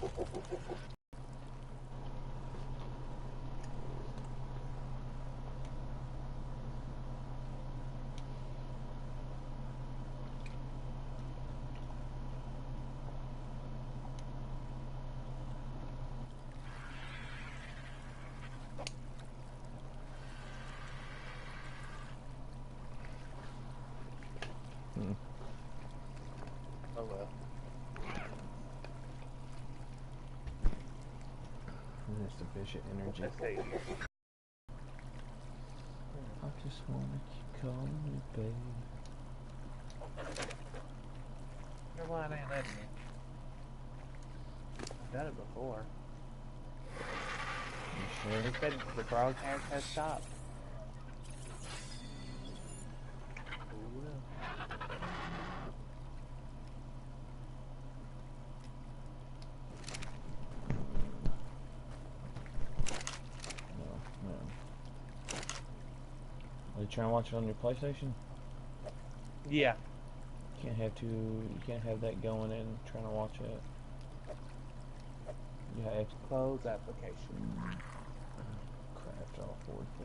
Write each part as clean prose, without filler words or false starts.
Oh well. There's sufficient energy. Let's see. I just wanna keep calling you, baby. Wonder why it ain't letting me. I've done it before. You sure? It said the broadcast has stopped. Are you trying to watch it on your PlayStation? Yeah. You can't have that going in trying to watch it. You have to Close application. craft all forward for.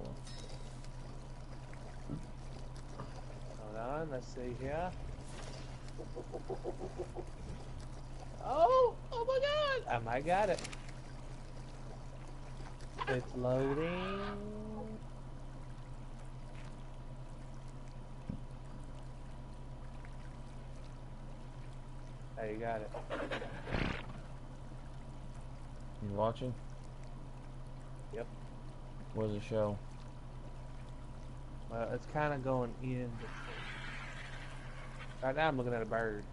Hold on, let's see here. Oh my god! I might got it. It's loading. There, you got it. You watching? Yep. What does it show? Well, it's kind of going in between. Right now I'm looking at a bird.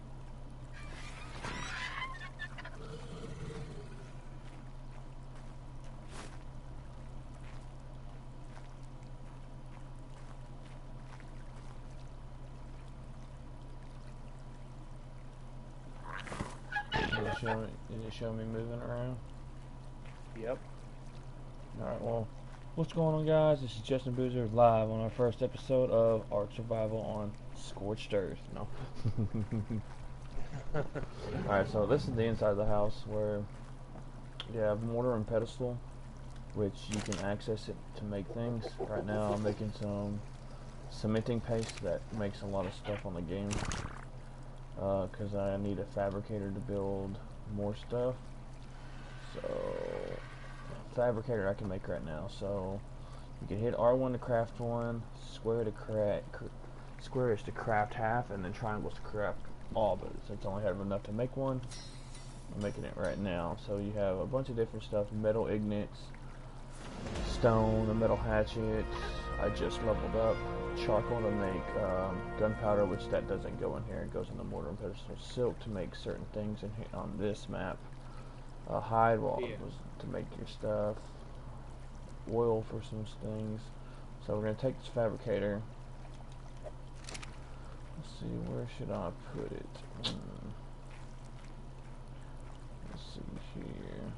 Did it show me moving around? Yep. Alright, well, what's going on, guys? This is Justin Boozer live on our first episode of Ark Survival on Scorched Earth. No. Alright, so this is the inside of the house where you have mortar and pedestal, which you can access it to make things. Right now I'm making some cementing paste that makes a lot of stuff on the game. Because I need a fabricator to build more stuff. So, fabricator I can make right now. So, you can hit R1 to craft one, square is to craft half, and then triangles to craft all. But since I only have enough to make one, I'm making it right now. So you have a bunch of different stuff: metal ignits, stone, a metal hatchet. I just leveled up charcoal to make gunpowder, which that doesn't go in here. It goes in the mortar and pestle. Silk to make certain things in here on this map. Hide to make your stuff. Oil for some things. So we're going to take this fabricator. Let's see, where should I put it? Let's see here.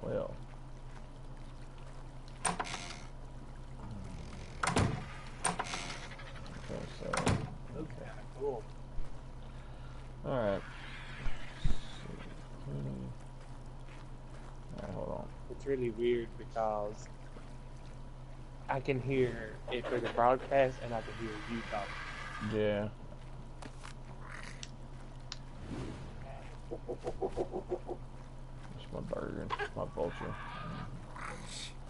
Well. Okay, so. Okay, cool. Alright. Alright, hold on. It's really weird because I can hear it through the broadcast and I can hear you talking. Yeah. It's my bird, my vulture.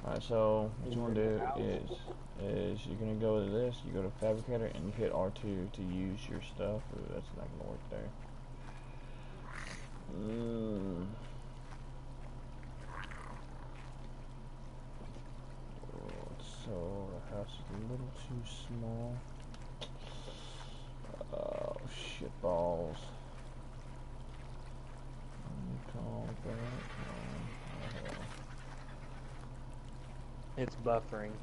Alright, so what you want to do is you're going to go to this, you go to fabricator, and you hit R2 to use your stuff. Ooh, that's not going to work there. So the house is a little too small. Oh, shit balls. It's buffering.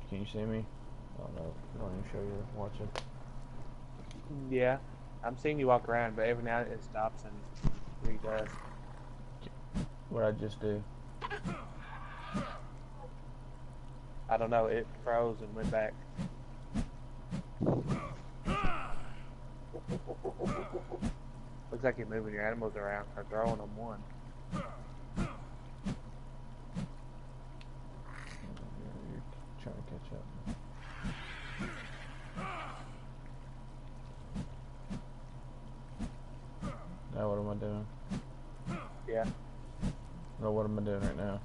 Can you see me? Oh no, don't even show you're watching. Yeah, I'm seeing you walk around, but every now and then it stops and redoes. What I just do? I don't know. It froze and went back. Looks like you're moving your animals around or throwing them one. You're trying to catch up. Now what am I doing? Yeah, No, what am I doing right now?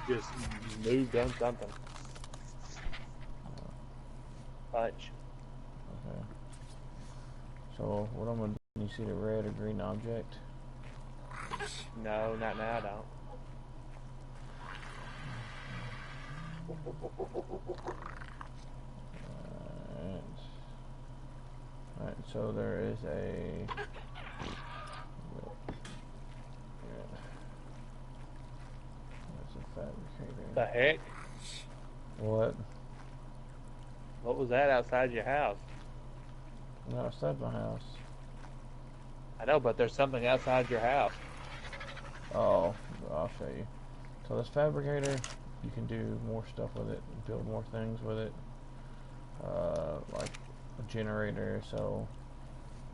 just moved on something. Punch. Okay. So what I'm gonna do? You see the red or green object? No, not now. I don't. Alright, so there is a... That's a fabricator. The heck? What? What was that outside your house? No, outside my house. I know, but there's something outside your house. Oh, I'll show you. So this fabricator, you can do more stuff with it, build more things with it. Like a generator, so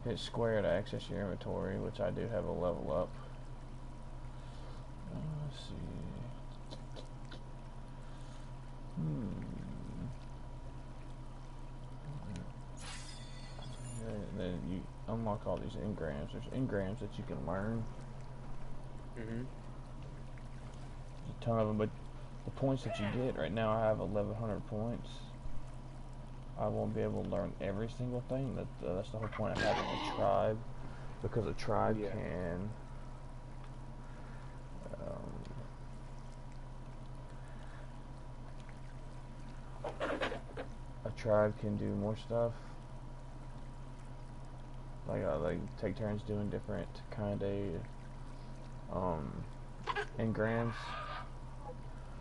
hit square to access your inventory, which I do have a level up. Let's see. And then you unlock all these engrams. There's engrams that you can learn. Mm-hmm. There's a ton of them, but the points that you get right now, I have 1,100 points. I won't be able to learn every single thing. That's the whole point of having a tribe, because a tribe can do more stuff. Like take turns doing different kind of engrams.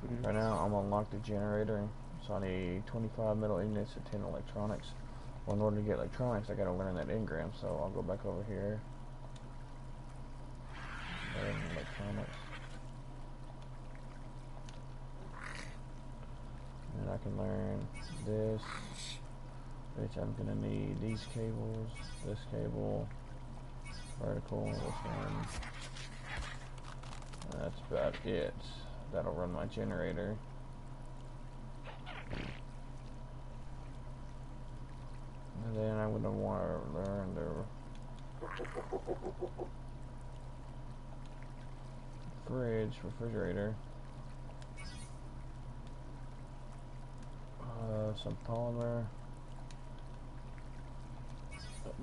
Mm-hmm. Right now, I'm unlocked the generator, so I need 25 metal ingots and 10 electronics. Well, in order to get electronics, I gotta learn that engram, so I'll go back over here. Learn electronics. And I can learn this, which I'm gonna need these cables, this cable, vertical, this one. And that's about it. That'll run my generator. And then I'm gonna want to learn the refrigerator. Some polymer.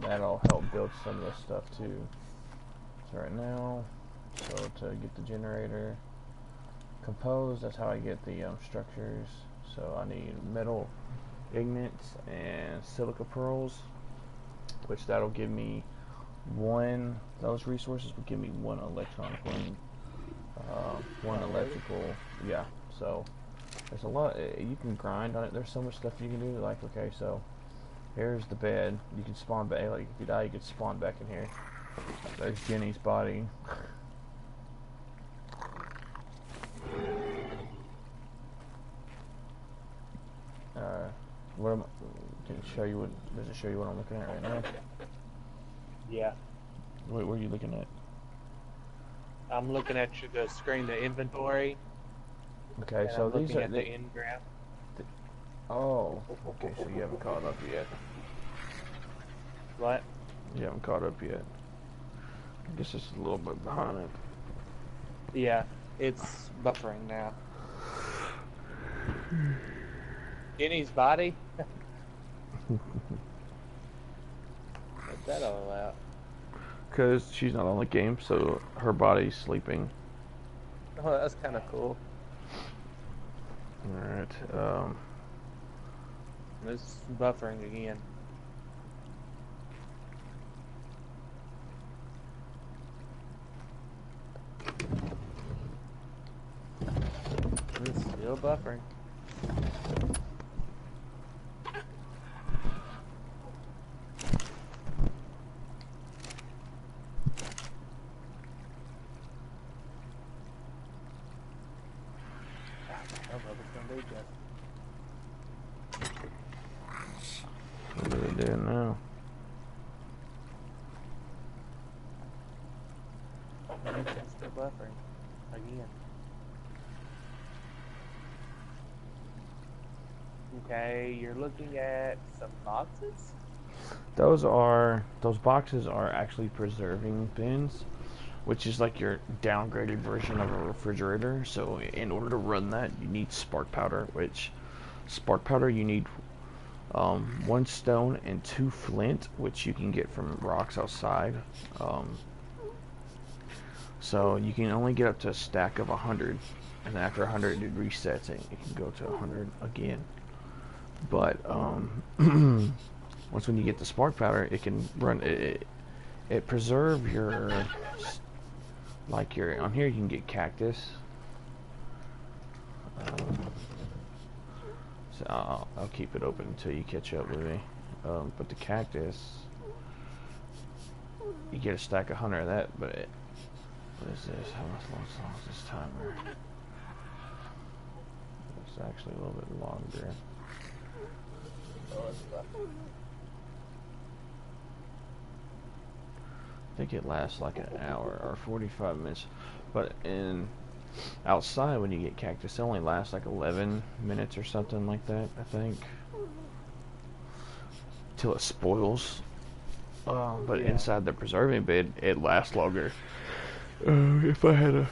That'll help build some of this stuff too. So right now, so to get the generator composed, that's how I get the structures. So I need metal ingots and silica pearls, which that'll give me one. Those resources will give me one electronic, one electrical. Yeah. So there's a lot. You can grind on it. There's so much stuff you can do. Like, okay, so here's the bed. You can spawn back. Like, if you die, you can spawn back in here. There's Jenny's body. What am I, can it show you what? Does it show you what I'm looking at right now? Yeah. What are you looking at? I'm looking at the screen, the inventory. Okay, so I'm these looking are at the engram. Oh, okay. So you haven't caught up yet. What? You haven't caught up yet. I guess it's a little bit behind. Yeah, it's buffering now. Jenny's body? What's that all about? Because she's not on the game, so her body's sleeping. Oh, that's kind of cool. Alright, It's buffering again. It's still buffering. know what it's gonna do, Jeff. What are they doing now? It's still buffering again. Okay, you're looking at some boxes? Those boxes are actually preserving bins, which is like your downgraded version of a refrigerator. So in order to run that, you need spark powder, which spark powder you need 1 stone and 2 flint, which you can get from rocks outside. So you can only get up to a stack of 100, and after 100 it resets and it can go to 100 again. But once when you get the spark powder, it can run it preserve your, like your, on here you can get cactus. So I'll keep it open until you catch up with me. But the cactus, you get a stack of 100 of that. But what is this? How long is this timer? It's actually a little bit longer. I think it lasts like an hour or 45 minutes, but outside when you get cactus, it only lasts like 11 minutes or something like that, I think, till it spoils. But yeah, inside the preserving bed, it lasts longer. If I had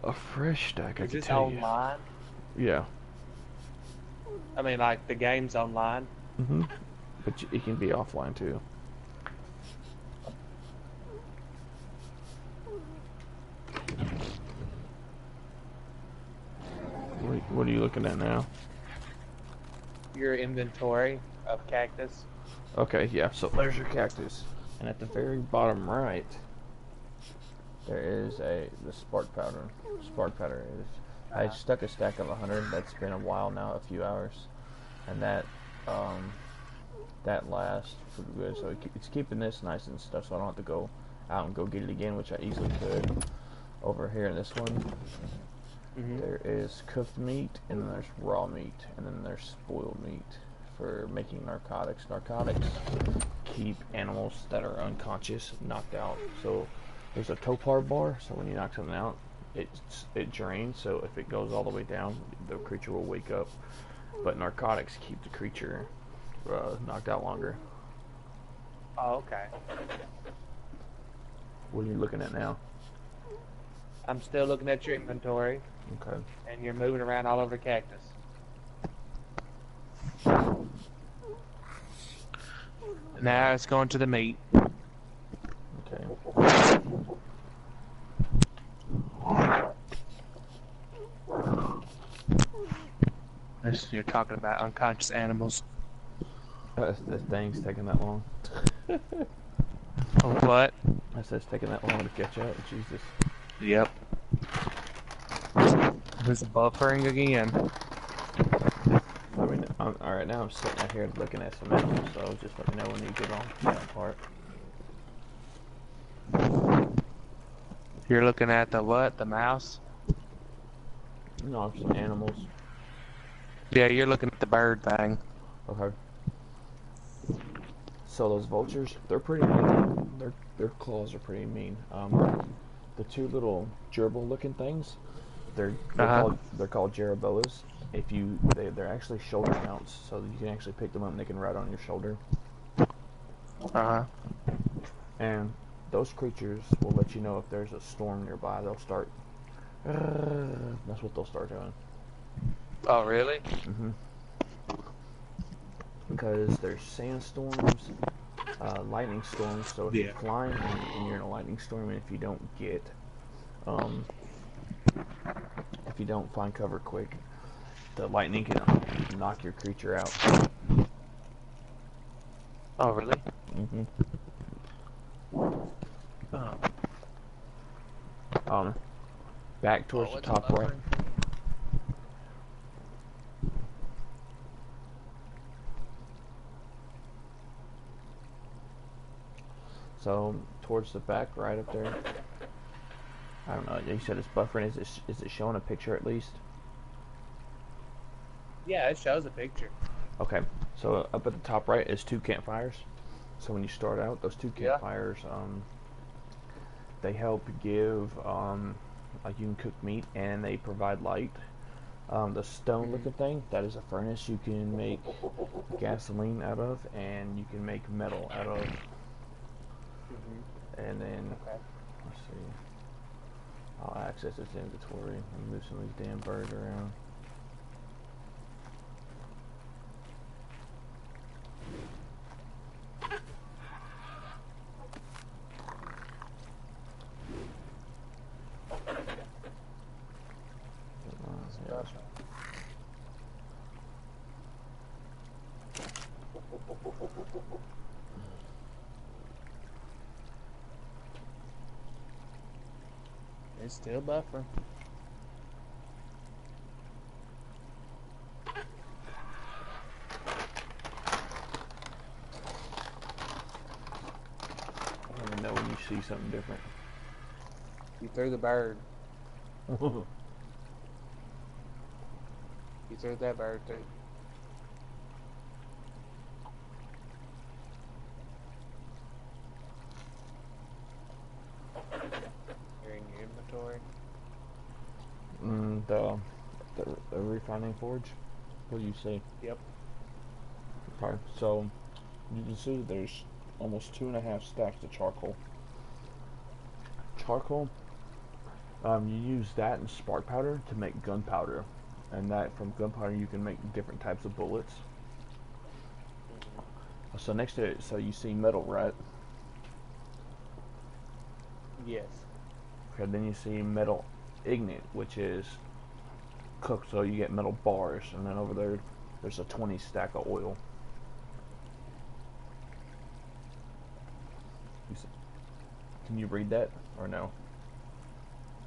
a fresh stack, I could tell you. Online? Yeah. I mean, like the game's online. But it can be offline too. What are you looking at now? Your inventory of cactus. Okay, yeah, so there's your cactus. And at the very bottom right, there is the spark powder. Spark powder is... I stuck a stack of 100. That's been a while now, a few hours. And that lasts pretty good. So it's keeping this nice and stuff, so I don't have to go out and go get it again, which I easily could. Over here in this one, there is cooked meat, and then there's raw meat, and then there's spoiled meat for making narcotics. Narcotics keep animals that are unconscious knocked out. So there's a topar bar, so when you knock something out, it drains, so if it goes all the way down, the creature will wake up. But narcotics keep the creature knocked out longer. Oh, okay. What are you looking at now? I'm still looking at your inventory. Okay. And you're moving around all over cactus. Now it's going to the meat. Okay. You're talking about unconscious animals. The thing's taking that long. Oh, what? I said it's taking that long to catch up. Jesus. Yep. It's buffering again. I mean, alright, now I'm sitting out here looking at some animals, so just let me know when you get on that part. You're looking at the what? The mouse? No, some animals. Yeah, you're looking at the bird thing. Okay. So those vultures, they're pretty mean. Their claws are pretty mean. The two little gerbil-looking things, they're called Jeroboas. They're actually shoulder mounts, so you can actually pick them up and they can ride on your shoulder. And those creatures will let you know if there's a storm nearby. They'll start. That's what they'll start doing. Oh, really? Because there's sandstorms, lightning storms. So if you're flying and you're in a lightning storm, and if you don't find cover quick, the lightning can knock your creature out. Oh, really? Back towards the top right. So towards the back right up there. I don't know. You said it's buffering. Is it showing a picture at least? Yeah, it shows a picture. Okay, so up at the top right is 2 campfires. So when you start out, those 2 Yeah. campfires, they help give, like you can cook meat and they provide light. The stone looking thing, that is a furnace you can make gasoline out of, and you can make metal out of. And then, Okay. let's see, I'll access this inventory and move some of these damn birds around. Yeah. It's still buffering. Let me know when you see something different. You threw the bird. You threw that bird too. You're in your inventory. The refining forge. What do you see? Yep. Okay, so you can see there's almost 2.5 stacks of charcoal. Charcoal, you use that and spark powder to make gunpowder, and that from gunpowder you can make different types of bullets. So next to it, so you see metal, right? Yes. Okay, then you see metal ignite, which is cooked, so you get metal bars, and then over there, there's a 20 stack of oil. Can you read that, or no?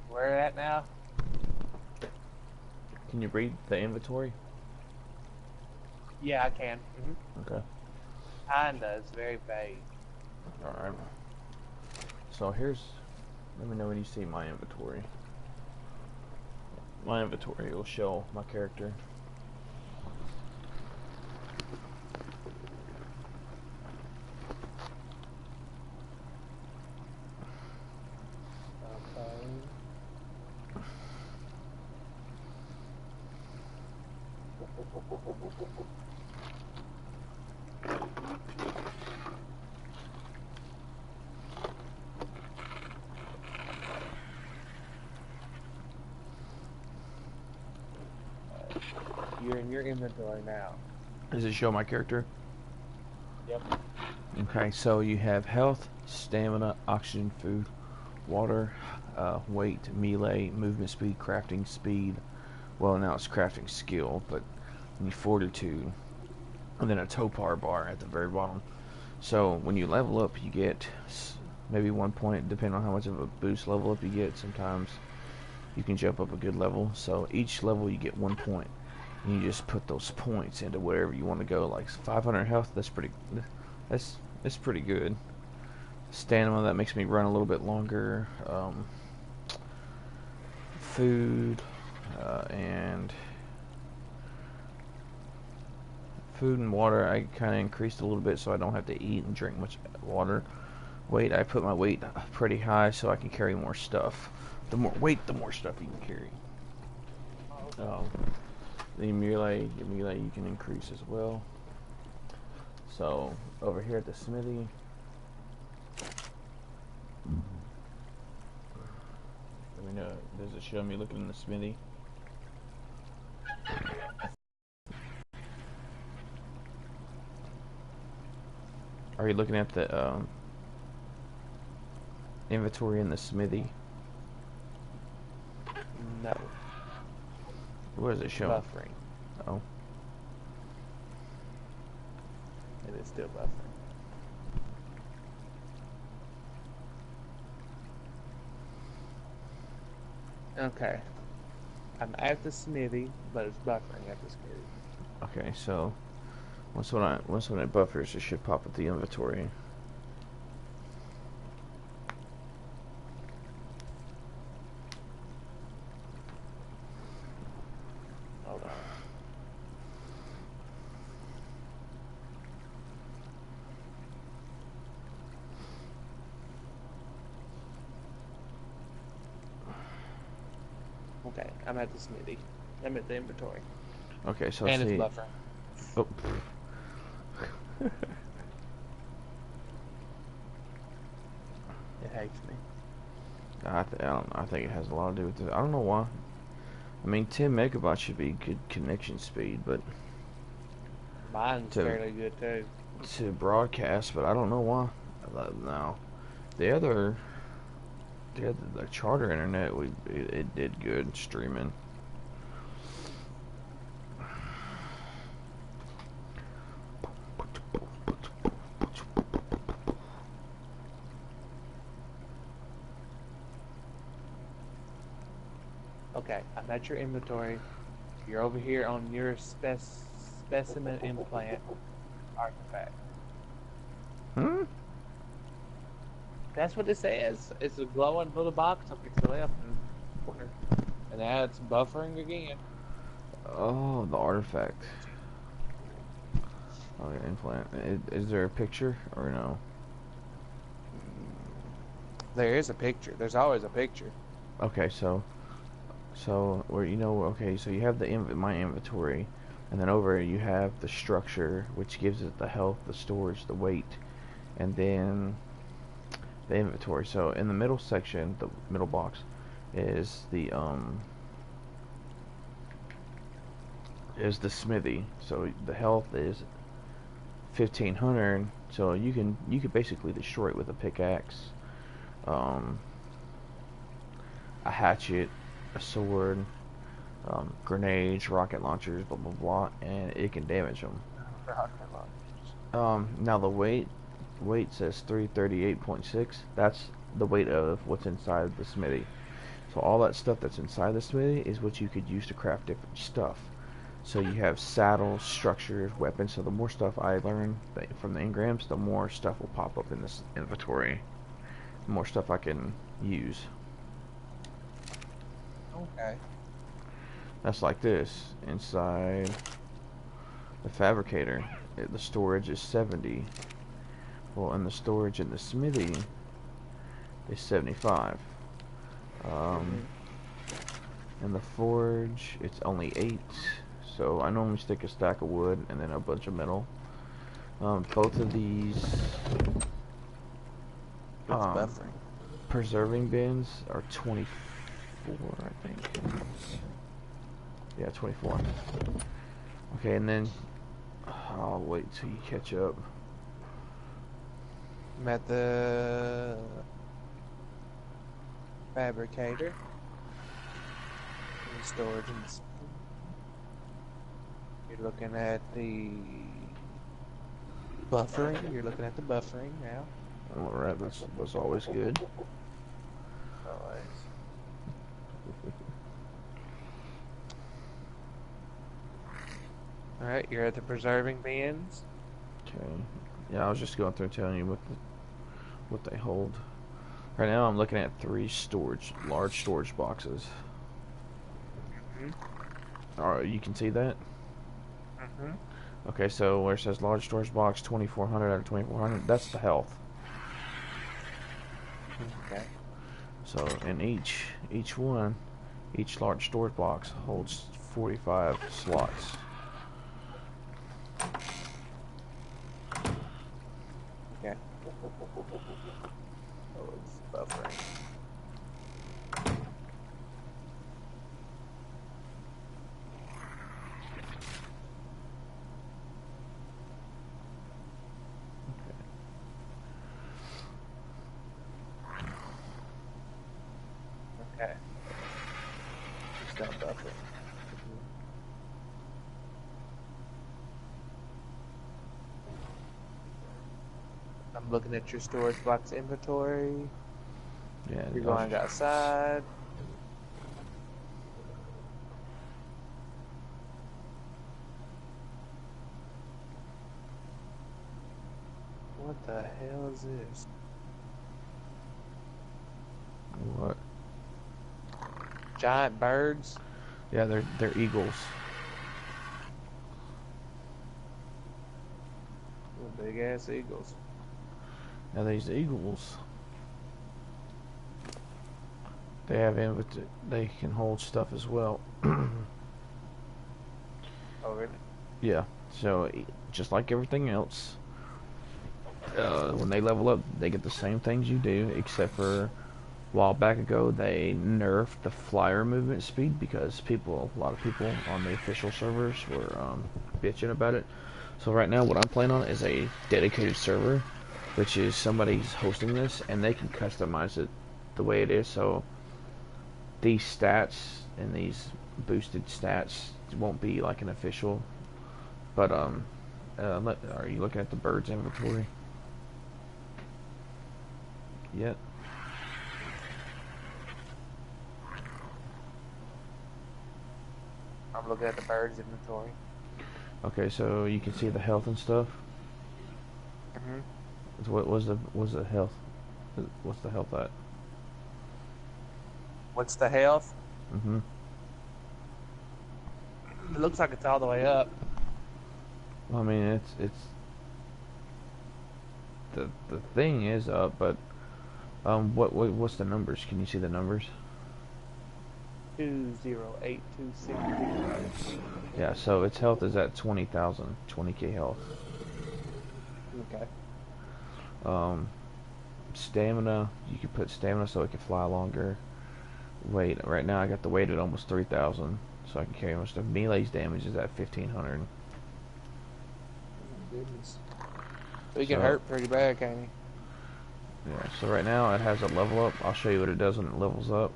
Where at now? Can you read the inventory? Yeah, I can. Okay. Kinda. It's very vague. Alright. So here's, let me know when you see my inventory. My inventory will show my character. Okay. You're in your inventory now. Does it show my character? Yep. Okay, so you have health, stamina, oxygen, food, water, weight, melee, movement speed, crafting speed. Well, now it's crafting skill, but you need fortitude, and then a topar bar at the very bottom. So when you level up, you get maybe 1 point, depending on how much of a boost level up you get. Sometimes you can jump up a good level. So each level you get 1 point, and you just put those points into wherever you want to go. Like 500 health, that's pretty good. Stamina, that makes me run a little bit longer. Food and water, I kind of increased a little bit so I don't have to eat and drink much water. Weight, I put my weight pretty high so I can carry more stuff. The more weight, the more stuff you can carry. The melee you can increase as well. So over here at the smithy, let me know. Does it show me looking in the smithy? Are you looking at the inventory in the smithy? No. What does it show? Buffering. Oh. It is still buffering. Okay. I'm at the smithy, but it's buffering at the smithy. Okay, so once when it buffers, it should pop at the inventory. Hold on. Okay, I'm at the smithy. I'm at the inventory. Okay, so And it's see. buffering. Oh. It hates me. I don't. I think it has a lot to do with it. I don't know why. I mean, 10 megabytes should be good connection speed, but Mine's to fairly good too. broadcast, but I don't know why. No, the other, the charter internet, it did good streaming. Okay, I'm at your inventory. You're over here on your specimen implant artifact. Hmm. That's what it says. It's a glowing little box up to the left and corner. And now it's buffering again. Oh, the artifact. Oh, yeah, implant. Is there a picture or no? There is a picture. There's always a picture. Okay, so where okay, so you have my inventory, and then over you have the structure, which gives it the health, the storage, the weight, and then the inventory. So in the middle section, the middle box, is the smithy. So the health is 1500. So you could basically destroy it with a pickaxe, um, a hatchet, a sword, grenades, rocket launchers, blah blah blah, and it can damage them. Now the weight says 338.6. That's the weight of what's inside the smithy. So all that stuff that's inside the smithy is what you could use to craft different stuff. So you have saddles, structures, weapons. So the more stuff I learn from the engrams, the more stuff will pop up in this inventory. The more stuff I can use. Okay. That's like this. Inside the fabricator, the storage is 70. Well, and the storage in the smithy is 75. In the forge, it's only 8. So I normally stick a stack of wood and then a bunch of metal. Both of these preserving bins are 24, I think. Yeah, 24. Okay, and then I'll wait till you catch up. I'm at the fabricator. And storage and you're looking at the buffering. You're looking at the buffering now. Alright, that's always good. Always. Alright, you're at the preserving bins. Okay. Yeah, I was just going through telling you what they hold. Right now I'm looking at 3 large storage boxes. Alright, you can see that? Okay, so where it says large storage box, 2400 out of 2400, that's the health. Okay. So in each large storage box holds 45 slots. Okay. Oh, it's buffering. Okay. It's done buffering. I'm looking at your storage box inventory. Yeah, You're going outside. What the hell is this? What? Giant birds? Yeah, they're eagles. Big ass eagles. Now these eagles, They have they can hold stuff as well. Oh, really? Yeah. So just like everything else, when they level up, they get the same things you do, except for a while back ago they nerfed the flyer movement speed because a lot of people on the official servers were bitching about it. So right now, what I'm playing on is a dedicated server, which is somebody's hosting this, and they can customize it the way it is. So these stats and these boosted stats won't be like an official. But are you looking at the bird's inventory? Yet? I'm looking at the bird's inventory. Okay, so you can see the health and stuff. Mm-hmm. What was the health? What's the health at? What's the health? Mm-hmm. It looks like it's all the way up. Well, I mean, it's the thing is up, but what's the numbers? Can you see the numbers? 208260. Yeah, so its health is at 20,000, 20k health. Okay. Stamina, you can put stamina so it can fly longer. Weight, right now I got the weight at almost 3,000, so I can carry most of melee's damage is at 1,500. Oh, goodness. He can So, hurt pretty bad, can't he? yeah, so right now it has a level up. I'll show you what it does when it levels up.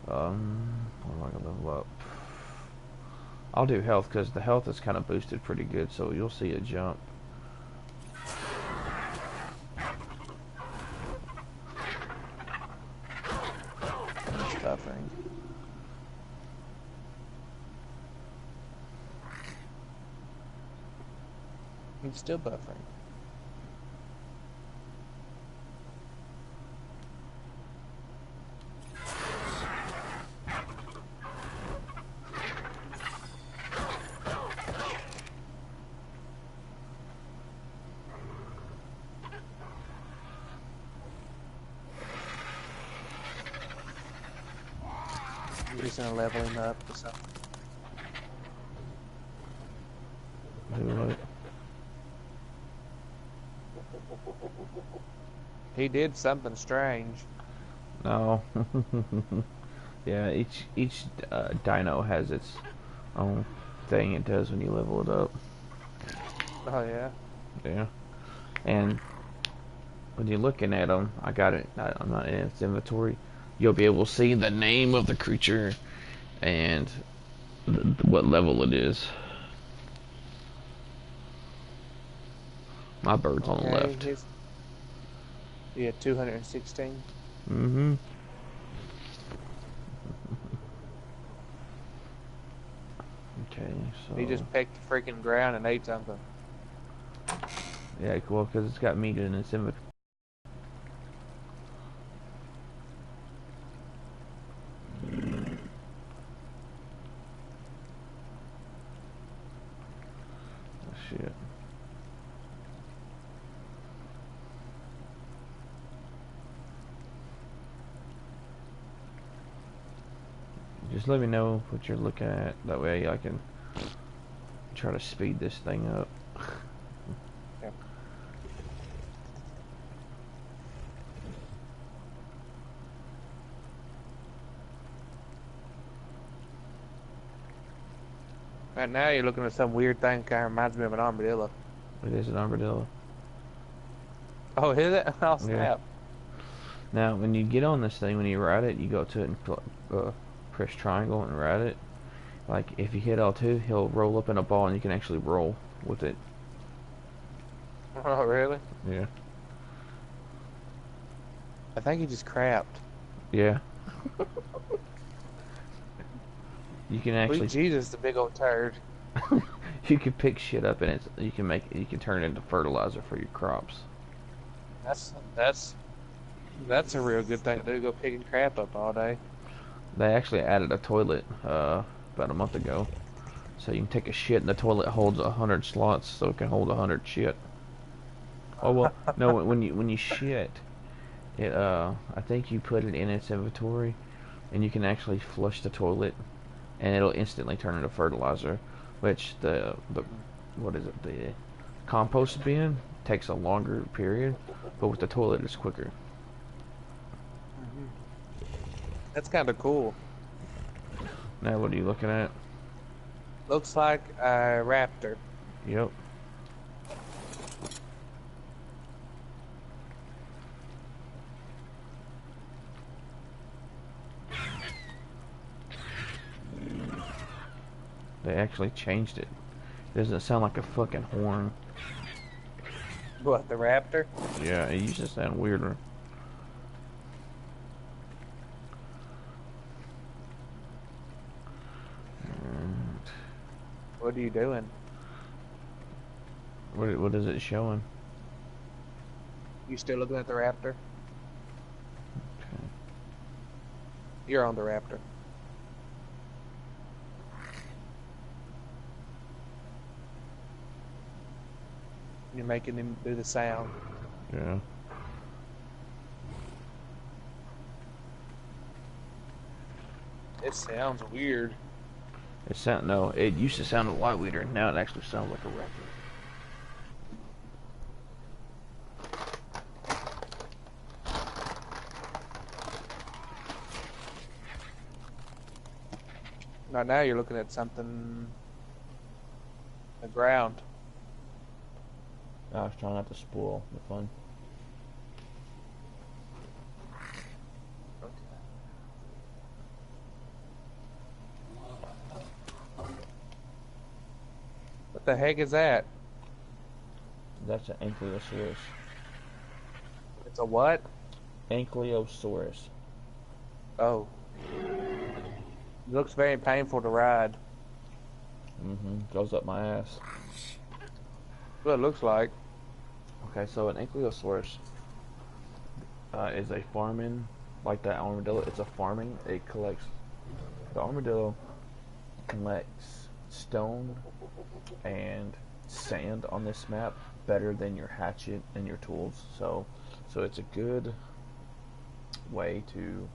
What am I gonna level up? I'll do health because the health is kind of boosted pretty good, so you'll see a jump. It's buffering. It's still buffering. I'm just gonna level him up or something. Do what? He did something strange. No. Yeah, each dino has its own thing it does when you level it up. Oh yeah. Yeah, and when you're looking at them, I got it. I'm not in its inventory. You'll be able to see the name of the creature and what level it is. My bird's on the Okay. left. Yeah, 216. Mm-hmm. Okay, so He just pecked the freaking ground and ate something. yeah, cool, because it's got meat in its inventory. Shit. Just let me know what you're looking at. That way I can try to speed this thing up. Yep. Right now you're looking at some weird thing kind of reminds me of an armadillo. It is an armadillo. Oh, is it? Oh, Yeah. snap. Now, when you get on this thing, when you ride it, you go to it and press triangle and ride it. Like, if you hit L2, he'll roll up in a ball and you can actually roll with it. Oh, really? Yeah. I think he just crapped. Yeah. You can Sweet actually, Jesus, the big old turd. you can pick shit up and you can turn it into fertilizer for your crops. That's a real good thing to do. Go picking crap up all day. They actually added a toilet, about a month ago. So you can take a shit and the toilet holds 100 slots, so it can hold 100 shit. Oh well, no. When you shit, I think you put it in its inventory, and you can actually flush the toilet, and it'll instantly turn into fertilizer. Which the what is it? The compost bin takes a longer period, but with the toilet it's quicker. Mhm. That's kind of cool. Now what are you looking at? Looks like a raptor. Yep. They actually changed it. It doesn't sound like a fucking horn. What, the raptor? Yeah, it used to sound weirder. What are you doing? What is it showing? You still looking at the raptor? Okay. You're on the raptor. You're making him do the sound. Yeah. It sounds weird. No, it used to sound a lot weirder. Now it actually sounds like a raptor. Right now you're looking at something on the ground. I was trying not to spoil the fun. What the heck is that? That's an ankylosaurus. It's a what? Ankylosaurus. Oh. It looks very painful to ride. Goes up my ass. What it looks like. Okay, so an ankylosaurus is a farming, like that armadillo. It's a farming. It collects. The armadillo collects stone and sand on this map better than your hatchet and your tools. So it's a good way to,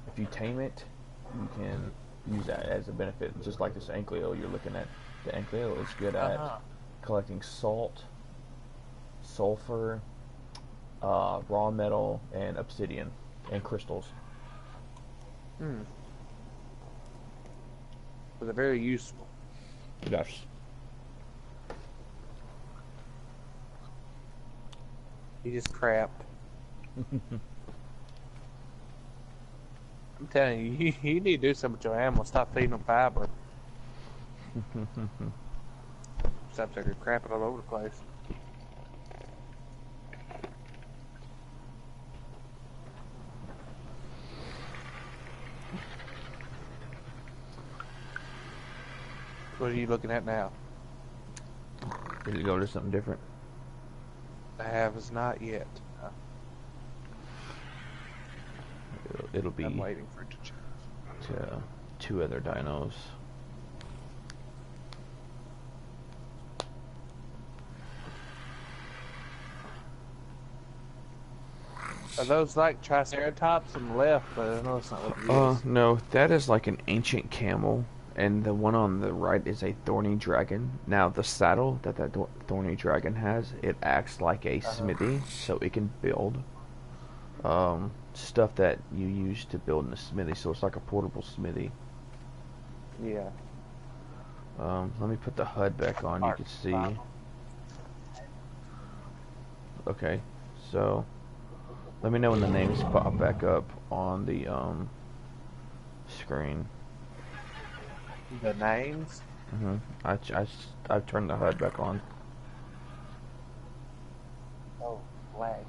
if you tame it, you can use that as a benefit. Just like this ankylo you're looking at. The ankylo is good at collecting salt, sulfur, raw metal, and obsidian, and crystals. Hmm. But they're very useful. Yes. He just crapped. I'm telling you, you need to do something with your animals. Stop feeding them fiber. Stop taking crapping all over the place. What are you looking at now? Did it go to something different? I have is not yet. It'll be I'm waiting for it to change. to two other dinos. Are those like Triceratops on the left? But I know it's not what it is. No, that is like an ancient camel, and the one on the right is a thorny dragon. Now, the saddle that thorny dragon has, it acts like a smithy, so it can build stuff that you use to build in a smithy. So it's like a portable smithy. Yeah. Let me put the HUD back on. You can see. Okay, so let me know when the names pop back up on the screen. The names? I've turned the HUD back on. Oh, lag.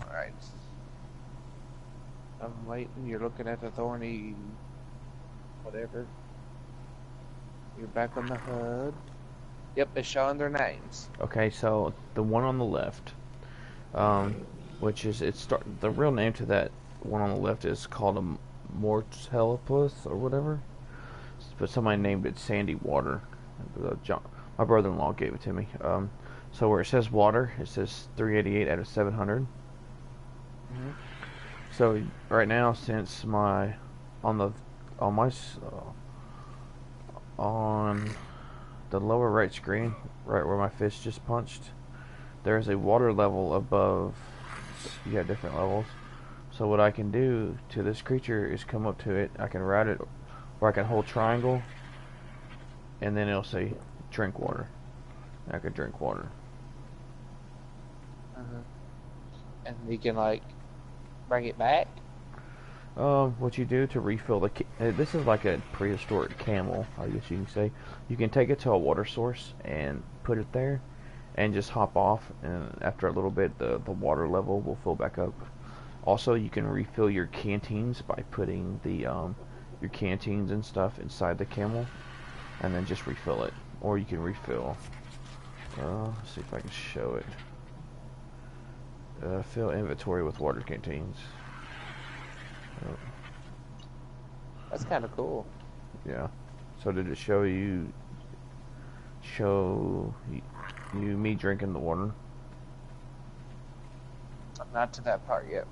Alright. I'm waiting. You're looking at the thorny... whatever. You're back on the HUD. Yep, it's showing their names. Okay, so the one on the left, which is the real name to that one on the left is called a Mortelopus or whatever. but somebody named it Sandy Water. My brother-in-law gave it to me. So where it says water, it says 388 out of 700. Mm-hmm. So right now, since my on the on my on the lower right screen, right where my fish just punched, there is a water level above. You got different levels. So what I can do to this creature is come up to it. I can ride it, or I can hold triangle, and then it'll say drink water. I could drink water. Uh-huh. And you can like bring it back. What you do to refill the this is like a prehistoric camel, I guess you can say. You can take it to a water source and put it there, and just hop off. And after a little bit, the water level will fill back up. Also, you can refill your canteens by putting the your canteens and stuff inside the camel, and then just refill it. Or you can refill. Let's see if I can show it. Fill inventory with water canteens. That's kind of cool. Yeah. So did it show you me drinking the water? Not to that part yet.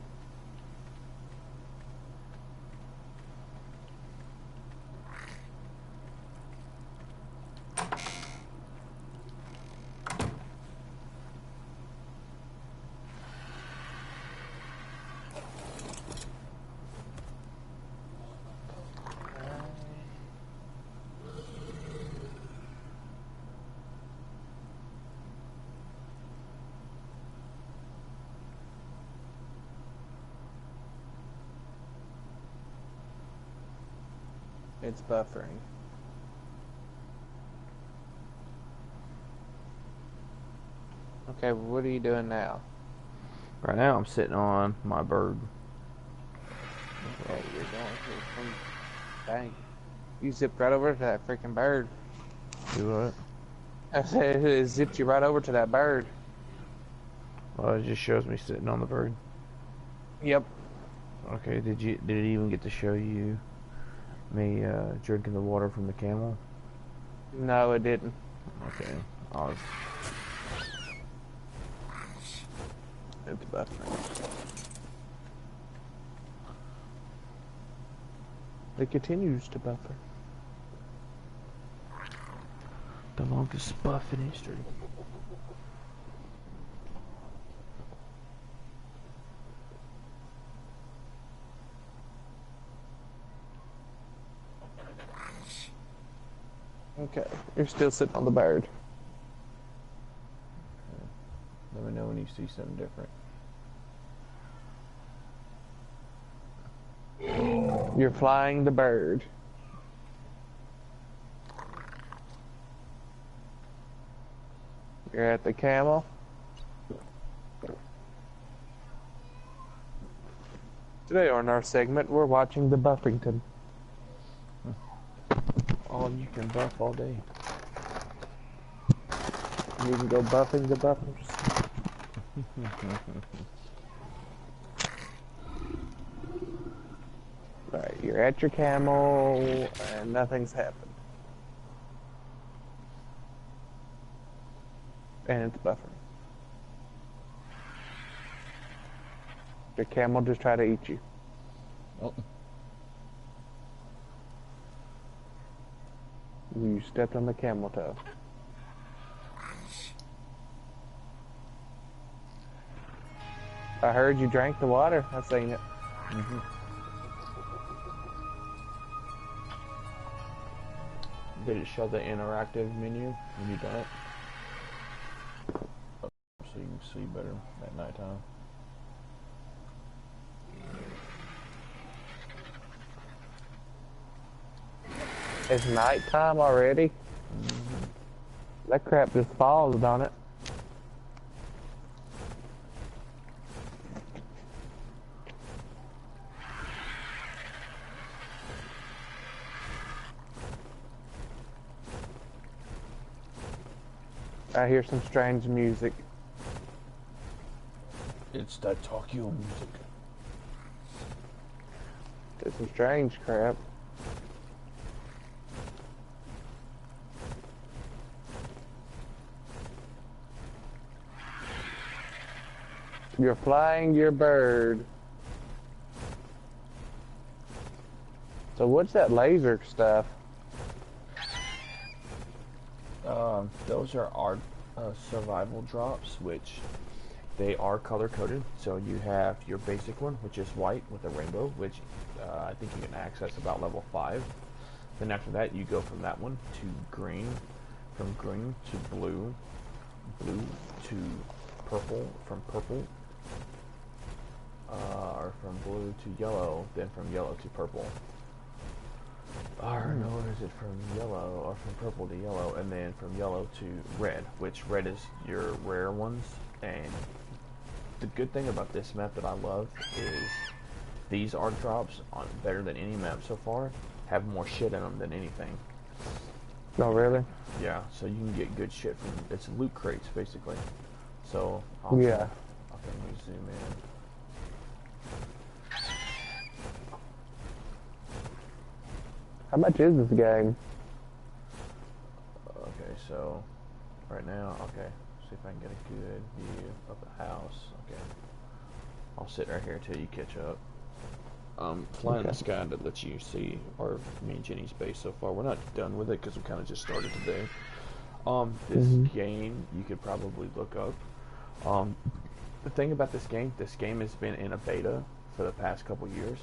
It's buffering. Okay, what are you doing now? Right now I'm sitting on my bird. Okay, you're going to... Dang. You zipped right over to that freaking bird. Do what? I said it zipped you right over to that bird. Well, it just shows me sitting on the bird. Yep. Okay, did it even get to show you me drinking the water from the camel? No, it didn't. Okay. I was... It's buffering. It continues to buffer. The longest buff in history. Okay, you're still sitting on the bird. Okay. Let me know when you see something different. You're flying the bird. You're at the camel. Today on our segment, we're watching the Buffington. Oh, you can buff all day. You can go buffing the buffers. Alright, you're at your camel, and nothing's happened. And it's buffering. Your camel just tried to eat you. Oh. You stepped on the camel toe. I heard you drank the water. I seen it. Mm-hmm. Did it show the interactive menu when you done it? So you can see better at nighttime. It's nighttime already? Mm-hmm. That crap just falls on it. I hear some strange music. It's that Tokyo music. It's some strange crap. You're flying your bird. So what's that laser stuff? Those are our survival drops, which they are color coded. So you have your basic one, which is white with a rainbow, which I think you can access about level 5. Then after that, you go from that one to green, from green to blue, blue to purple, from purple, or from blue to yellow, then from yellow to purple. Or no, is it from yellow, or from purple to yellow, and then from yellow to red, which red is your rare ones. And the good thing about this map that I love is these art drops, on better than any map so far, have more shit in them than anything. Oh, really? Yeah, so you can get good shit from, it's loot crates, basically. So, Yeah. Okay, let me zoom in. How much is this game? Okay, so, right now, okay, see if I can get a good view of the house. Okay, I'll sit right here until you catch up. Flying the sky that lets you see our me and Jenny's base so far. We're not done with it because we kind of just started today. This game you could probably look up. The thing about this game has been in a beta for the past couple years.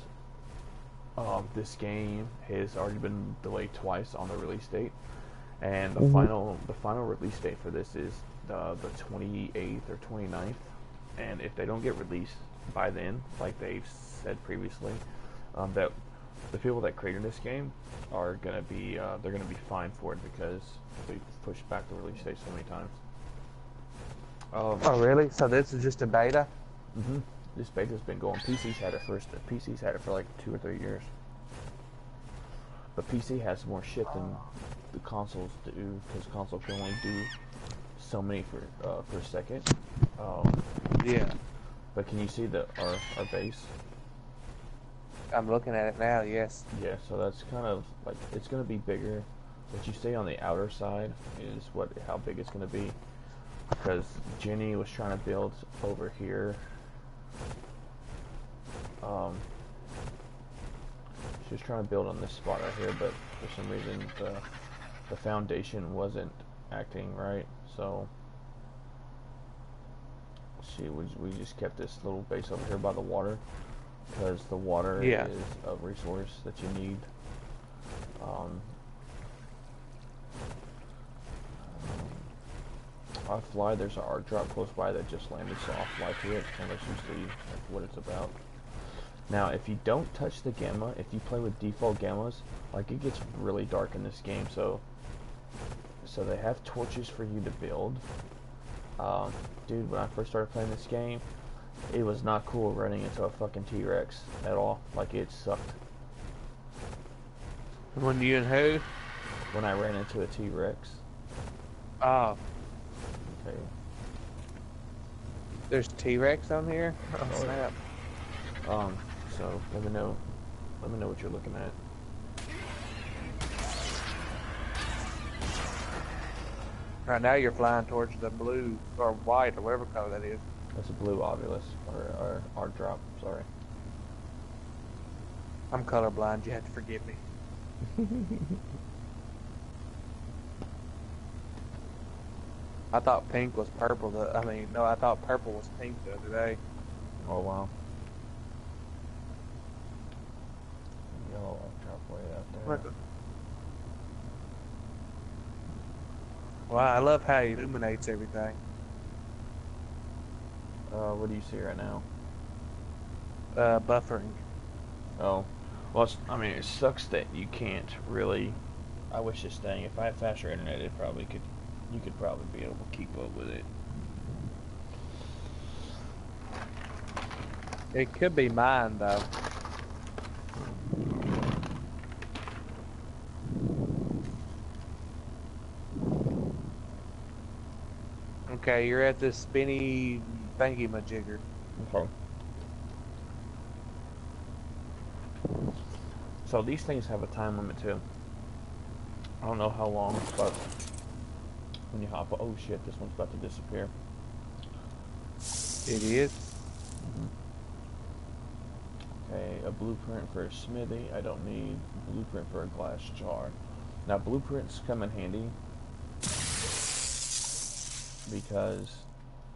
This game has already been delayed twice on the release date, and the final release date for this is the 28th or 29th. And if they don't get released by then, like they've said previously, that the people that created this game are gonna be they're gonna be fined for it because they pushed back the release date so many times. Oh, really? So this is just a beta? This beta's been going. PC's had it for like 2 or 3 years. But PC has more shit than the consoles do, because console can only do so many per second. Yeah. But can you see our base? I'm looking at it now, yes. Yeah, so that's kind of like, it's going to be bigger. What you see on the outer side is how big it's going to be. Because Jenny was trying to build over here. She was trying to build on this spot right here, but for some reason the foundation wasn't acting right. So we just kept this little base over here by the water, because the water is a resource that you need. I fly, there's an art drop close by that just landed, so I'll fly to it and let you see what it's about. Now, if you don't touch the gamma, if you play with default gammas, like, it gets really dark in this game, so they have torches for you to build. Dude, when I first started playing this game, it was not cool running into a fucking T-Rex at all. Like, it sucked. When you and who? When I ran into a T-Rex. Oh. Okay. There's T-Rex on here? Oh, snap. So let me know what you're looking at. Right now you're flying towards the blue or white or whatever color that is. That's a blue ovulus or art drop. Sorry. I'm colorblind. You have to forgive me. I thought pink was purple. I thought purple was pink the other day. Oh wow. Yellow drop way out there. Wow, I love how it illuminates everything. What do you see right now? Buffering. Oh, well, it sucks that you can't really. I wish this thing, if I had faster internet, you could probably be able to keep up with it. It could be mine though. Okay, you're at this spinny thingy-majigger. Okay. So these things have a time limit too. I don't know how long, but when you hop, oh shit, this one's about to disappear. It is? Okay, a blueprint for a smithy. I don't need blueprint for a glass jar. Now blueprints come in handy because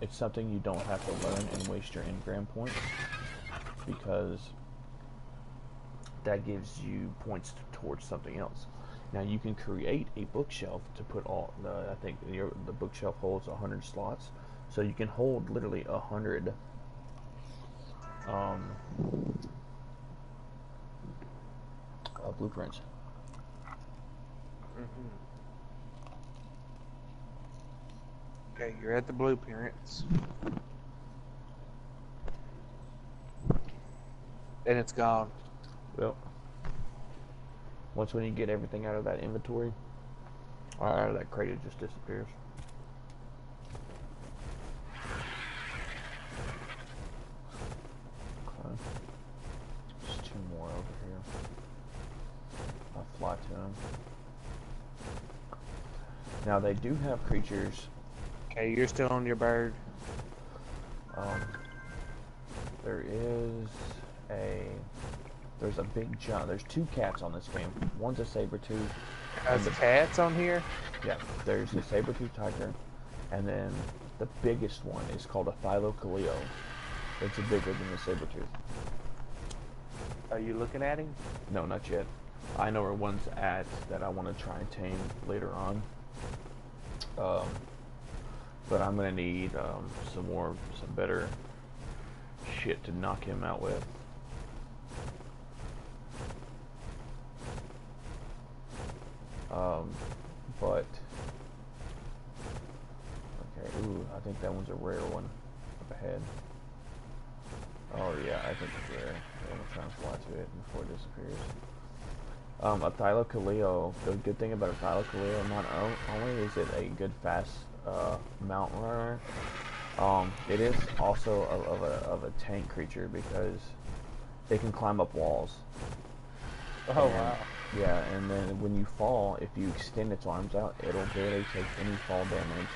it's something you don't have to learn and waste your engram points, because that gives you points towards something else. Now you can create a bookshelf to put all the, I think the bookshelf holds 100 slots, so you can hold literally 100 blueprints. Okay, you're at the blueprints. And it's gone. Well, once when you get everything out of that inventory, or out of that crate, it just disappears. Okay. There's two more over here. I'll fly to them. Now they do have creatures. Okay, you're still on your bird. There's a big giant. There's two cats on this game. One's a saber-tooth. There's cats on here? Yeah, there's a saber-tooth tiger, and then the biggest one is called a Thylocaleo. It's bigger than the saber-tooth. Are you looking at him? No, not yet. I know where one's at that I want to try and tame later on. But I'm gonna need some better shit to knock him out with. But okay, ooh, I think that one's a rare one up ahead. Oh yeah, I think it's rare. I'm gonna try and fly to it before it disappears. A Thylocaleo, the good thing about a Thylocaleo, not only is it a good fast mountain runner, it is also of a tank creature because it can climb up walls. Oh, wow. Yeah, and then when you fall, if you extend its arms out, it'll barely take any fall damage.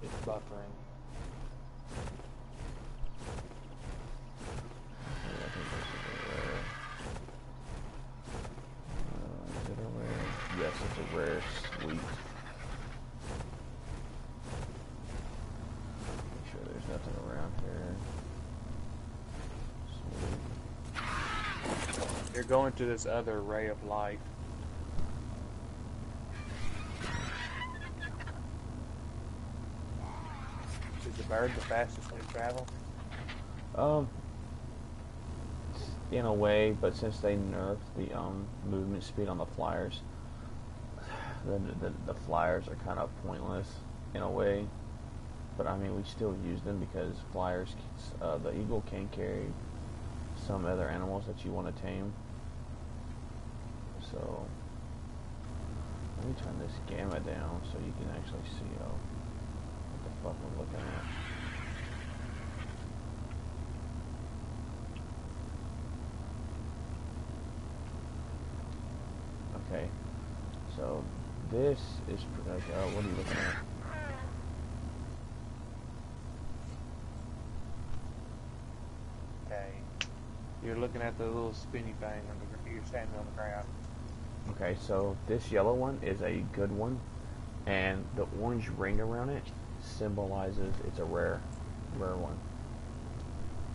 It's buffering. I think this is a rare. Is it a rare? Yes, it's a rare. Sweet. Make sure there's nothing around here. Sweet. You're going to this other ray of light. Is the bird the fastest way to travel? In a way, but since they nerfed the movement speed on the flyers, the flyers are kind of pointless in a way. But I mean, we still use them because flyers, the eagle can carry some other animals that you want to tame. So let me turn this gamma down so you can actually see what the fuck we're looking at. Okay, so this is like, what are you looking at? Okay. You're looking at the little spinny thing on you're standing on the ground. Okay, so this yellow one is a good one, and the orange ring around it symbolizes it's a rare one.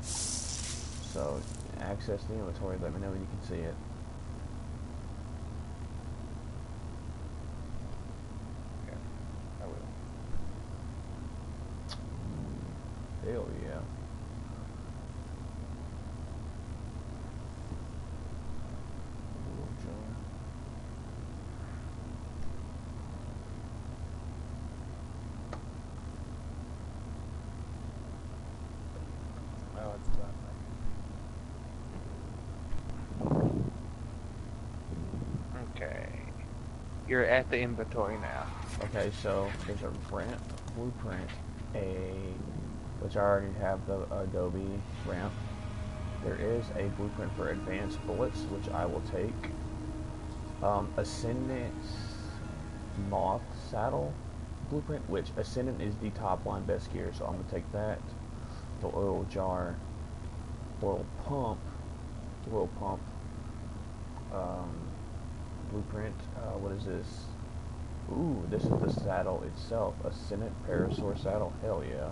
So access the inventory, let me know when you can see it. Okay, I will. Hell yeah. Oh, it's buffering. Okay. You're at the inventory now. Okay, so there's a ramp blueprint, which I already have the Adobe ramp. There is a blueprint for advanced bullets, which I will take. Ascendant moth saddle, blueprint, which Ascendant is the top line best gear, so I'm gonna take that. The oil jar, oil pump, um, blueprint. What is this? Ooh, this is the saddle itself. Ascendant Parasaur saddle. Hell yeah.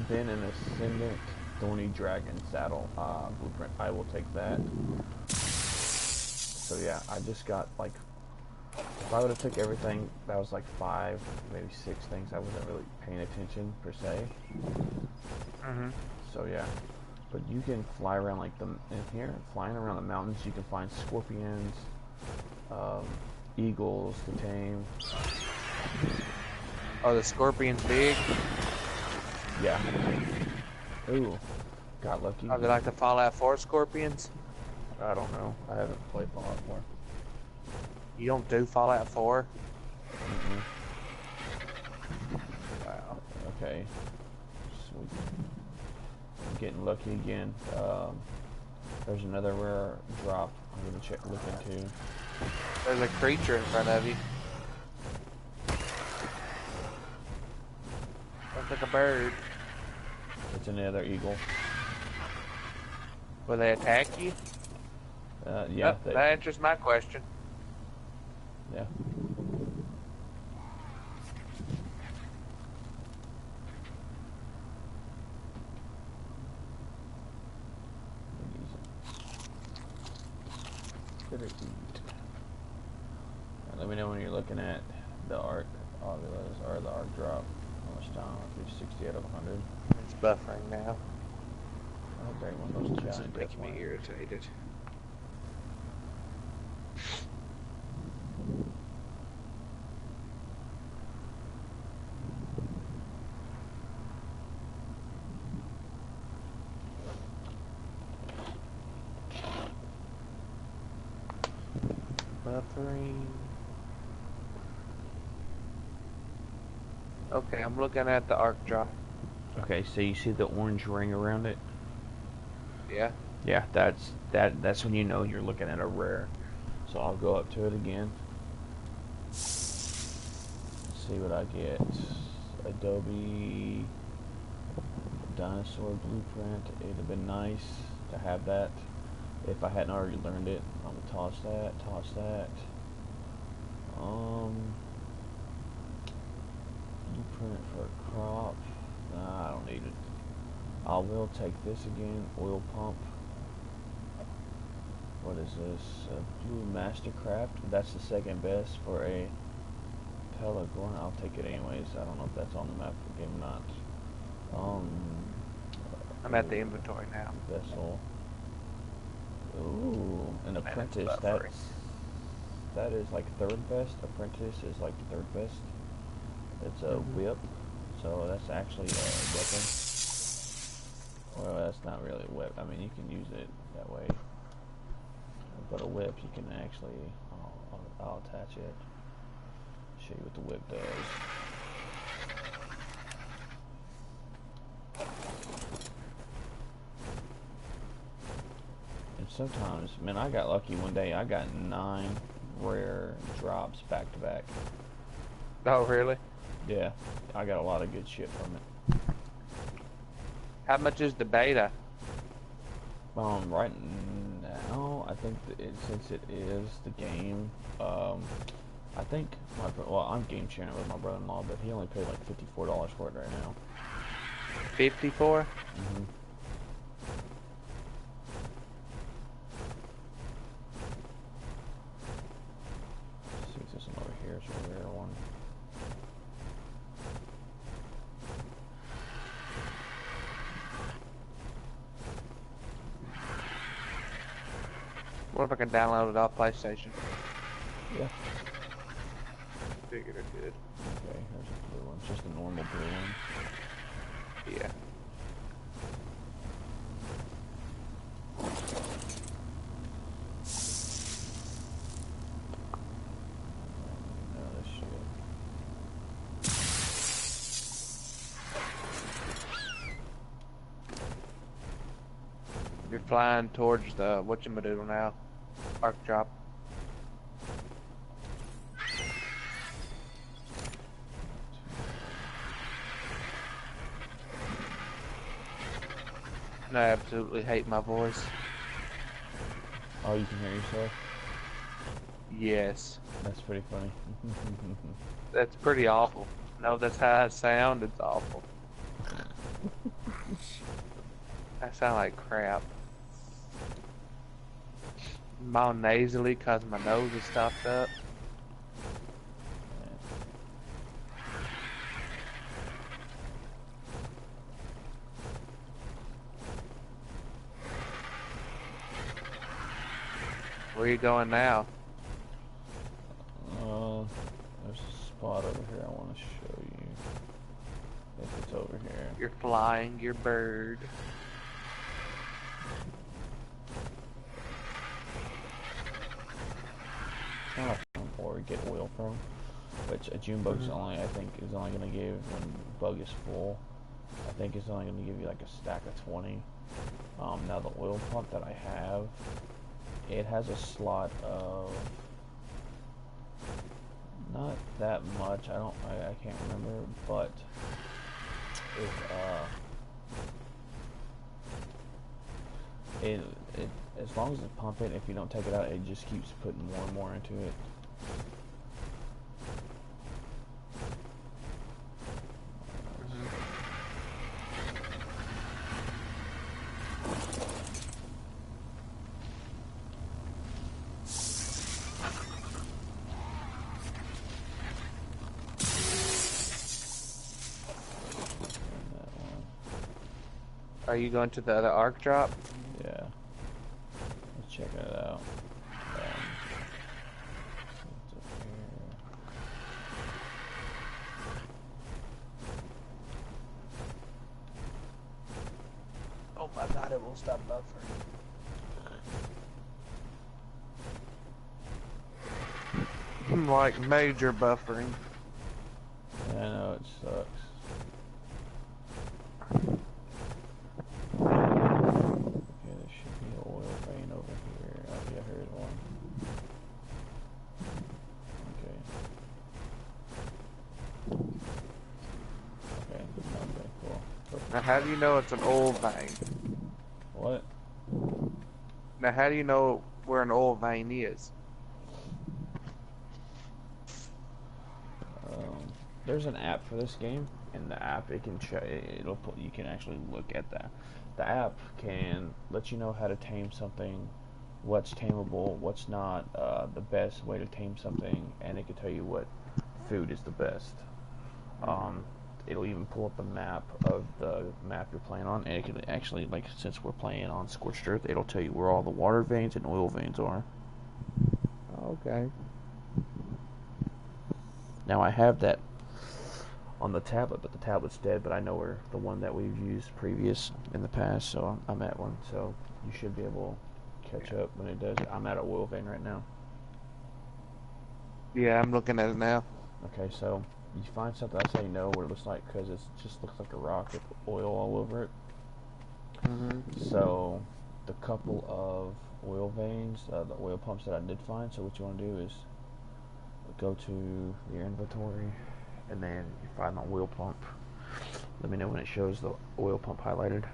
Then an Ascendant Thorny Dragon saddle blueprint. I will take that. So yeah, I just got like, if I would have took everything, that was like 5, maybe 6 things I wasn't really paying attention per se. So yeah, but you can fly around like in here, flying around the mountains. You can find scorpions, eagles to tame. Oh, the scorpion's big. Yeah. Ooh, got lucky. Are they like the Fallout 4 scorpions? I don't know. I haven't played Fallout 4. You don't do Fallout 4? Wow. Okay. Sweet. I'm getting lucky again. There's another rare drop I'm gonna look into. There's a creature in front of you. Looks like a bird. It's another eagle. Will they attack you? Yeah. Oh, that answers my question. Yeah. And let me know when you're looking at the arc ovulas or the arc drop. How much time? 60 out of 100. It's buffering now. Oh, great one. Those This is giant making me death irritated. Buffering. Okay, I'm looking at the arc drop. Okay, so you see the orange ring around it? Yeah. Yeah, that's when you know you're looking at a rare. So I'll go up to it again. See what I get. Adobe dinosaur blueprint. It'd have been nice to have that if I hadn't already learned it. I'm gonna toss that. Blueprint for a crop. Nah, I don't need it. I will take this again. Oil pump. What is this? Blue Mastercraft. That's the second best for a Pelagorn. I'll take it anyways. I don't know if that's on the map for game or not. I'm at the inventory now. Vessel. Ooh, an apprentice. That is like third best. Apprentice is like the third best. It's a whip, so that's actually a weapon. Well, that's not really a whip. I mean, you can use it that way. But a whip, you can actually. I'll attach it. Show you what the whip does. And sometimes, man, I got lucky one day. I got 9 rare drops back to back. Oh, really? Yeah, I got a lot of good shit from it. How much is the beta? Right now, I think since it is the game, I think I'm game sharing with my brother-in-law, but he only paid like $54 for it right now. 54? Mm-hmm. See if there's one over here. It's a rare one. What if I can download it off PlayStation? Yeah. Figured I could. Okay, here's a blue one. It's just a normal blue one. Yeah. You're flying towards the whatchamadoodle now. Arc drop. I absolutely hate my voice. Oh, you can hear yourself? Yes. That's pretty funny. That's pretty awful. No, that's how I sound. It's awful. I sound like crap. I'm all nasally because my nose is stopped up. Where you going now? There's a spot over here I want to show you. If it's over here. You're flying your bird. Kind of fun or get oil from, which a June bug's only, I think, is only going to give when bug is full. I think it's only going to give you like a stack of 20. Now the oil pump that I have, it has a slot of not that much. I can't remember, but it as long as it's pumping, if you don't take it out, it just keeps putting more and more into it. Are you going to the other arc drop? Yeah. Let's check it out. It's up here. Oh my god, it will stop buffering. Like major buffering. Yeah, I know, it sucks. Okay, there should be an oil vein over here. Oh yeah, here's one. Okay. Okay, cool. Perfect. Now how do you know it's an oil vein? What? Now how do you know where an oil vein is? There's an app for this game, and the app it'll put, you can actually look at that. The app can let you know how to tame something, what's tameable, what's not, the best way to tame something, and it can tell you what food is the best. It'll even pull up a map of the map you're playing on, and it can actually, like, since we're playing on Scorched Earth, it'll tell you where all the water veins and oil veins are. Okay. Now I have that on the tablet, but the tablet's dead, but I know where the one that we've used previous in the past, so I'm at one, so you should be able to catch up when it does it. I'm at a oil vein right now. Yeah, I'm looking at it now. Okay, so you find something, that's how you know what it looks like, because it just looks like a rock with oil all over it. So the couple of oil veins, the oil pumps that I did find, so what you want to do is go to your inventory, and then you find the oil pump. Let me know when it shows the oil pump highlighted.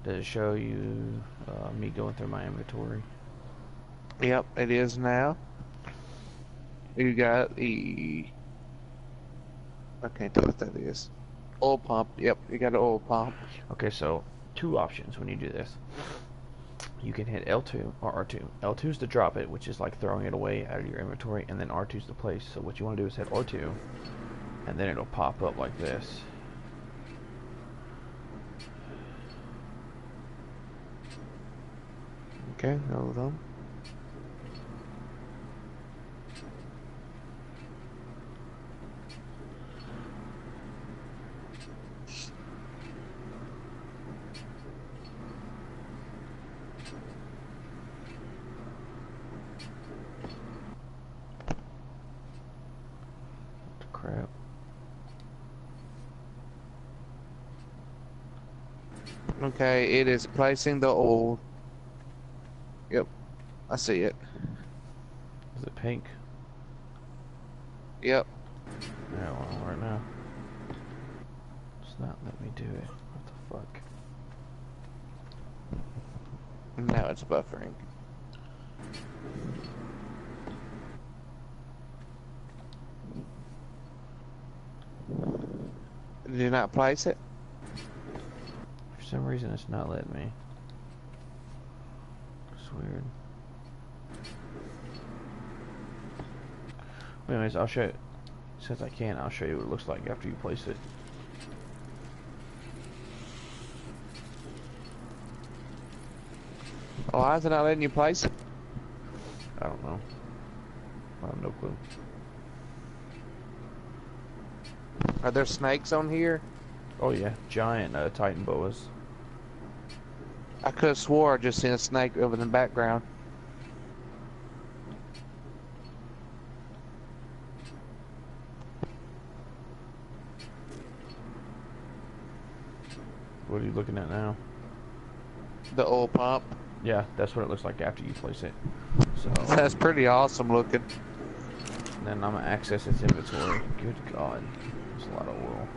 Does it show you me going through my inventory? Yep, it is now. You got the... I can't tell what that is. Oil pump. Yep, you got an oil pump. Okay, so two options when you do this. You can hit L2 or R2. L2 is to drop it, which is like throwing it away out of your inventory, and then R2 is the place. So what you want to do is hit R2, and then it'll pop up like this. Okay, hold on. Crap. Okay, it is placing the oil. Yep, I see it. Is it pink? Yep. Yeah, well, right now. It's not letting me do it. What the fuck? Now it's buffering. Did you not place it? For some reason, it's not letting me. It's weird. Anyways, I'll show you. Since I can, I'll show you what it looks like after you place it. Why is it not letting you place it? I don't know. I have no clue. Are there snakes on here? Oh yeah, giant Titan boas. I could have swore I just seen a snake over in the background. What are you looking at now? The oil pump. Yeah, that's what it looks like after you place it. So That's pretty awesome looking. then I'm gonna access its inventory. Good God, there's a lot of oil.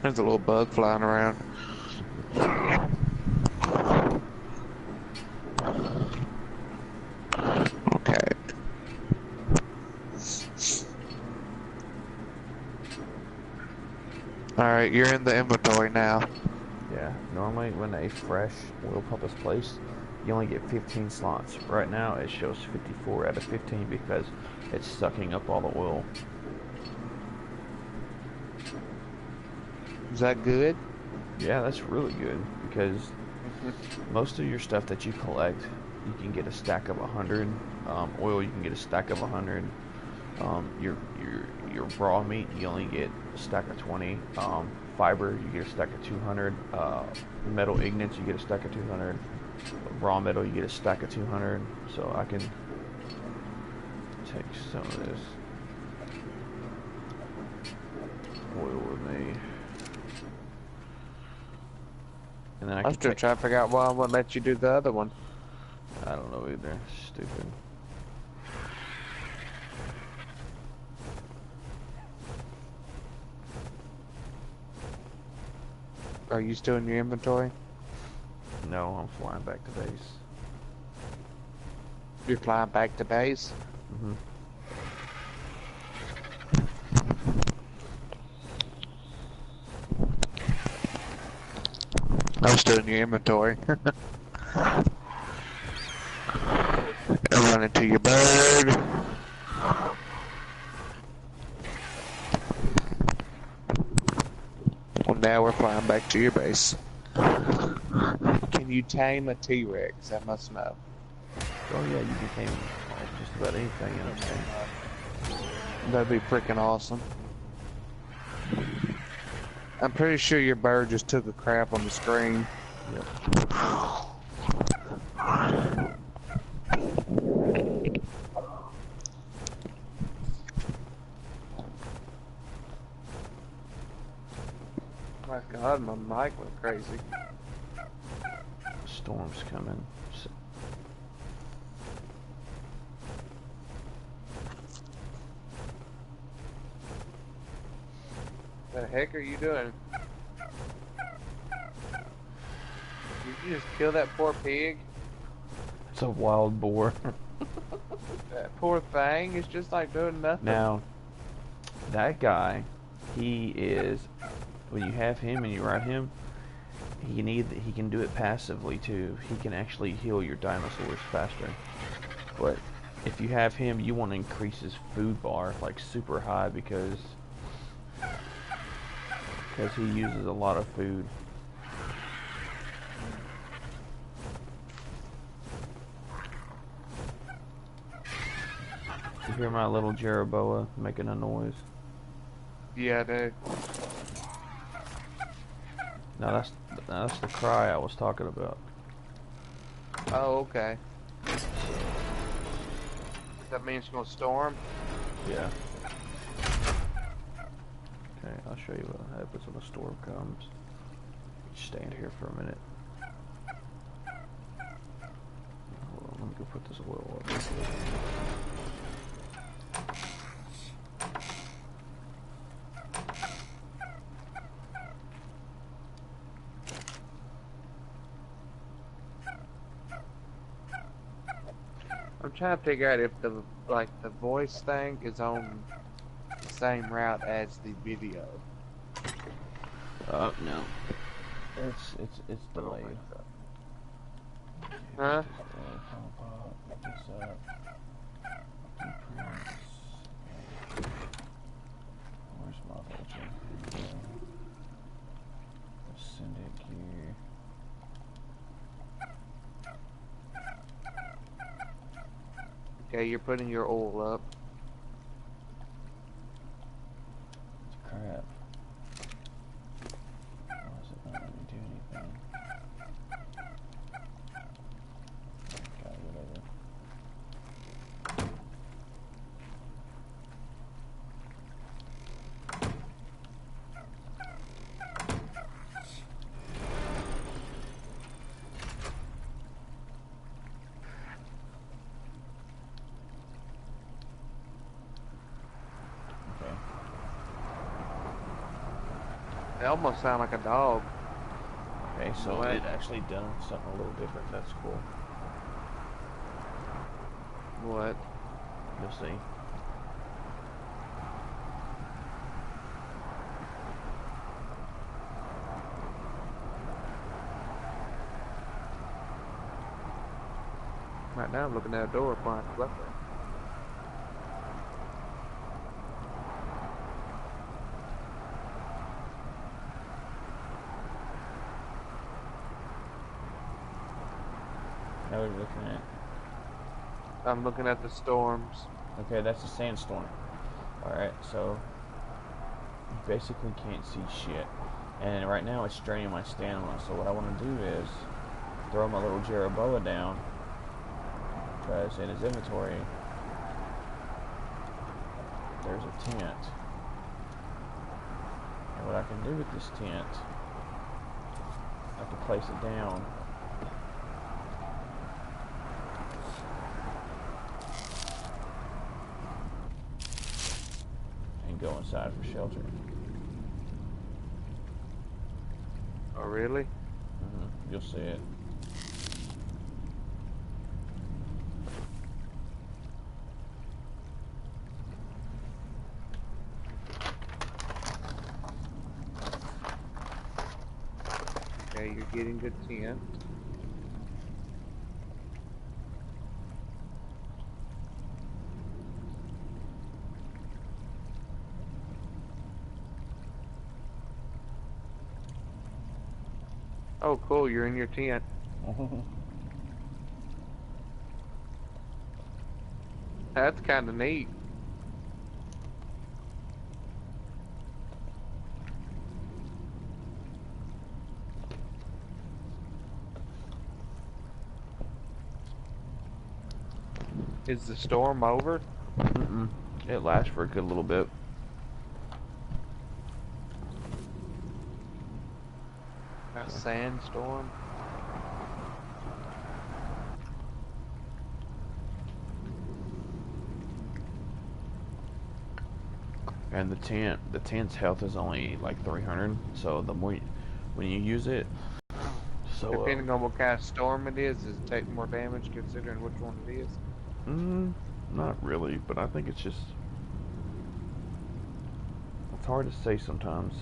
There's a little bug flying around. Okay. Alright, you're in the inventory now. Yeah, normally when a fresh oil pump is placed, you only get 15 slots. Right now it shows 54 out of 15 because it's sucking up all the oil. Is that good? Yeah, that's really good because most of your stuff that you collect, you can get a stack of 100. Oil, you can get a stack of 100. Your raw meat, you only get a stack of 20. Fiber, you get a stack of 200. Metal ignits, you get a stack of 200. Raw metal, you get a stack of 200. So I can take some of this oil with me. And then I'm still trying to figure out why I wouldn't let you do the other one. I don't know either. Stupid. Are you still in your inventory? No, I'm flying back to base. You're flying back to base? Mm-hmm. I'm still in your inventory. I'm running to your bird. Well, now we're flying back to your base. Can you tame a T-Rex? I must know. Oh yeah, you can tame just about anything in this game. That'd be freaking awesome. I'm pretty sure your bird just took a crap on the screen. Yep. My God, my mic went crazy. Storm's coming. So The heck are you doing? Did you just kill that poor pig? it's a wild boar. That poor thing is just like doing nothing. Now, that guy, he is, when you have him and you ride him, he can do it passively too. He can actually heal your dinosaurs faster. But if you have him, you want to increase his food bar like super high because he uses a lot of food. You hear my little Jeroboa making a noise? Yeah, dude. Now that's the cry I was talking about. Oh, okay. That means it's gonna storm? Yeah. Okay, I'll show you what happens when a storm comes. Just stand here for a minute. Hold on, let me go put this oil up. I'm trying to figure out if the voice thing is on the same route as the video. No. It's delayed. Huh? Put this up. Depress. Where's my vulture? Here we go. Send it here. Okay, you're putting your oil up. Crap. Why is it not letting me do anything? Okay, whatever. Okay. They almost sound like a dog. Okay, so What? it actually done something a little different. That's cool. What? You'll see. Right now I'm looking at a door flying left. Now we're looking at. I'm looking at the storms. Okay, that's a sandstorm. Alright, so you basically can't see shit. And right now it's draining my stamina. So what I want to do is throw my little Jeroboa down. Because in his inventory, there's a tent. And what I can do with this tent, I can place it down. And go inside for shelter. Oh, really? You'll see it. Okay, you're getting good tent. Oh, cool, you're in your tent. That's kind of neat. Is the storm over? It lasts for a good little bit. A sandstorm? And the tent's health is only like 300. So the more when you use it, so Depending on what kind of storm it is, does it take more damage considering which one it is? not really, but I think it's just it's hard to say sometimes.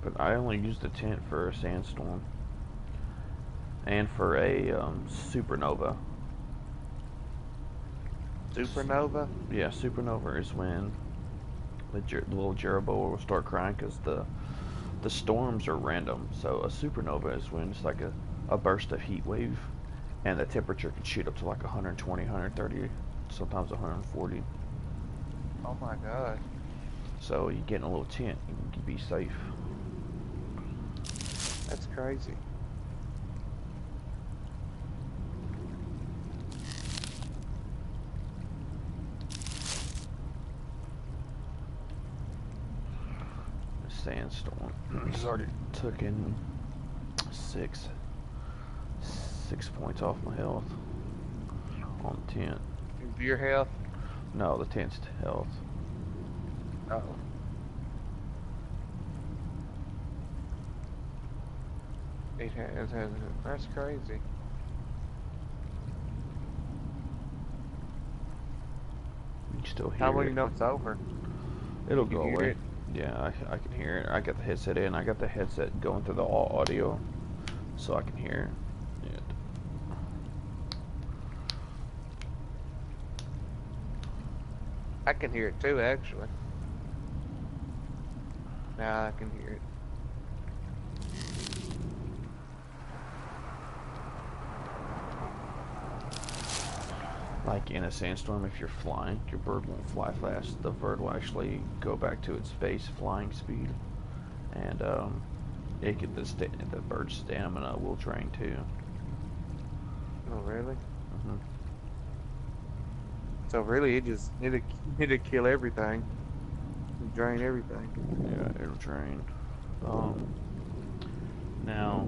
But I only use the tent for a sandstorm and for a supernova. Supernova? Yeah, supernova is when the little Jeroboa will start crying because the storms are random. So a supernova is when it's like a burst of heat wave, and the temperature can shoot up to like 120, 130, sometimes 140. Oh my god. So you get in a little tent, you can be safe. That's crazy. Sandstorm. It's already taken six points off my health on the tent. Your health? No, the tent's health. Oh. It has, that's crazy. You can still How hear will it. you know it's over? It'll You go hear away. it? Yeah, I can hear it. I got the headset in. I got the headset going through the all audio, so I can hear it. I can hear it too, actually. Now I can hear it. Like in a sandstorm, if you're flying, your bird won't fly fast. The bird will actually go back to its base flying speed, and the bird's stamina will drain too. Oh, really? Hmm. So really, it just need to kill everything, drain everything. Yeah, it'll drain. Um, Now,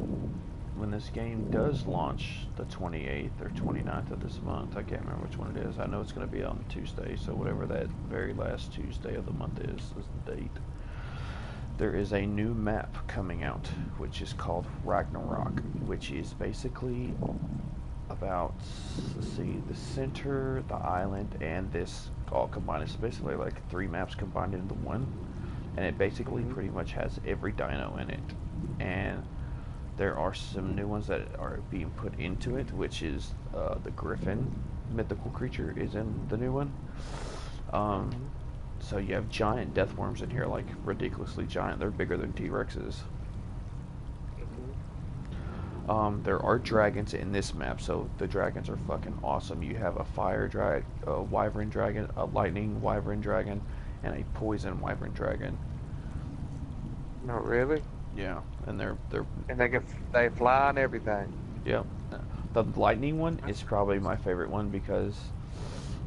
when this game does launch the 28th or 29th of this month, I can't remember which one it is. I know it's going to be on Tuesday, so whatever that very last Tuesday of the month is the date. There is a new map coming out, which is called Ragnarok, which is basically about, let's see, the center, the island, and this all combined. It's basically like three maps combined into one, and it basically Hmm. pretty much has every dino in it. And there are some new ones that are being put into it, which is the Griffin mythical creature is in the new one. Um, Hmm. so you have giant death worms in here, like ridiculously giant. They're bigger than T-Rexes. Hmm. There are dragons in this map, so the dragons are fucking awesome. You have a fire drag, a wyvern dragon, a lightning wyvern dragon, and a poison wyvern dragon. No, really? Yeah, and they're And they're they fly and everything. yep. The lightning one is probably my favorite one because,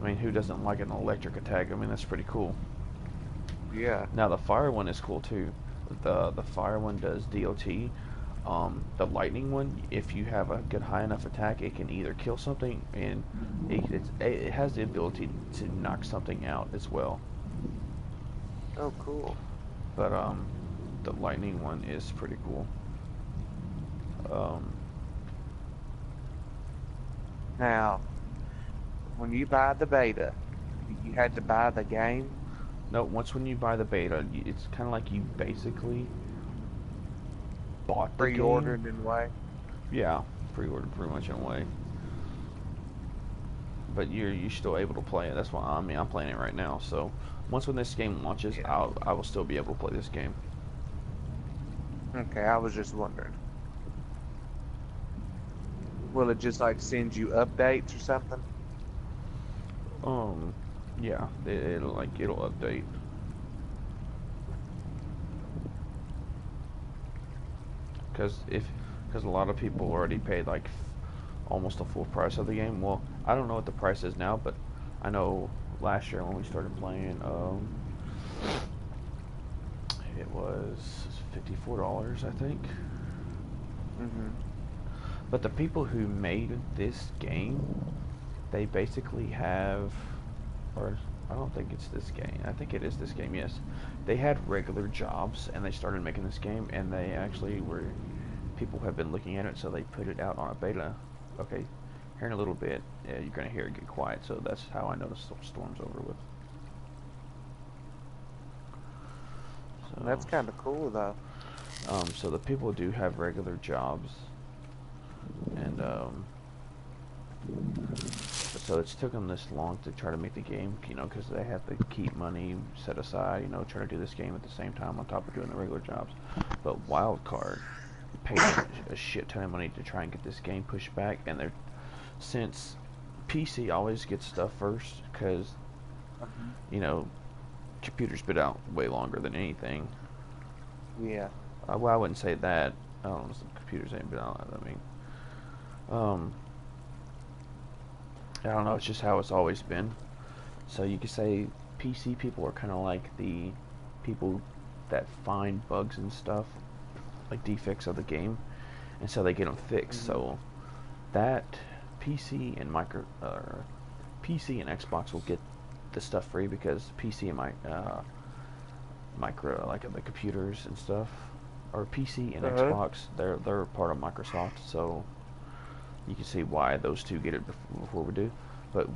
I mean, who doesn't like an electric attack? I mean, that's pretty cool. Yeah. Now the fire one is cool too. The fire one does DOT. The lightning one, if you have a good high enough attack, it can either kill something and it has the ability to knock something out as well. Oh, cool. But the lightning one is pretty cool. Um, Now, when you buy the beta, you had to buy the game, no, once when you buy the beta, it's kind of like you basically bought the game. pre-ordered in a way. Yeah, pre-ordered pretty much in a way. But you're still able to play it. That's why I mean I'm playing it right now. So once when this game launches, Yeah. I will still be able to play this game. Okay, I was just wondering. Will it just like send you updates or something? Um, yeah, it'll update because a lot of people already paid like almost the full price of the game. Well, I don't know what the price is now, but I know last year when we started playing, it was $54, I think. Hmm. But the people who made this game, they basically have, or I don't think it's this game. I think it is this game. Yes, they had regular jobs and they started making this game, and they actually were. People have been looking at it, so they put it out on a beta. Okay, here in a little bit, you're gonna hear it get quiet. So that's how I know the storm's over with. That's So, kind of cool though. so the people do have regular jobs, and so it's took them this long to try to make the game, because they have to keep money set aside, trying to do this game at the same time on top of doing the regular jobs. But Wildcard paid a shit ton of money to try and get this game pushed back, and since PC always gets stuff first, because Hmm. you know Computers been out way longer than anything. Yeah. Well, I wouldn't say that. I don't know, some computers ain't been out. I mean, um, I don't know. It's just how it's always been. So you could say PC people are kind of like the people that find bugs and stuff, like defects of the game, and so they get them fixed. Hmm. So that PC and PC and Xbox will get the stuff free because PC and micro like the computers and stuff, or PC and Uh-huh. Xbox, they're part of Microsoft, so you can see why those two get it before we do. But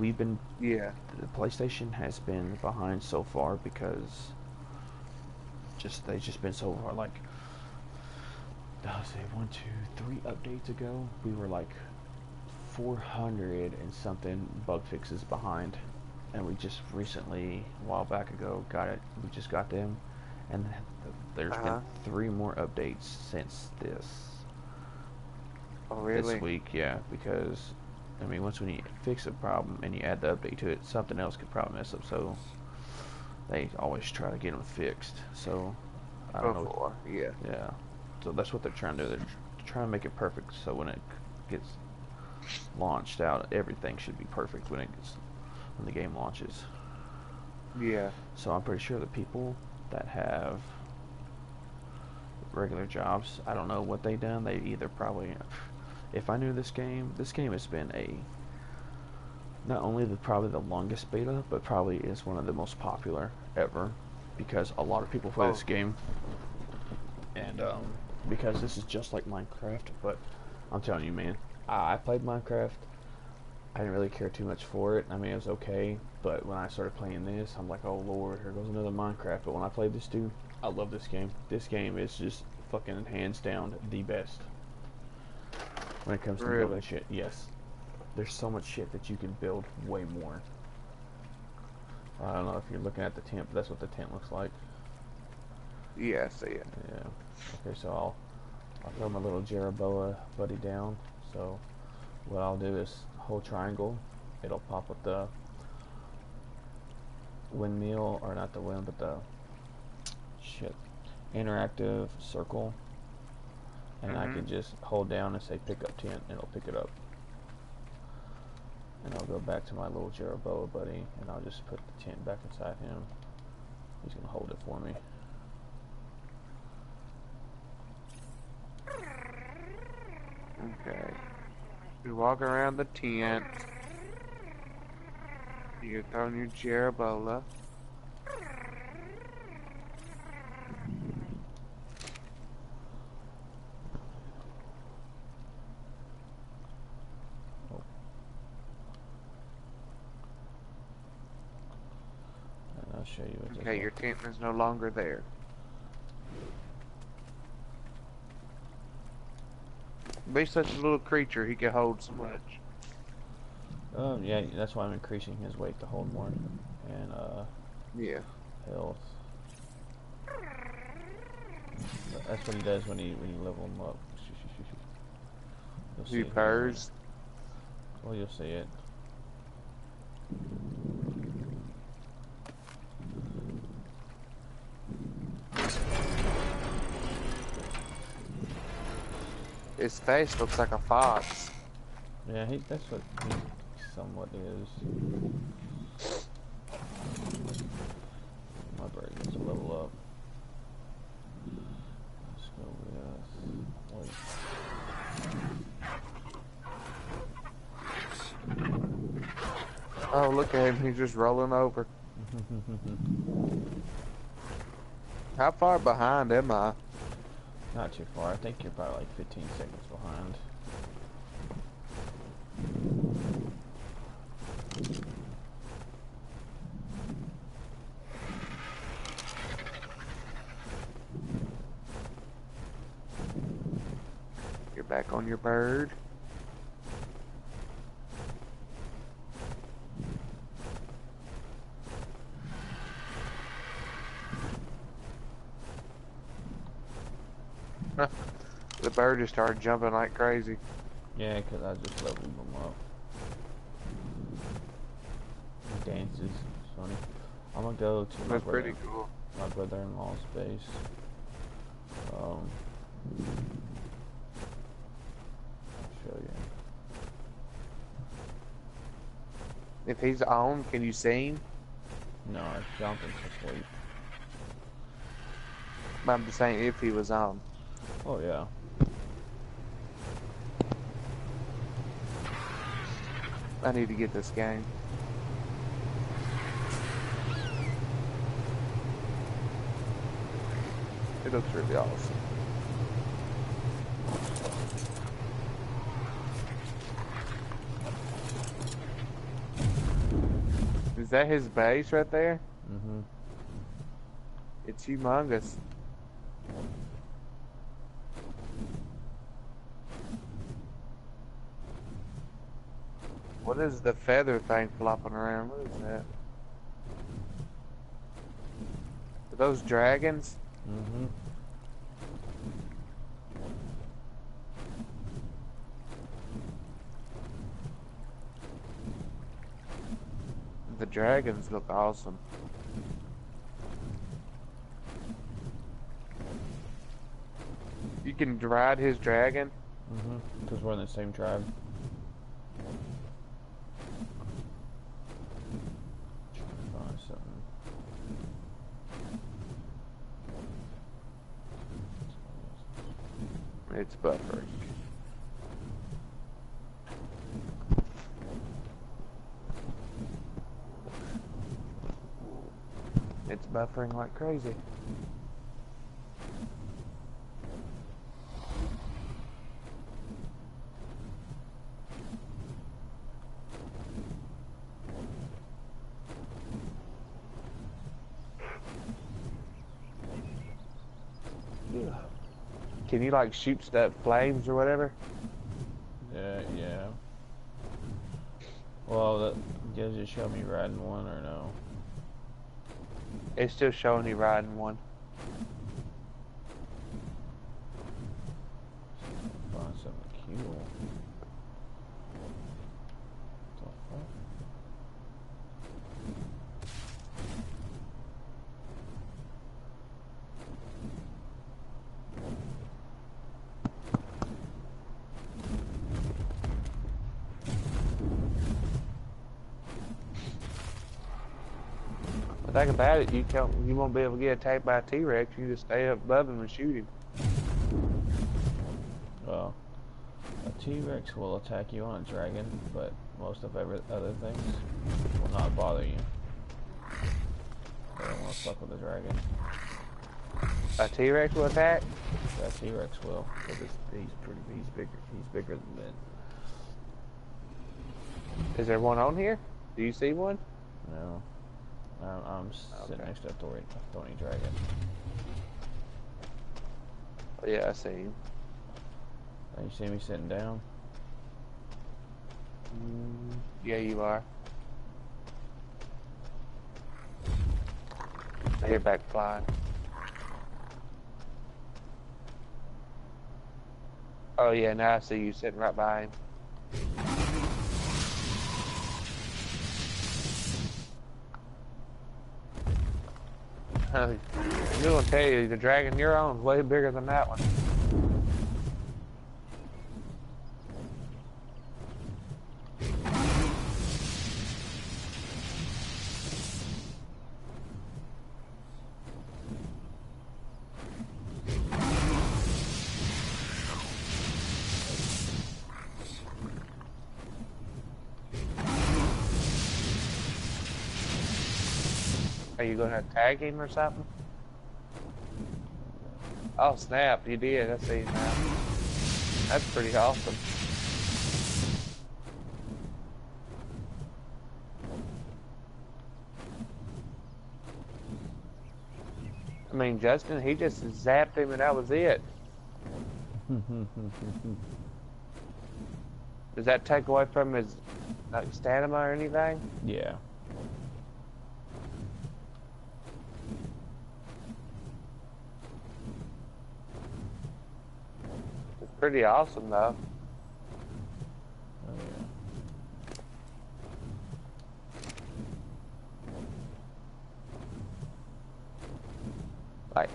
Yeah. the PlayStation has been behind so far because they've just been so far. Like, let's say 1, 2, 3 updates ago, we were like 400 and something bug fixes behind, and we just recently, a while back ago, got it. We just got them, and there's been Uh-huh. 3 more updates since Oh, this really? week. Yeah, because I mean, once when you fix a problem and you add the update to it, something else could probably mess up. So they always try to get them fixed. So I don't know. Before. Yeah. Yeah. So that's what they're trying to do. They're trying to make it perfect. So when it gets launched out, everything should be perfect when the game launches. Yeah. So I'm pretty sure the people that have regular jobs, I don't know what they done. They either probably, if I knew this game has been not only probably the longest beta, but probably is one of the most popular ever because a lot of people play Oh. this game, and because this is just like Minecraft. But I'm telling you, man, I played Minecraft. I didn't really care too much for it. I mean, it was okay, but when I started playing this, I'm like, oh lord, here goes another Minecraft. But when I played this dude, I love this game. This game is just fucking hands down the best when it comes to building Really? shit. Yes, there's so much shit that you can build way more. I don't know if you're looking at the tent, but that's what the tent looks like. Yeah, I see it. Yeah. Okay, so I'll throw my little Jeroboa buddy down. So what I'll do is hold triangle. It'll pop with the windmill, or not the wind, but the shit interactive circle, and I Mm-hmm. can just hold down and say pick up tent, and it'll pick it up. And I'll go back to my little Jeroboa buddy, and I'll just put the tent back inside him. He's gonna hold it for me. Okay. You walk around the tent. You throw in your Jerobola. Oh, and I'll show you what this Okay, your looks. tent is no longer there. Be such a little creature, he could hold so much. Yeah, that's why I'm increasing his weight to hold more, and Yeah. health. That's what he does when you level him up. You'll see He it here in a minute. purrs. Well, you'll see it. His face looks like a fox. Yeah, that's what he somewhat is. My bird needs to level up. Let's go with Oh, look at him, he's just rolling over. wait. How far behind am I? Not too far. I think you're probably like 15 seconds behind. You're back on your bird. The bird just started jumping like crazy. Yeah, because I just leveled them up. He dances. It's funny. I'm gonna go to That's pretty cool. my brother-in-law's base. Show you. If he's on, can you see him? No, Jonathan's asleep. I'm just saying if he was on. Oh yeah. I need to get this game. It looks really awesome. Is that his base right there? Mm-hmm. It's humongous. What is the feather thing flopping around? What is that? Are those dragons? Mm-hmm. The dragons look awesome. You can ride his dragon? Mm-hmm. Because we're in the same tribe. Find something. It's buffering. It's buffering like crazy. Can you like shoot stuff, flames or whatever? Yeah. Well, that does it show me riding one or no? It's still showing you riding one. Find something cute. What the fuck? The thing about it, you won't be able to get attacked by a T-Rex. You just stay up above him and shoot him. Well, a T-Rex will attack you on a dragon, but most of other things will not bother you. They don't want to fuck with the dragon. A T-Rex will attack? That T-Rex will, because he's bigger. He's bigger than that. Is there one on here? Do you see one? No. I'm sitting next to a thorny dragon. Oh, yeah, I see him. And you see me sitting down? Yeah, you are. I hear back flying. Oh yeah, now I see you sitting right by him. I'm gonna tell you, the dragon you're on is way bigger than that one. Are you gonna tag him or something? Oh snap, you did. I see now. That's pretty awesome. I mean, Justin, he just zapped him and that was it. Does that take away from his like stamina or anything? Yeah. It's pretty awesome though. Oh, yeah.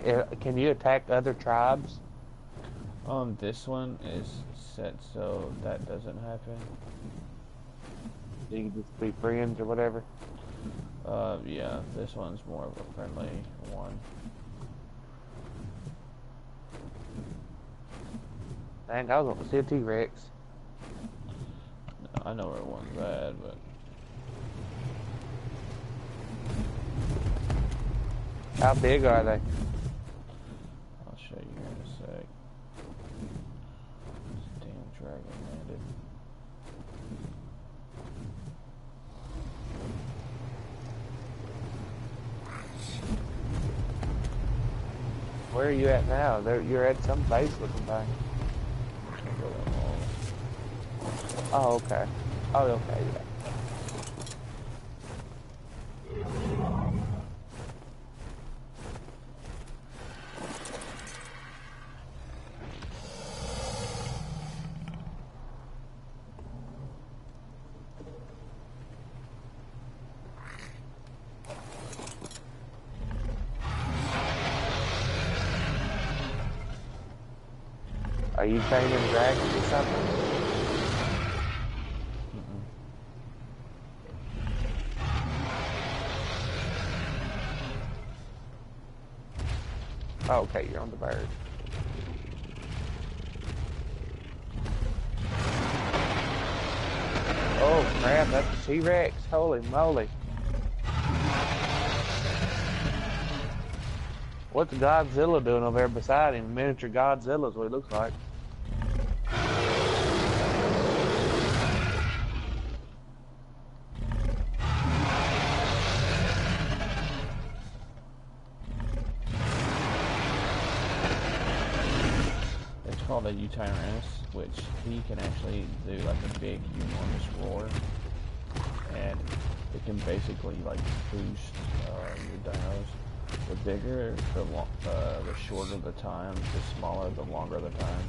Can you attack other tribes? This one is set so that doesn't happen. You can just be friends or whatever. Yeah, this one's more of a friendly one. Dang, I was gonna see a T-Rex. I know where one's bad, but How big are they? I'll show you here in a sec. This damn dragon landed. Where are you at now? You're at some base looking thing. I'll go that wall. Oh, okay. Oh, okay, yeah. Are you training dragons or something? Oh, okay, you're on the bird. Oh crap, that's a T-Rex. Holy moly. What's Godzilla doing over there beside him? Miniature Godzilla is what it looks like. It's called a U-Tyrannus, which he can actually do like a big, enormous roar, and it can basically like boost your dinos. The bigger, the shorter the time, the smaller, the longer the time.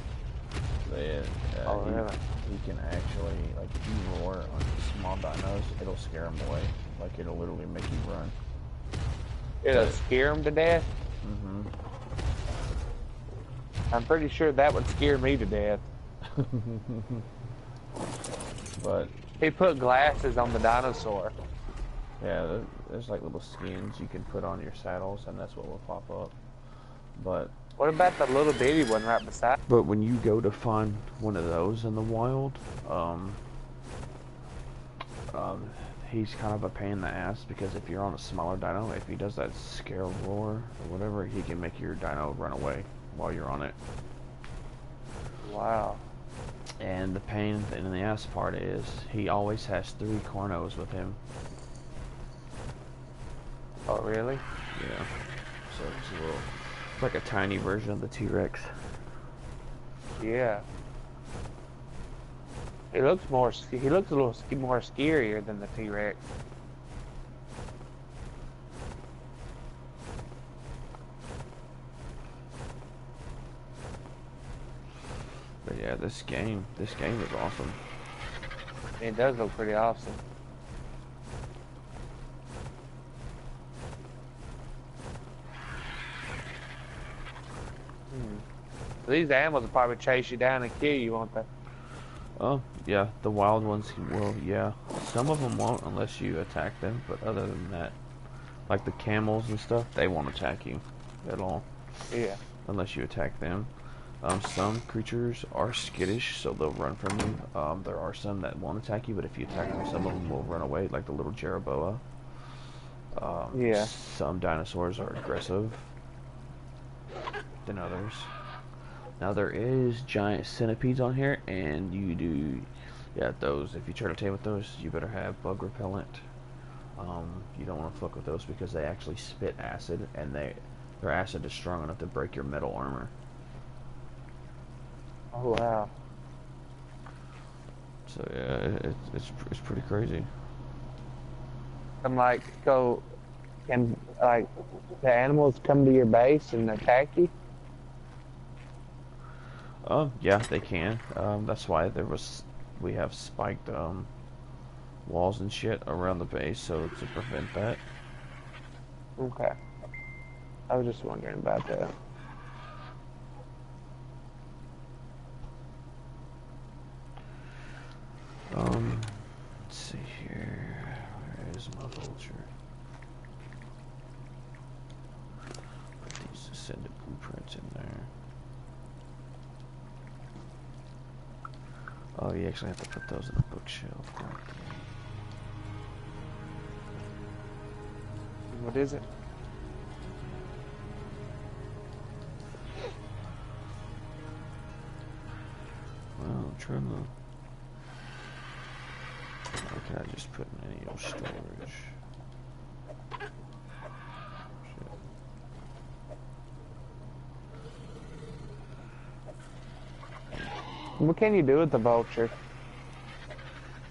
Oh, really? He can actually, like, if you roar on small dinos, it'll scare them away. Like, it'll literally make you run. It'll scare him to death? Mm-hmm. I'm pretty sure that would scare me to death. But He put glasses on the dinosaur. yeah, there's like little skins you can put on your saddles, and that's what will pop up. But What about the little bitty one right beside? But when you go to find one of those in the wild, he's kind of a pain in the ass, because if you're on a smaller dino, if he does that scare roar or whatever, he can make your dino run away while you're on it. Wow. And the pain in the ass part is he always has 3 cornos with him. Oh, really? Yeah. So it's a little, it's like a tiny version of the T-Rex. Yeah. He looks a little more scarier than the T-Rex. But yeah, this game is awesome. It does look pretty awesome. These animals will probably chase you down and kill you, won't they? Oh, yeah, the wild ones will, yeah. Some of them won't unless you attack them, but other than that, like the camels and stuff, they won't attack you at all. Yeah. Unless you attack them. Some creatures are skittish, so they'll run from you. There are some that won't attack you, but if you attack them, some of them will run away, like the little Jeroboa. Yeah. Some dinosaurs are aggressive than others. Now there is giant centipedes on here, and yeah, those. If you try to tame with those, you better have bug repellent. You don't want to fuck with those because they actually spit acid, and their acid is strong enough to break your metal armor. Oh, wow. So yeah, it's pretty crazy. I'm like, can like the animals come to your base and attack you? Yeah, they can. That's why we have spiked walls and shit around the base, so to prevent that. Okay. I was just wondering about that. Let's see here. Where is my vulture? Put these descendant blueprints in there. Oh, you actually have to put those in the bookshelf. What is it? Well, I'm trying to... Or can I just put in any old storage? Shit. What can you do with the vulture?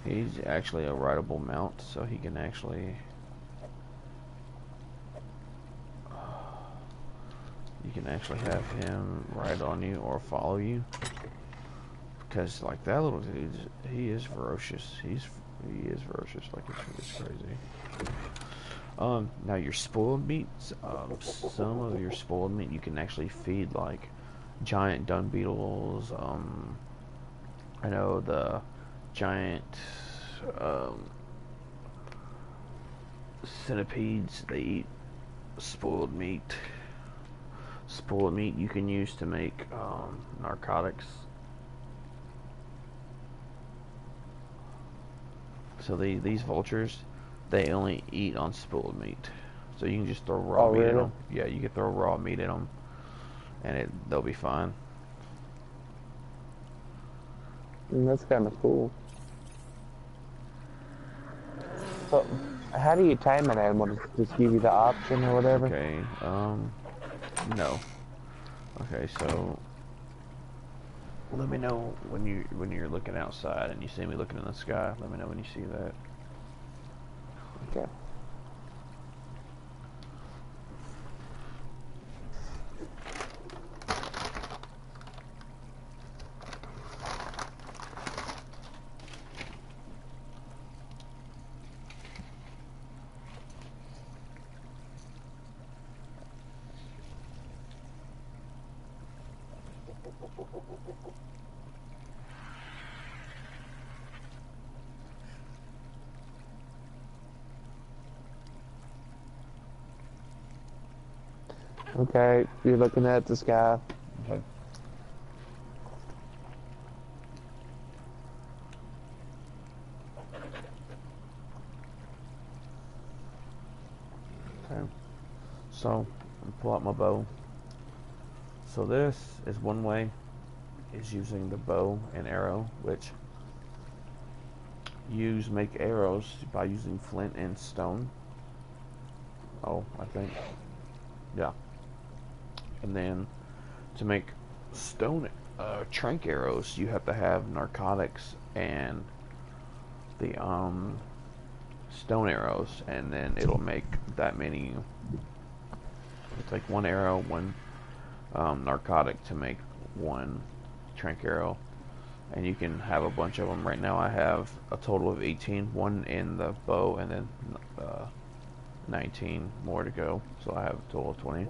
He's actually a rideable mount, so he can actually... You can actually have him ride on you or follow you. Because, like, that little dude, he is ferocious. He is ferocious, like, it's crazy. Now your spoiled meats, some of your spoiled meat you can actually feed, like, giant dung beetles, I know the giant, centipedes, they eat spoiled meat. Spoiled meat you can use to make, narcotics. So these vultures, they only eat on spoiled meat. So you can just throw raw meat in Really? them. Yeah, you can throw raw meat in them, and they'll be fine. That's kind of cool. So, how do you tame an animal? Just give you the option or whatever? Okay, no. Okay, so let me know when you're looking outside and you see me looking in the sky. Let me know when you see that. Okay. Okay, you're looking at the sky. Okay. Okay. So, pull out my bow. So this is one way, is using the bow and arrow, which make arrows by using flint and stone. Oh, I think. Yeah. And then to make stone trank arrows, you have to have narcotics and the stone arrows, and then it'll make that many. It's like one arrow, one narcotic to make one trank arrow, and you can have a bunch of them. Right now I have a total of 18, one in the bow, and then 19 more to go, so I have a total of 20.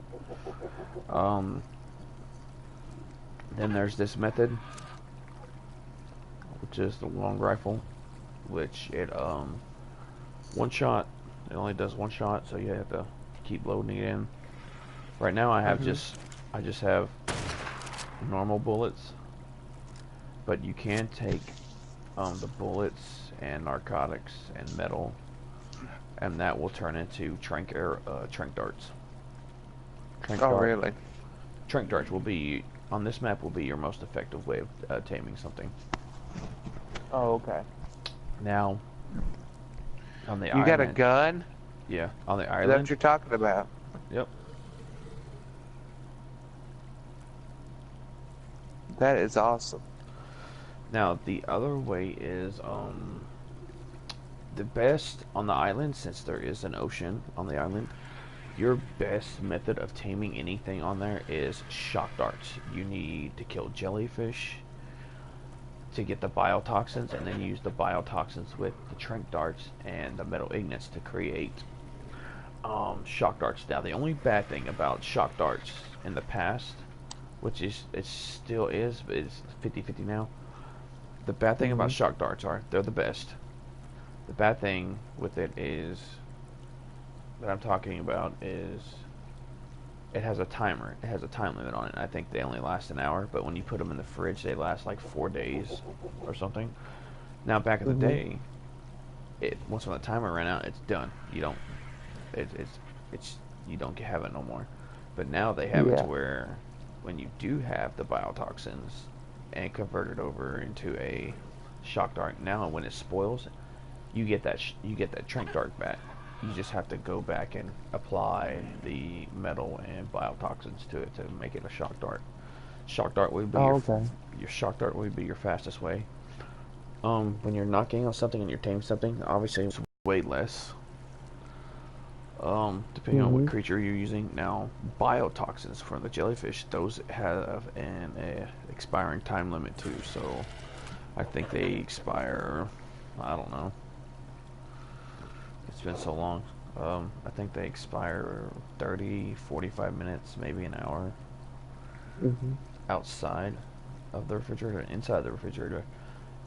Then there's this method, which is the long rifle, which it one shot, it only does one shot, so you have to keep loading it in. Right now I have I just have normal bullets, but you can take the bullets and narcotics and metal, and that will turn into trank darts. Really? Trank darts will be on this map will be your most effective way of taming something. Oh, okay. Now, on the You island, got a gun? yeah, on the Is that island, what you're talking about? yep. That is awesome. Now the other way is the best on the island, since there is an ocean on the island. Your best method of taming anything on there is shock darts. You need to kill jellyfish to get the biotoxins, and then use the biotoxins with the trank darts and the metal ingots to create shock darts. Now, the only bad thing about shock darts in the past, which is it still is, but it's 50-50 now. The bad thing about Mhm. shock darts are they're the best. The bad thing with it is that I'm talking about is it has a timer. It has a time limit on it. I think they only last an hour, but when you put them in the fridge, they last like 4 days or something. Now, back in the Mhm. day, once when the timer ran out, it's done. You don't it's you don't have it no more. But now they have it to Yeah. where when you do have the biotoxins and convert it over into a shock dart, now when it spoils, you get that trank dart back. You just have to go back and apply the metal and biotoxins to it to make it a shock dart. Shock dart would be Oh, okay. your shock dart would be your fastest way. When you're knocking on something and you're taming something, obviously it's way less. Depending on what Mhm. creature you're using. Now, biotoxins from the jellyfish, those have an expiring time limit too. So, I think they expire. I don't know. It's been so long. I think they expire 30, 45 minutes, maybe an hour Mhm. outside of the refrigerator. Inside the refrigerator,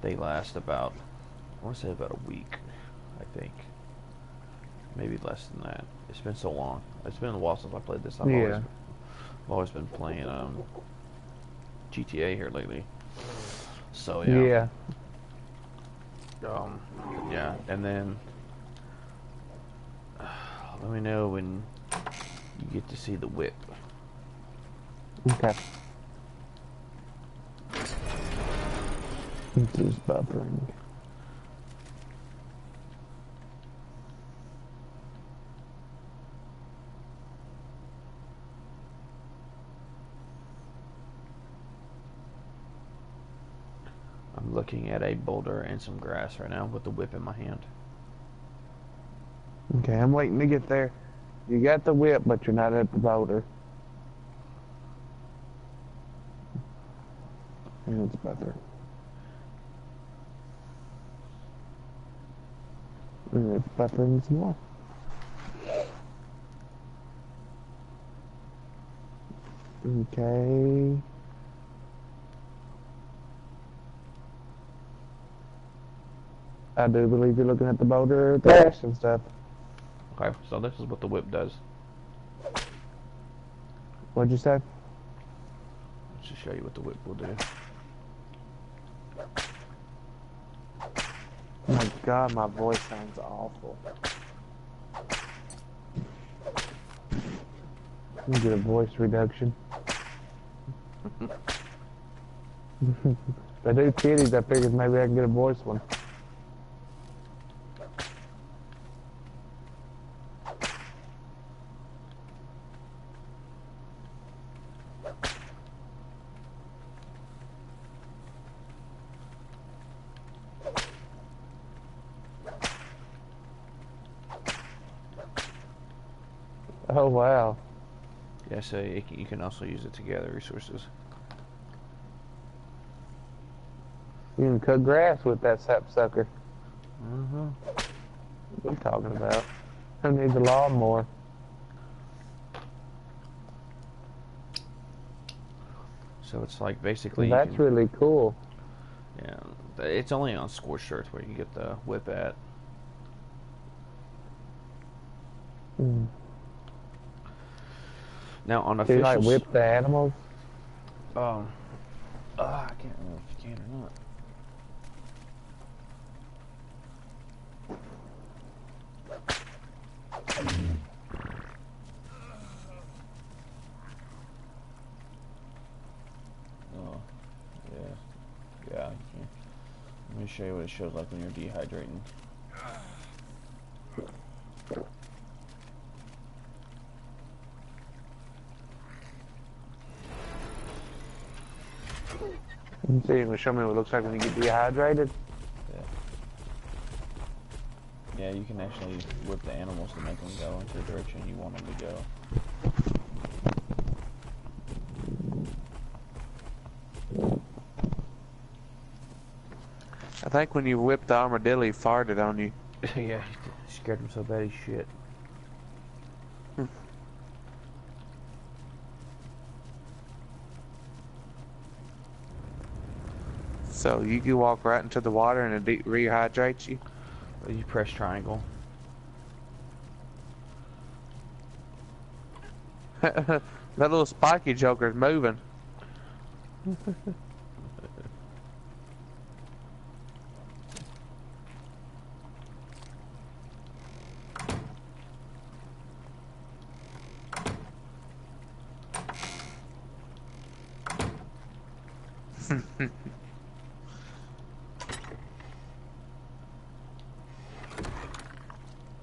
they last about, I want to say about a week, I think. Maybe less than that. It's been so long. It's been a while since I played this. Yeah. I've always been playing GTA here lately. So yeah, Yeah. um, yeah. And then let me know when you get to see the whip. Okay. This is buffering. I'm looking at a boulder and some grass right now with the whip in my hand. Okay, I'm waiting to get there. You got the whip, but you're not at the boulder. And it's buffering. And it's buffering some more. Okay. I do believe you're looking at the boulder grass and stuff. Okay, so this is what the whip does. What'd you say? Let's just show you what the whip will do. Oh my God, my voice sounds awful. Let me get a voice reduction. If I do titties, I figured maybe I can get a voice one. Oh wow. Yeah, so you can also use it to gather resources. You can cut grass with that sapsucker. Mm-hmm. What are you talking about? Who needs a lawnmower? So it's like basically Well, you that's can, really cool. yeah, it's only on scorched shirts where you get the whip at. Mm. Now on Do you like officials, whip the animals? um, I can't remember if you can or not. Oh, yeah, yeah, you can. Let me show you what it shows like when you're dehydrating. See, show me what it looks like when you get dehydrated. Yeah. Yeah, you can actually whip the animals to make them go into the direction you want them to go. I think when you whipped the armadillo, he farted on you. Yeah, he scared him so bad he shit. So you can walk right into the water and it rehydrates you. You press triangle. That little spiky joker's moving.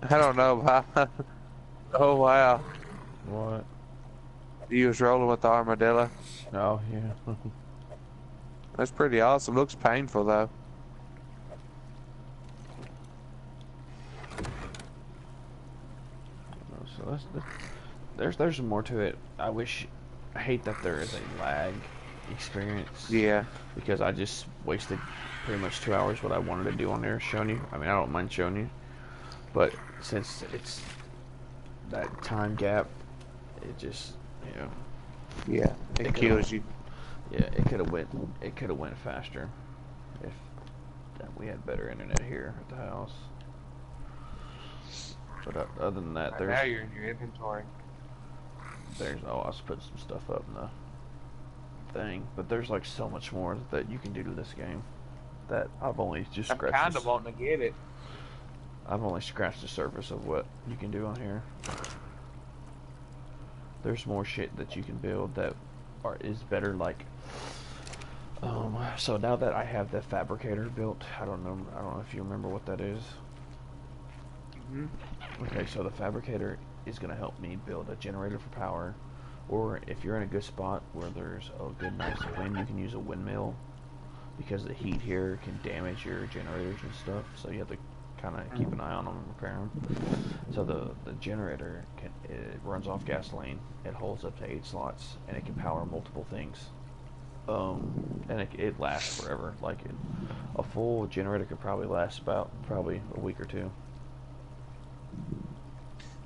I don't know, how. Oh wow, What? you was rolling with the armadillo. Oh yeah. That's pretty awesome. Looks painful though. So there's more to it. I hate that there is a lag experience Yeah, because I just wasted pretty much 2 hours what I wanted to do on there showing you. I mean, I don't mind showing you, but since it's that time gap, it just, you know, yeah, it it could kills you. yeah, it could have went faster if we had better internet here at the house. But other than that, Right now you're in your inventory. oh, I was putting some stuff up in the thing, but there's like so much more that you can do to this game that I've only just I'm scratched kind of wanting to get it. I've only scratched the surface of what you can do on here. There's more shit that you can build that is better. Like, so now that I have the fabricator built, I don't know if you remember what that is. Hmm. Okay, so the fabricator is going to help me build a generator for power, or if you're in a good spot where there's a good nice wind, you can use a windmill because the heat here can damage your generators and stuff. So you have to kind of keep an eye on them and repair them. So the generator it runs off gasoline. It holds up to 8 slots and it can power multiple things. And it lasts forever. Like a full generator could probably last about probably a week or two.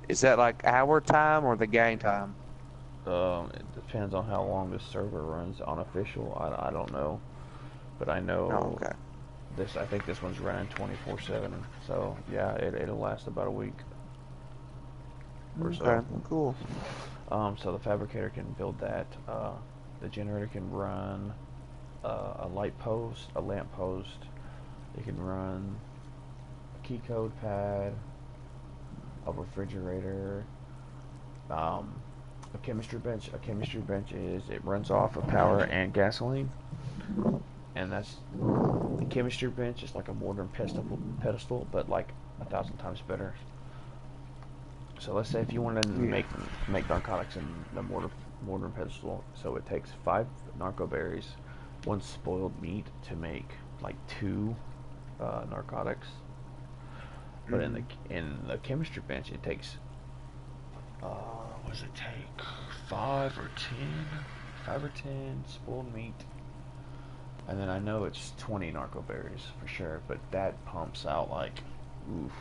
Is that like our time or the game time? It depends on how long the server runs. Unofficial, I don't know, but I Oh, know okay. this. I think this one's running 24/7. So yeah, it'll last about a week or Okay, so. cool. So the fabricator can build that. The generator can run a light post, a lamp post. It can run a key code pad, a refrigerator, a chemistry bench. A chemistry bench it runs off of power and gasoline, and that's the chemistry bench is like a modern pedestal, but like 1,000 times better. So let's say if you wanted to Yeah. make narcotics in the mortar pedestal, so it takes 5 narco berries, 1 spoiled meat to make like 2 narcotics. But Hmm. in the chemistry bench, it takes what does it take? 5 or 10 spoiled meat, and then I know it's 20 narco berries for sure. But that pumps out like, oof.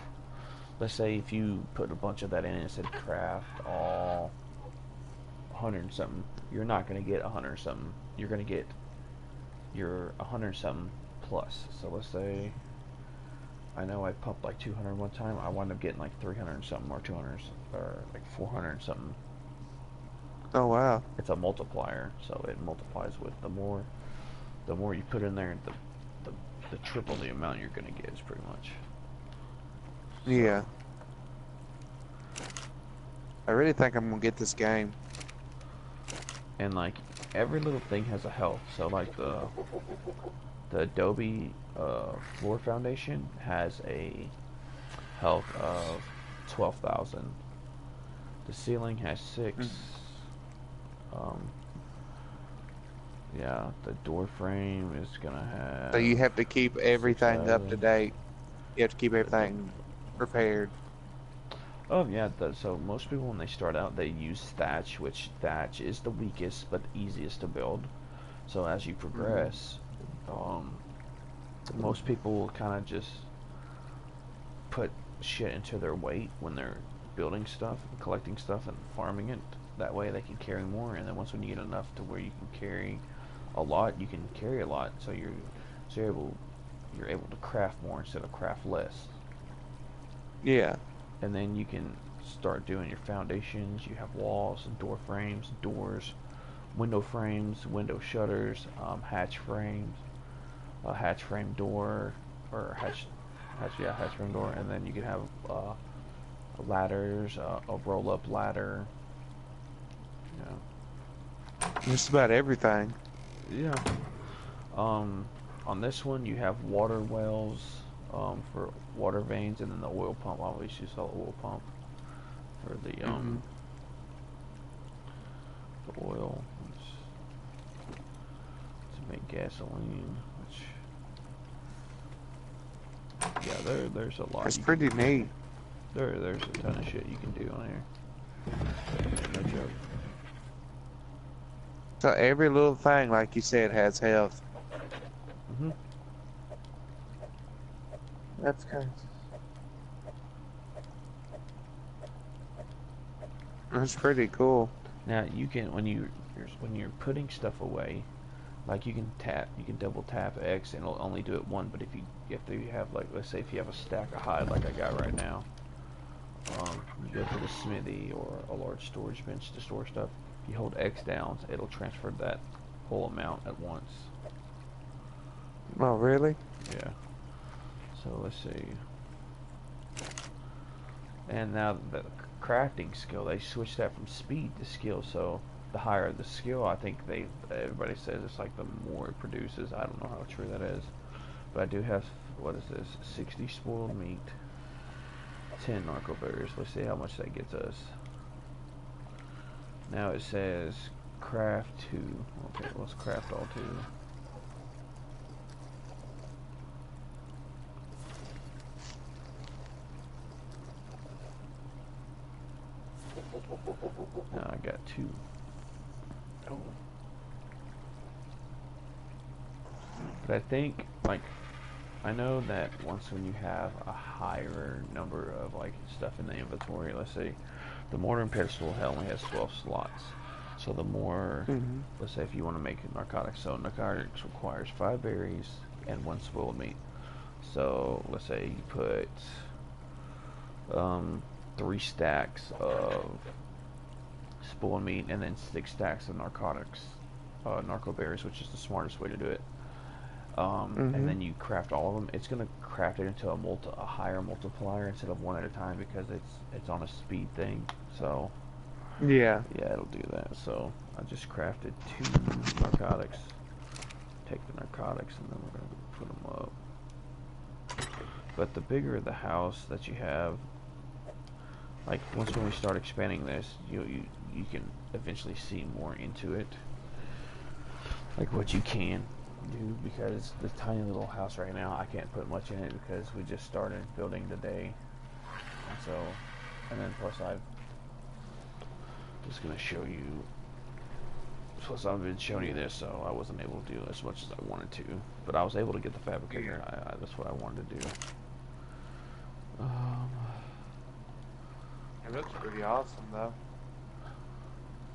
Let's say if you put a bunch of that in and it said craft all 100 and something, you're not going to get 100 and something. You're going to get your 100 and something plus. So let's say I know I pumped like 200 one time. I wound up getting like 300 and something or 200 or like 400 and something. Oh wow. It's a multiplier, so it multiplies with the more you put in there, the, the triple the amount you're going to get is pretty much. Yeah. So I really think I'm gonna get this game. and like every little thing has a health. So like the Adobe floor foundation has a health of 12,000. The ceiling has 6. Mm. Um, yeah, the door frame is gonna So have you have to keep everything up to 6,000. date. You have to keep The door. everything prepared. Oh yeah, so most people when they start out they use thatch, which thatch is the weakest but the easiest to build. So as you Hmm. progress, um, most people kind of just put shit into their weight when they're building stuff, collecting stuff, and farming it. That way they can carry more, and then once when you get enough to where you can carry a lot, you can carry a lot. So So you're able to craft more instead of craft less. Yeah. And then you can start doing your foundations. You have walls, door frames, doors, window frames, window shutters, hatch frames, a hatch frame door, or hatch frame door, and then you can have ladders, a roll up ladder. Just about everything. Yeah. On this one, you have water wells for water veins, and then the oil pump. I always use the oil pump for Hmm. the oil to make gasoline. Which yeah, there's a lot That's you can pretty neat. there's a ton of shit you can do on here. No joke. So every little thing, like you said, has health. Mhm. That's kind. That's pretty cool. Now you can when you're putting stuff away, like you can double tap X and it'll only do it one. But if you have like let's say if you have a stack of hide like I got right now, you go to the smithy or a large storage bench to store stuff. If you hold X down, it'll transfer that whole amount at once. Oh, really? Yeah. So let's see. And now the crafting skill, they switched that from speed to skill. So the higher the skill, I think everybody says it's like the more it produces. I don't know how true that is, but I do have what is this? 60 spoiled meat, 10 narco berries. Let's see how much that gets us. Now it says craft 2. Okay, let's craft all 2. Now I got 2. Oh. But I think, like, I know that once when you have a higher number of, like, stuff in the inventory, let's say the mortar and pestle only has 12 slots. So the more, Hmm. let's say if you want to make narcotics, so narcotics requires 5 berries and 1 spoiled meat. So let's say you put 3 stacks of spoiled meat and then 6 stacks of narcotics, narco berries, which is the smartest way to do it. And Hmm. then you craft all of them. It's gonna craft it into a higher multiplier instead of one at a time because it's on a speed thing. So Yeah. yeah, it'll do that. So I just crafted 2 narcotics. Take the narcotics and then we're gonna put them up. But the bigger the house that you have, like once when we start expanding this, you can eventually see more into it, like what you can do because the tiny little house right now I can't put much in it because we just started building today, and so and then plus I'm just gonna show you. Plus I've been showing you this, so I wasn't able to do as much as I wanted to, but I was able to get the fabricator. That's what I wanted to do. Um, It looks pretty awesome, though.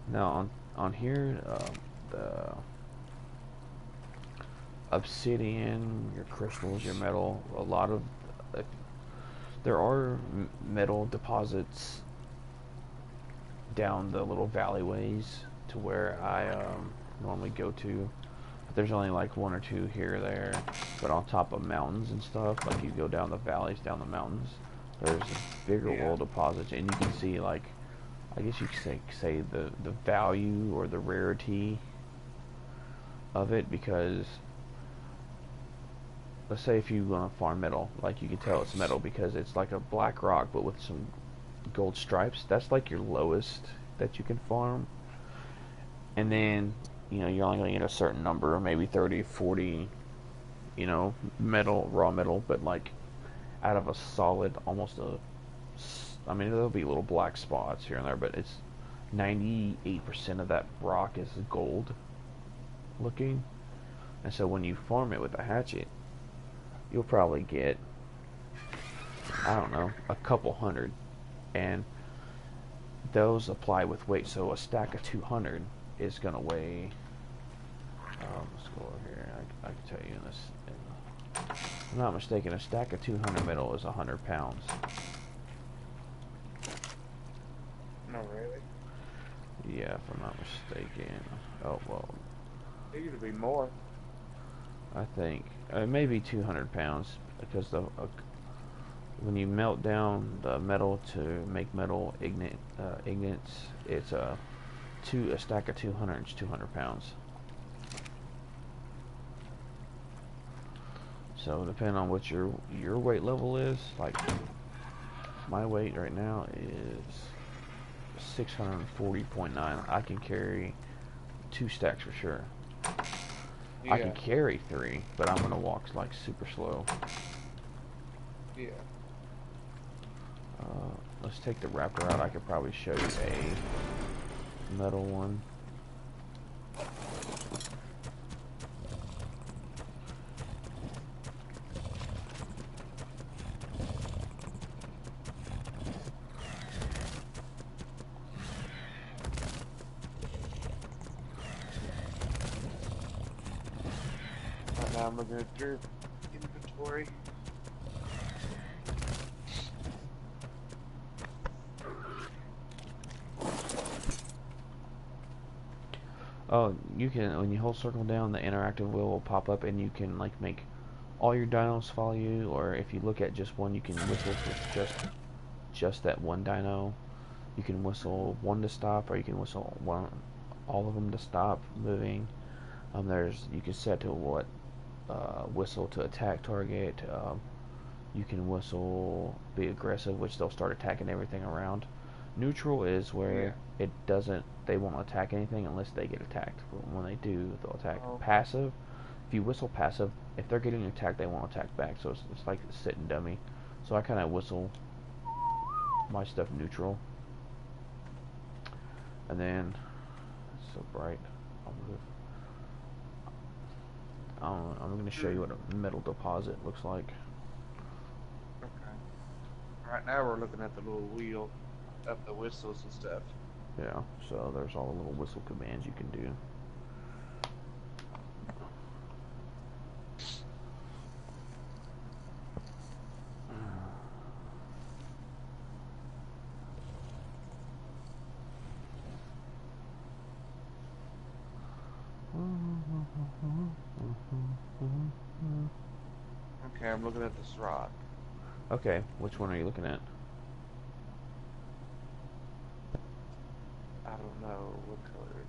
Now on here, the obsidian, your crystals, your metal, a lot of uh, there are metal deposits down the little valleyways to where I normally go to. But there's only like 1 or 2 here or there. But on top of mountains and stuff, like you go down the valleys, down the mountains, there's bigger Yeah. oil deposits, and you can see like I guess you could say the value or the rarity of it because let's say if you want to farm metal, like you can tell it's metal because it's like a black rock but with some gold stripes. That's like your lowest that you can farm, and then you're only going to get a certain number, maybe 30, 40, metal, raw metal, but like out of a solid, almost a, I mean there'll be little black spots here and there, but it's 98% of that rock is gold looking, and so when you farm it with a hatchet, you'll probably get, I don't know, a couple hundred, and those apply with weight. So a stack of 200 is going to weigh, go over here. I can tell you in this. If I'm not mistaken, a stack of 200 metal is 100 pounds. No, really? Yeah, if I'm not mistaken. Oh, well. It used to be more. I think maybe 200 pounds because when you melt down the metal to make metal ignites, it's a stack of 200 is 200 pounds. So depending on what your weight level is, like my weight right now is 640.9. I can carry 2 stacks for sure. Yeah. I can carry 3, but I'm gonna walk like super slow. Yeah. Let's take the wrapper out. I could probably show you a metal one. Right now I'm looking at your inventory. Oh, you can, when you hold circle down, the interactive wheel will pop up and you can like make all your dinos follow you, or if you look at just one, you can whistle for just that one dino. You can whistle one to stop, or you can whistle all of them to stop moving. You can set to what whistle to attack target. You can whistle be aggressive, which they'll start attacking everything around. Neutral is where they won't attack anything unless they get attacked. But when they do, they'll attack. Oh. Passive, if you whistle passive, if they're getting attacked, they won't attack back. So it's like a sit and dummy. So I kind of whistle my stuff neutral. And then, it's so bright. I'm going to show you what a metal deposit looks like. Okay. Right now we're looking at the little wheel of the whistles and stuff. Yeah, so there's all the little whistle commands you can do. Okay, I'm looking at this rock. Okay, which one are you looking at? I don't know what color it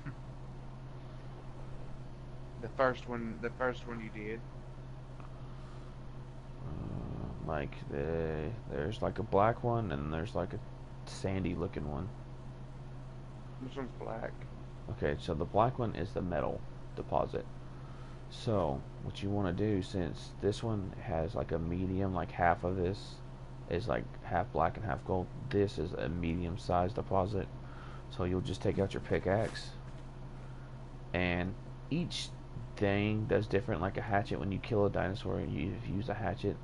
is. The first one you did. Like there's like a black one and there's like a sandy looking one. This one's black. Okay, so the black one is the metal deposit. So what you want to do, since this one has like a medium, like half of this is like half black and half gold, this is a medium sized deposit. So you'll just take out your pickaxe, and each thing does different. Like a hatchet, when you kill a dinosaur and you use a hatchet,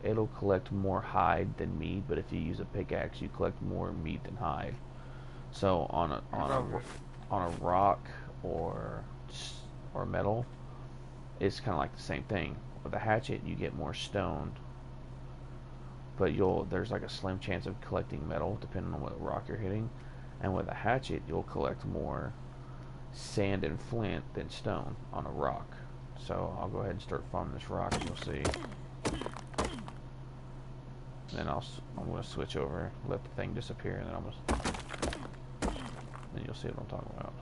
it'll collect more hide than meat, but if you use a pickaxe, you collect more meat than hide. So on a rock or metal, it's kind of like the same thing. With a hatchet, you get more stone, but there's like a slim chance of collecting metal depending on what rock you're hitting. And with a hatchet, you'll collect more sand and flint than stone on a rock. So I'll go ahead and start farming this rock, and you'll see. Then I'm going to switch over, let the thing disappear, and then you'll see what I'm talking about.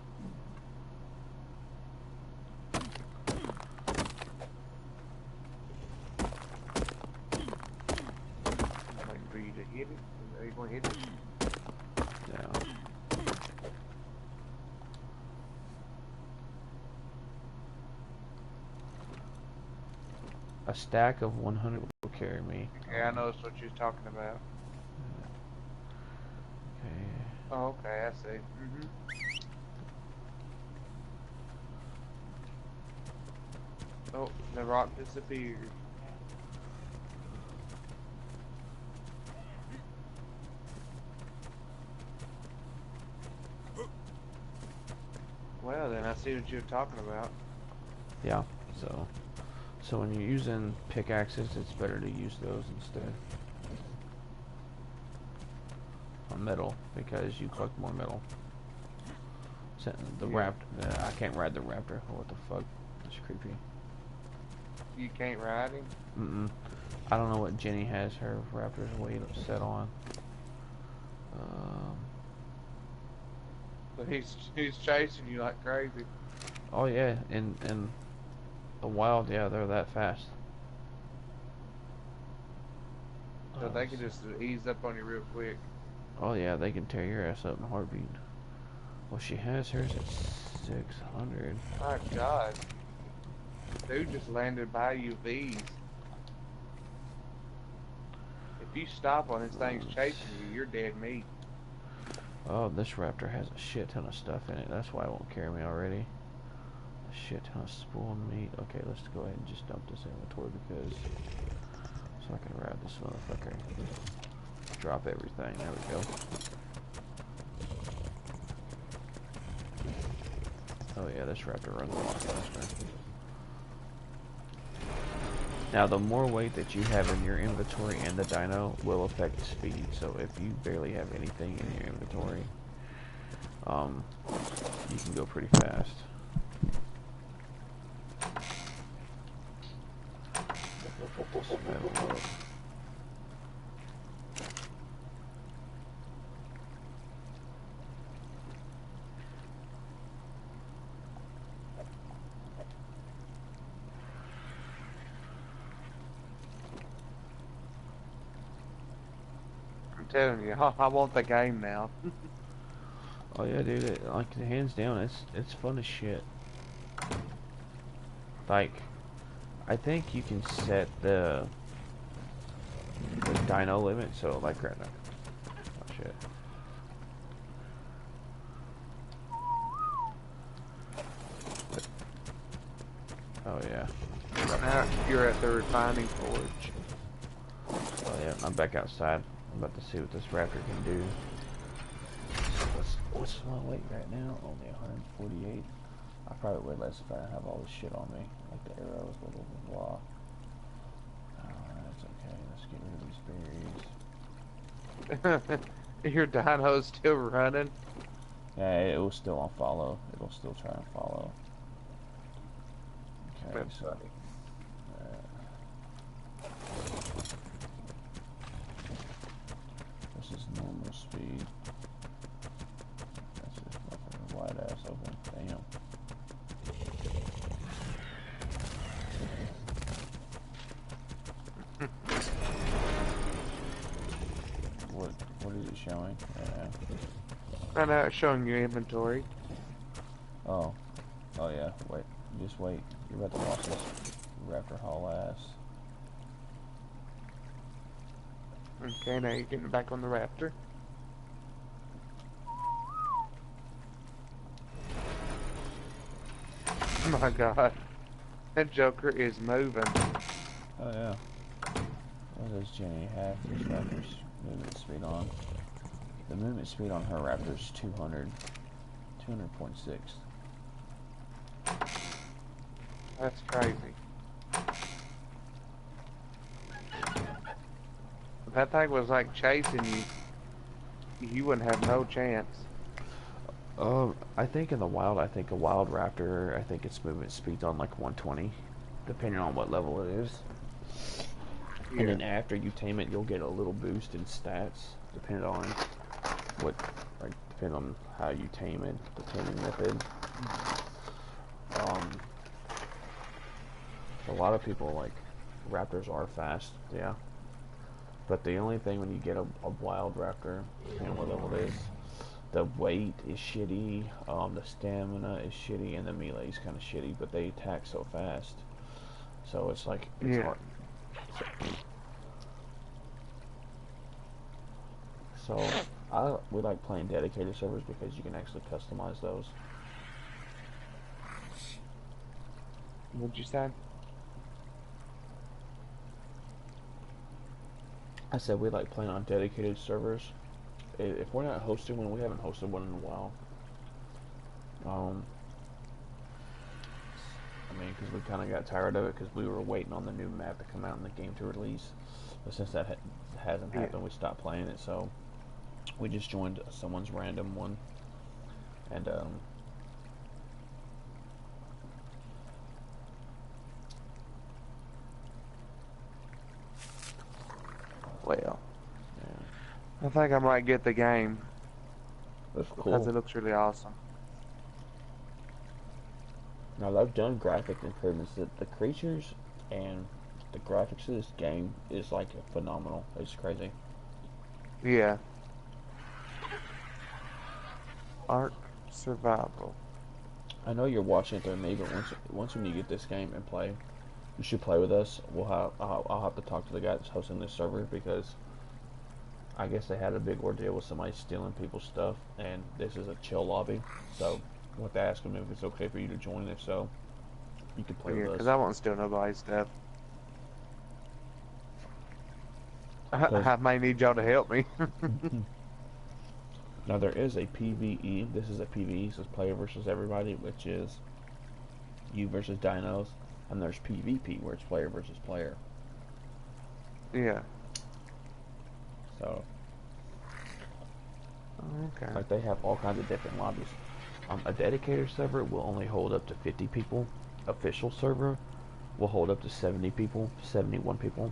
I'm waiting for you to hit it. Are you going to hit it? Yeah. A stack of 100 will carry me. Yeah, I know that's what you're talking about. Okay. Oh, okay, I see. Oh, the rock disappeared. Well, then I see what you're talking about. Yeah, so when you're using pickaxes, it's better to use those instead on metal because you collect more metal. The Yeah. raptor, I can't ride the raptor. Oh, what the fuck? That's creepy. You can't ride him? Mm-mm. I don't know what Jenny has her raptor's weight set on. Um, But he's chasing you like crazy. oh yeah, in the wild, yeah, they're that fast. So they can just ease up on you real quick. Oh yeah, they can tear your ass up in a heartbeat. Well, she has hers at 600. My God. Dude just landed by UVs. If you stop on this thing's chasing you, you're dead meat. Oh, this raptor has a shit ton of stuff in it. That's why it won't carry me already. A shit ton of spoon meat. Okay, let's go ahead and just dump this inventory because so I can grab this motherfucker. Drop everything. There we go. Oh yeah, this raptor runs a lot faster. Now, the more weight that you have in your inventory and the dino will affect the speed. So if you barely have anything in your inventory, you can go pretty fast. This metal up. I'm telling you, I want the game now. Oh yeah, dude, like hands down, it's fun as shit. Like, I think you can set the dino limit, so like right now. Oh shit. Oh yeah. Now you're at the refining forge. Oh yeah, I'm back outside. I'm about to see what this raptor can do. What's my weight right now? Only 148. I probably weigh less if I didn't have all this shit on me, like the arrows, blah blah blah blah. That's okay. Let's get rid of these berries. Your dino's still running. Yeah, it was still on follow. It'll still try and follow. Okay, That's so funny. this is normal speed. That's just fucking wide ass open. Damn. What is it showing? Right now it's showing your inventory. Oh yeah. Wait, just wait. You're about to watch this raptor haul ass. Okay, now you're getting back on the raptor. Oh my God, that Joker is moving. Oh yeah. What does Jenny have this raptor's movement speed on? The movement speed on her raptor is 200. 200.6. That's crazy. If that thing was like chasing you, you wouldn't have no chance. I think in the wild, I think a wild raptor, I think its movement speed's on like 120, depending on what level it is. Yeah. And then after you tame it, you'll get a little boost in stats, depending on what, like, depending on how you tame it, the taming method. A lot of people like raptors are fast, yeah. But the only thing when you get a wild raptor, depending on what level it is, the weight is shitty, the stamina is shitty, and the melee is kind of shitty, but they attack so fast. So it's like, it's hard. So we like playing dedicated servers because you can actually customize those. What'd you say? I said we like playing on dedicated servers. If we're not hosting one, we haven't hosted one in a while. I mean, because we kind of got tired of it because we were waiting on the new map to come out and the game to release. But since that hasn't Yeah. happened, we stopped playing it. So we just joined someone's random one, and Well, yeah, I think I might get the game that's because cool. it looks really awesome. Now they've done graphic improvements. The creatures and the graphics of this game is like phenomenal. It's crazy. Yeah. Ark Survival. I know you're watching it through me, but once when you get this game and play, you should play with us. I'll have to talk to the guy that's hosting this server because I guess they had a big ordeal with somebody stealing people's stuff, and this is a chill lobby. So I want to ask them if it's okay for you to join. If so, you can play Yeah, with because us. I won't steal nobody's stuff. Because I may need y'all to help me. now there is a PVE. This is a PVE, so it's player versus everybody, which is you versus dinos, and there's PvP where it's player versus player. Yeah. So Okay. like they have all kinds of different lobbies. A dedicated server will only hold up to 50 people. Official server will hold up to 70 people, 71 people.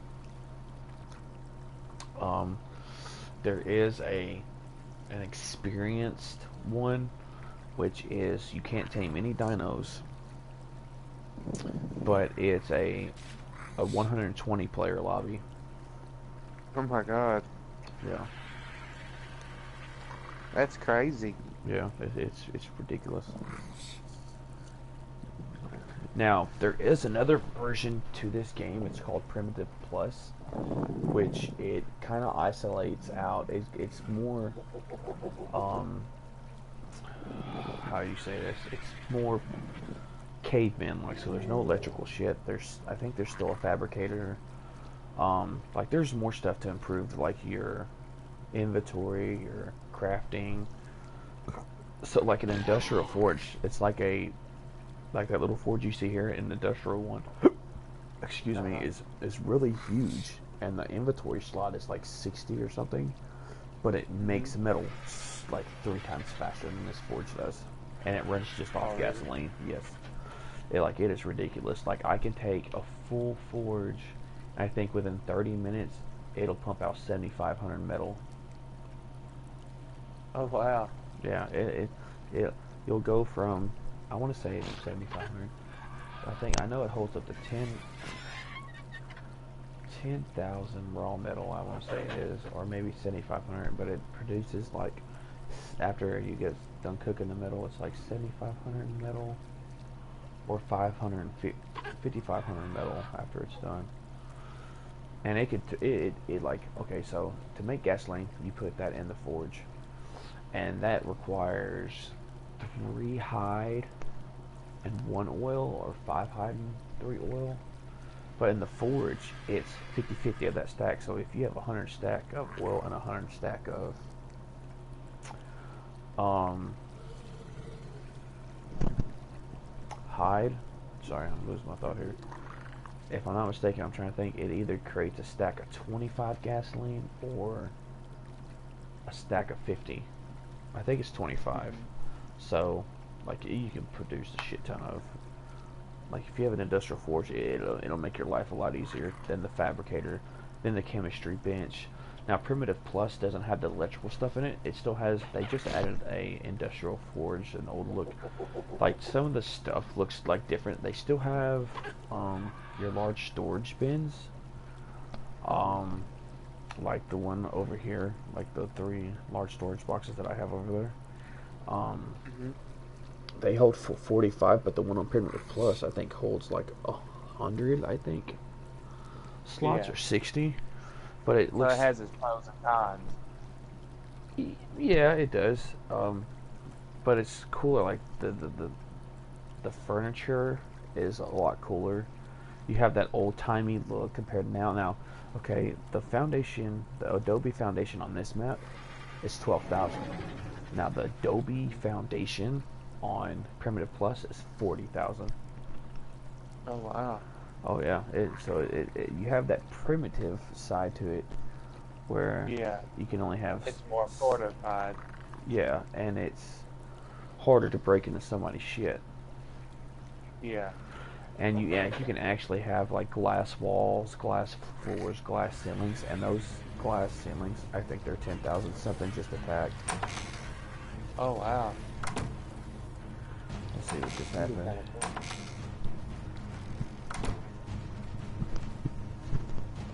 Um, there is an experienced one, which is you can't tame any dinos, but it's a 120 player lobby. Oh my God. Yeah, That's crazy. yeah, it's ridiculous. Now there is another version to this game. It's called Primitive Plus, which it kind of isolates out. It's more how do you say this? It's more caveman like. So there's no electrical shit. I think there's still a fabricator. Like there's more stuff to improve, like your inventory, your crafting. So like an industrial forge, it's like that little forge you see here in the industrial one. Excuse me, is really huge, and the inventory slot is like 60 or something, but it makes metal like 3 times faster than this forge does, and it runs just off gasoline. Yes, it is ridiculous. Like I can take a full forge, I think within 30 minutes it'll pump out 7,500 metal. Oh wow. Yeah, it you'll go from, I want to say 7,500. I know it holds up to 10,000 raw metal. I want to say it is, or maybe 7,500. But it produces like, after you get done cooking the metal, it's like 7,500 metal, or 5,500 metal after it's done. And it like, okay, so to make gasoline, you put that in the forge, and that requires 3 hide and 1 oil, or 5 hide and 3 oil. But in the forge, it's 50-50 of that stack. So if you have 100 stack of oil and 100 stack of hide, sorry, I'm losing my thought here. If I'm not mistaken, I'm trying to think, it either creates a stack of 25 gasoline or a stack of 50. I think it's 25. So, like, you can produce a shit ton of. Like, if you have an industrial forge, it'll make your life a lot easier than the fabricator, than the chemistry bench. Now, Primitive Plus doesn't have the electrical stuff in it. It still has. They just added a industrial forge, an old look. Like some of the stuff looks like different. They still have your large storage bins. Like the one over here, like the 3 large storage boxes that I have over there. They hold 45, but the one on Primitive Plus I think holds like 100. I think slots, Yeah. or 60. But it So it looks, has its pros and cons. yeah, it does. But it's cooler. Like the furniture is a lot cooler. You have that old timey look compared to now. Now, okay, the Adobe foundation on this map is 12,000. Now the Adobe foundation on Primitive Plus is 40,000. Oh wow. Oh yeah, you have that primitive side to it where Yeah. you can only have It's more fortified. yeah, and it's harder to break into somebody's shit. Yeah. And you can actually have like glass walls, glass floors, glass ceilings, and those glass ceilings, I think they're 10,000 something just attacked. Oh wow. Let's see what just That'd be happened. kind of cool.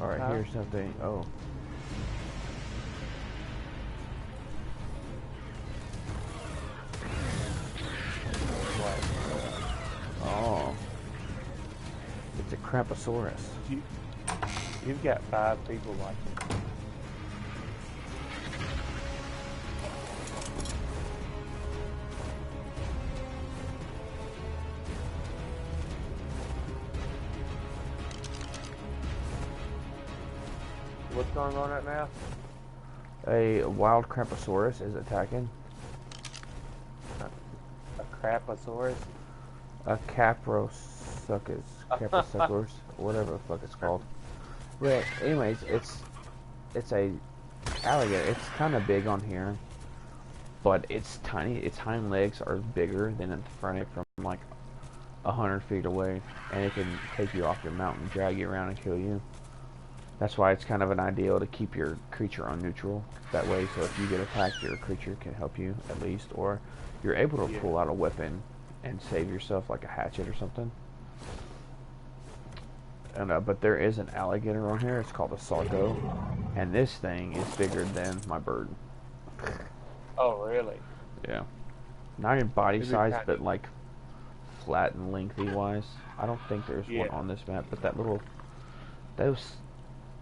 All right, Huh? here's something. Oh, What? oh, it's a Craposaurus. You, you've got 5 people watching. What's going on right now? A wild Craposaurus is attacking A craposaurus? a Caprosuchus, whatever the fuck it's called. But anyways, it's a alligator. It's kind of big on here, but it's tiny. Its hind legs are bigger than in front of it from like 100 feet away, and it can take you off your mountain, drag you around, and kill you. That's why it's kind of an ideal to keep your creature on neutral. That way, so if you get attacked, your creature can help you at least, or you're able to Yeah. pull out a weapon and save yourself, like a hatchet or something. And but there is an alligator on here. It's called a Sarco, and this thing is bigger than my bird. Oh really? Yeah, not in body It'd be size, kind but of, like flat and lengthy wise. I don't think there's one yeah. on this map, but that little those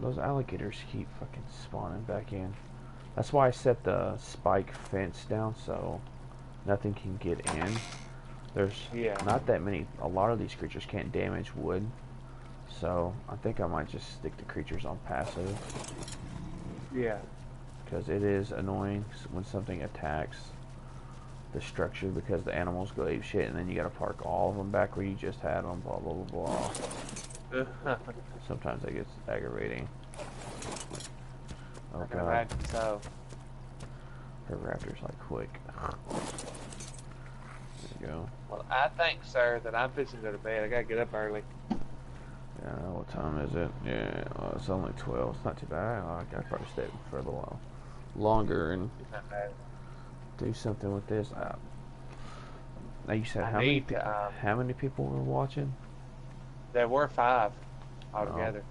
those alligators keep fucking spawning back in. That's why I set the spike fence down so nothing can get in. There's Yeah. not that many. A lot of these creatures can't damage wood, so I think I might just stick the creatures on passive Yeah. because it is annoying when something attacks the structure because the animals go ape shit and then you gotta park all of them back where you just had them. Blah blah blah blah. Sometimes that gets aggravating. Oh I can god, imagine so. her raptor's like quick. There you go. Well, I think, sir, that I'm fixing to go to bed. I gotta get up early. Yeah, what time is it? Yeah, well, it's only 12. It's not too bad. I could probably stay for a little while longer and It's not bad. do something with this. Now you said I how many need to. how many people were watching? There were 5 Oh, altogether.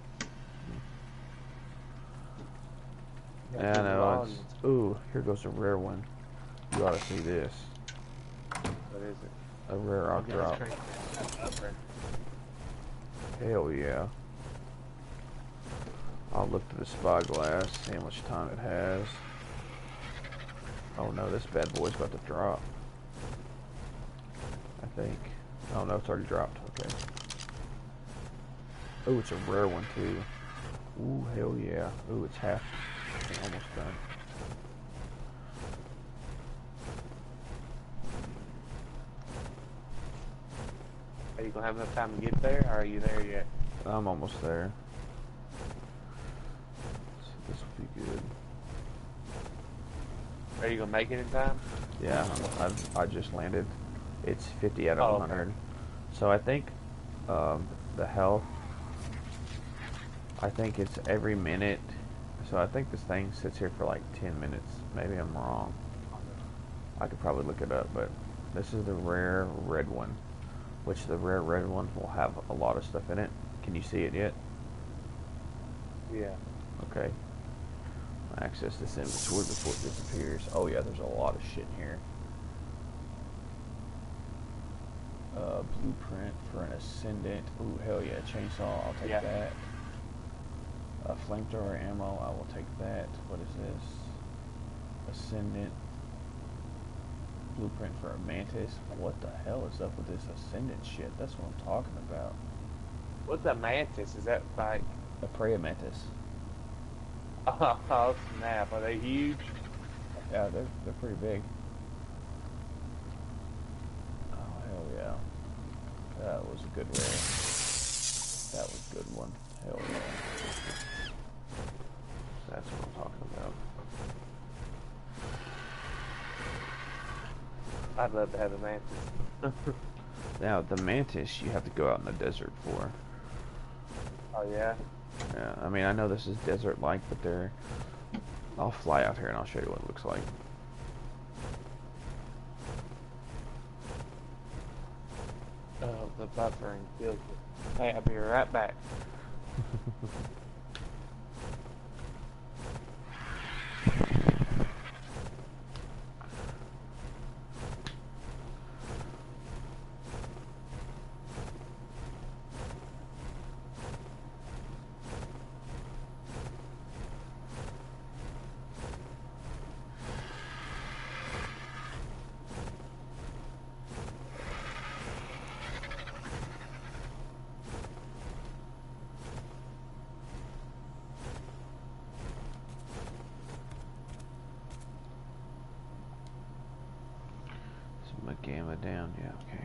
Got yeah, I people know. on. It's, ooh, here goes a rare one. You ought to see this. What is it? A rare I'll Okay, drop. let's crank that up there. Hell yeah. I'll look through the spyglass, see how much time it has. Oh no, this bad boy's about to drop. I think. Oh no, it's already dropped. Okay. Oh, it's a rare one too. Ooh, hell yeah. Ooh, it's half. Okay, almost done. Are you gonna have enough time to get there, or are you there yet? I'm almost there. So this will be good. Are you gonna make it in time? Yeah, I just landed. It's 50 out of Oh, 100. okay. So I think the health, I think it's every minute. So I think this thing sits here for like 10 minutes. Maybe I'm wrong. I could probably look it up, but this is the rare red one, which the rare red one will have a lot of stuff in it. Can you see it yet? Yeah. Okay. Access this inventory before it disappears. Oh yeah, there's a lot of shit in here. Blueprint for an ascendant. Ooh, hell yeah, chainsaw. I'll take Yeah. that. Flamethrower ammo. I will take that. What is this? Ascendant. Blueprint for a mantis. What the hell is up with this ascendant shit? That's what I'm talking about. What's a mantis? Is that like? A prey mantis. Oh snap! Are they huge? Yeah, they're pretty big. Oh hell yeah. That was a good rare. That was a good one. Hell yeah. That's what I'm talking about. I'd love to have a mantis. Now, the mantis you have to go out in the desert for. Oh, yeah? Yeah, I mean, I know this is desert-like, but they're... I'll fly out here and I'll show you what it looks like. Oh, the buffering kills me. Hey, I'll be right back. My gamma down, yeah, okay.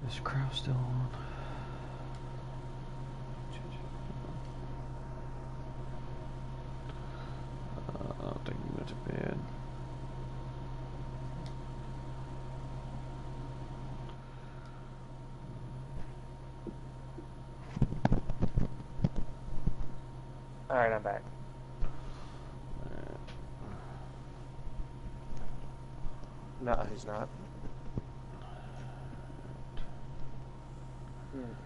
Is Crow still on? I don't think he went to bed. Alright, I'm back. No, he's not.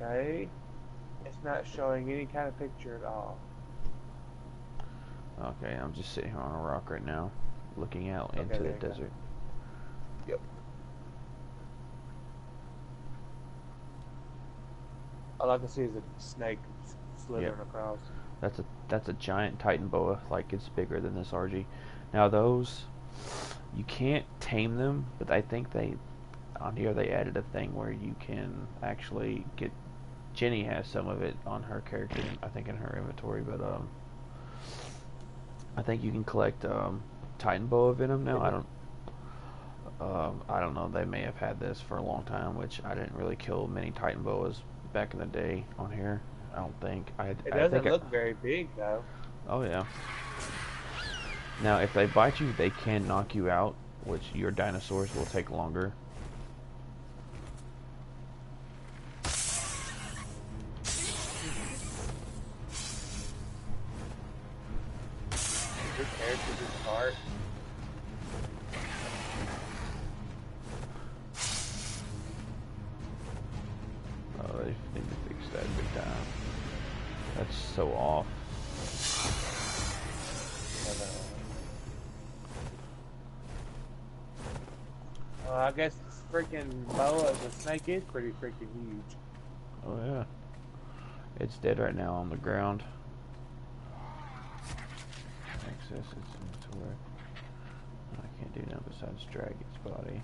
Okay. It's not showing any kind of picture at all. Okay, I'm just sitting here on a rock right now, looking out Okay, into the there you go. desert. Yep. All I can see is a snake slithering across. That's a giant Titan boa, like it's bigger than this RG. Now those, you can't tame them, but I think on here they added a thing where you can actually get. Jenny has some of it on her character, I think in her inventory, but I think you can collect Titan boa venom now. I don't know. They may have had this for a long time, which I didn't really kill many Titan boas back in the day on here. I don't think. It doesn't look very big though. Oh yeah. Now, if they bite you, they can knock you out, which your dinosaurs will take longer. This character just hard. Oh, they need to fix that big time. That's so off. I guess this freaking boa, the snake is pretty freaking huge. Oh yeah. It's dead right now on the ground. Access its inventory. I can't do nothing besides drag its body.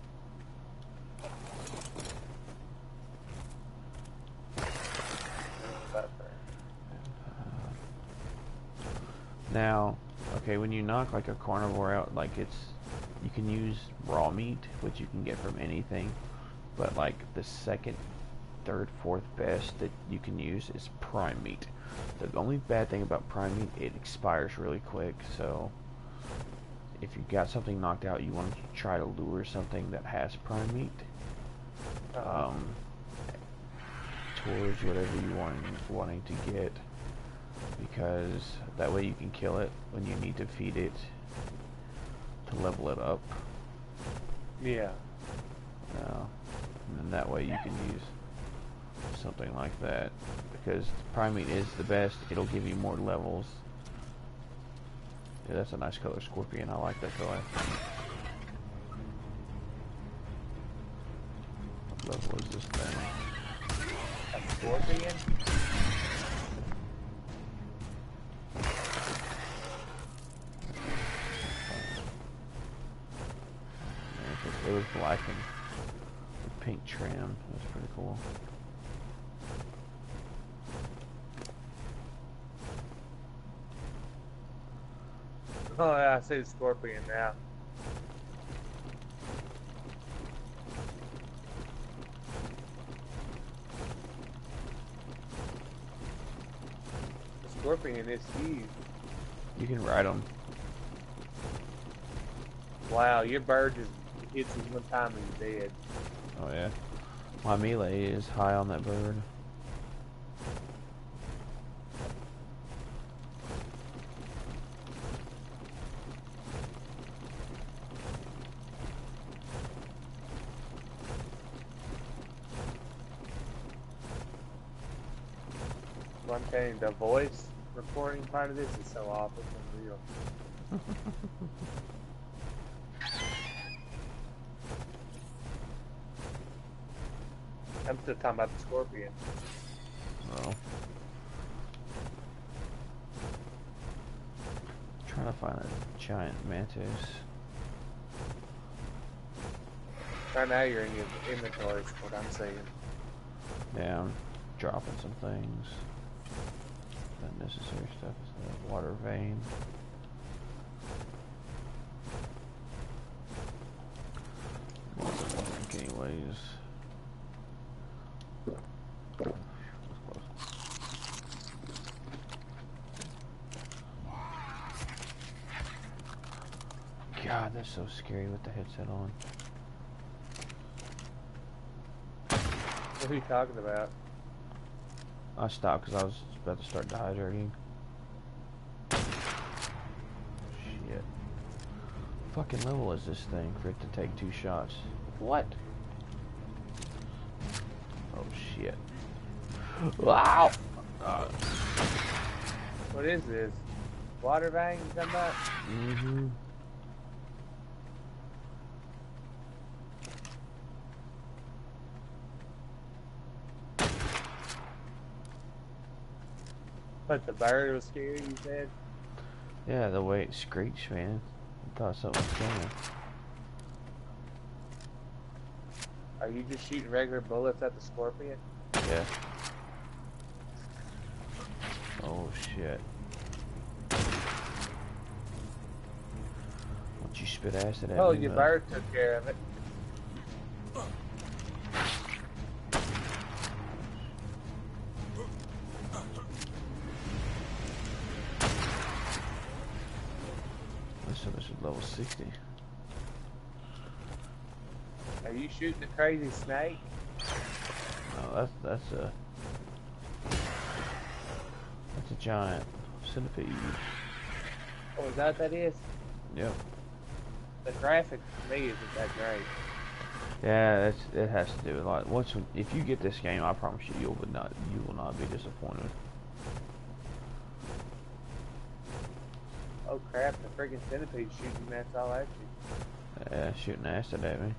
Now, okay, when you knock like a carnivore out, like you can use raw meat, which you can get from anything, but like the second, third, fourth best that you can use is prime meat. The only bad thing about prime meat, it expires really quick, so if you got something knocked out, you want to try to lure something that has prime meat towards whatever you wanting to get, because that way you can kill it when you need to feed it to level it up. Yeah. And then that way you can use something like that, because prime meat is the best. It'll give you more levels. Yeah, that's a nice color scorpion. I like that color. What level is this thing? A scorpion? It was black and with pink trim. It was pretty cool. Oh, yeah, I see the scorpion now. The scorpion is huge. You can ride them. Wow, your bird just hits him one time and he's dead. Oh yeah. My melee is high on that bird. I'm telling you, the voice recording part of this is so awful, it's unreal. I'm still talking about the scorpion. Oh. Trying to find a giant mantis. Right now you're in your inventory, is what I'm saying. Yeah, I'm dropping some things. Unnecessary stuff is the water vein. Anyways. God, that's so scary with the headset on. What are you talking about? I stopped because I was about to start dehydrating. Shit. Fucking level is this thing for it to take 2 shots? What? Oh shit. Wow! What is this? Water vein you talking about? Mm-hmm. But the bird was scary, you said? Yeah, the way it screeched, man. I thought something was coming. Are you just shooting regular bullets at the scorpion? Yeah. Oh shit. Once you spit acid at Oh, me, your bud. bird took care of it. This is level 60. Are you shooting the crazy snake? No, that's a giant centipede. Oh, is that what that is? Yep. The graphic to me isn't that great. Yeah, it has to do a lot. If you get this game, I promise you, you will not be disappointed. Oh crap, the freaking centipede shooting that's all at you. Yeah, shooting acid at me.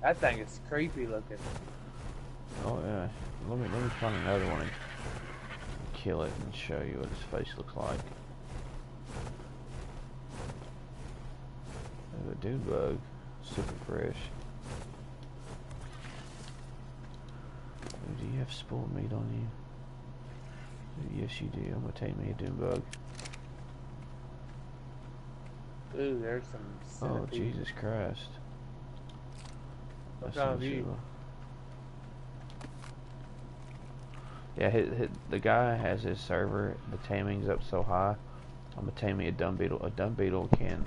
That thing is creepy looking. Oh yeah. Let me find another one and kill it and show you what his face looks like. There's a dune bug, super fresh. Ooh, do you have spoiled meat on you? Ooh, yes, you do. I'm gonna take me a dune bug. Ooh, there's some Oh centipede. Jesus Christ! What's That's wrong with you? Shiva. Yeah, the guy has his server. The taming's up so high. I'm gonna tame me a dung beetle. A dung beetle can,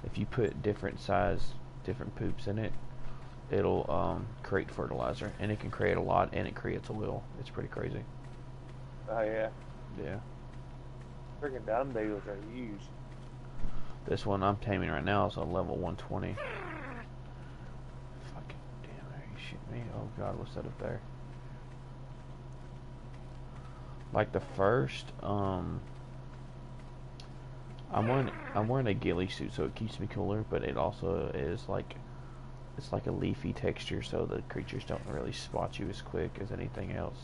if you put different poops in it, it'll create fertilizer, and it can create a lot, and it creates oil. It's pretty crazy. Oh yeah. Yeah. Freaking dung beetles are huge. This one I'm taming right now is on level 120. Fucking damn! Are you shooting me? Oh God, what's that up there? Like the first, I'm wearing a ghillie suit, so it keeps me cooler, but it also is like, it's like a leafy texture, so the creatures don't really spot you as quick as anything else.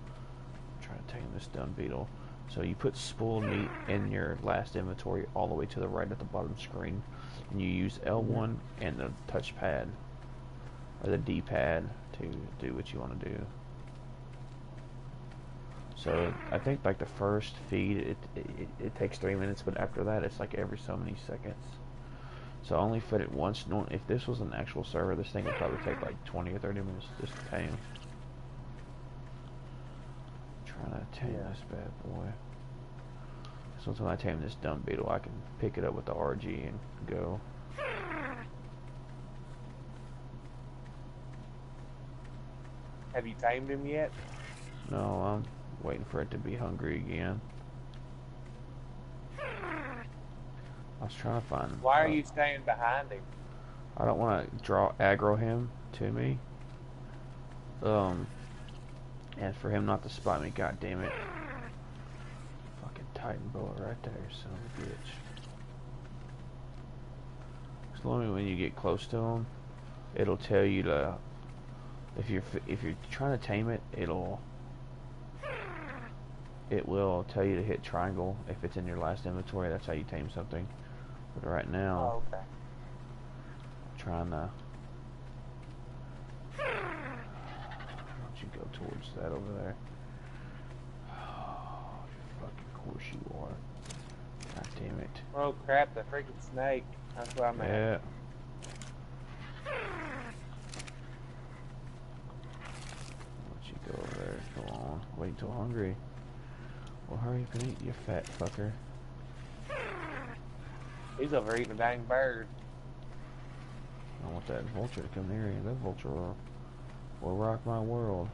I'm trying to tame this dung beetle. So you put spoiled meat in your last inventory all the way to the right at the bottom screen, and you use L1 and the touchpad, or the D-pad, to do what you want to do. So I think like the first feed, it takes 3 minutes, but after that it's like every so many seconds. So I only fit it once. If this was an actual server, this thing would probably take like 20 or 30 minutes just to tame. Trying to tame this bad boy. So until I tame this dumb beetle, I can pick it up with the RG and go. Have you tamed him yet? No, I'm waiting for it to be hungry again. I was trying to find. Why are you staying behind him? I don't want to aggro him to me. And for him not to spot me. God damn it! Fucking Titan bullet right there, son of a bitch. Slowly, when you get close to him, it'll tell you to. If you're trying to tame it, it will tell you to hit triangle if it's in your last inventory. That's how you tame something. But right now, Oh, okay. I'm trying to. Why don't you go towards that over there? Oh, fucking course you are. God damn it. Oh crap! The freaking snake. That's what I'm at. Yeah. Go over there. Go on. Wait till hungry. Well, hurry up and eat, you fat fucker. He's over eating a dang bird. I want that vulture to come near you. That vulture will rock my world.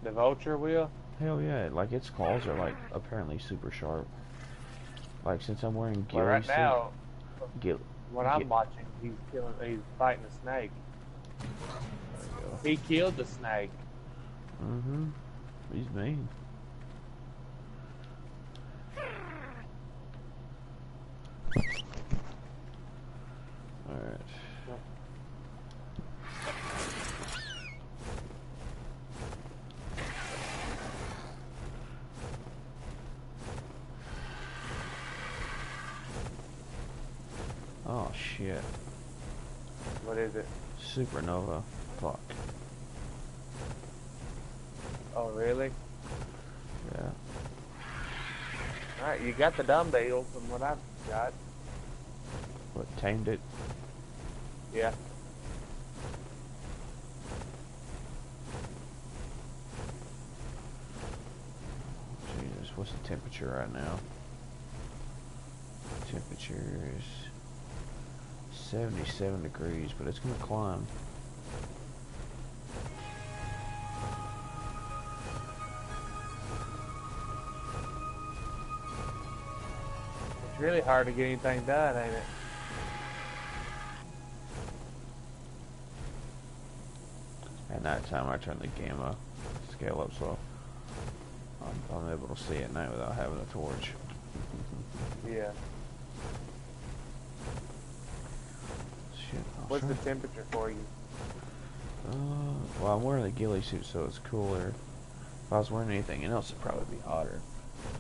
The vulture will? Hell yeah. Like, its claws are, like, apparently super sharp. Like, since I'm wearing ghillie Well, right suit, now, what I'm watching, he's fighting a snake. There you go. He killed the snake. Mm-hmm. He's mean. Alright. Oh shit. What is it? Supernova. Fuck. Oh, really? Yeah. Alright, you got the dumbbell from what I've got. What, tamed it? Yeah. Jesus, what's the temperature right now? Temperature is 77 degrees, but it's gonna climb. It's really hard to get anything done, ain't it? At night time, I turn the gamma scale up so I'm able to see at night without having a torch. Yeah. Shit. What's the temperature for you? Well, I'm wearing the ghillie suit, so it's cooler. If I was wearing anything else, it'd probably be hotter.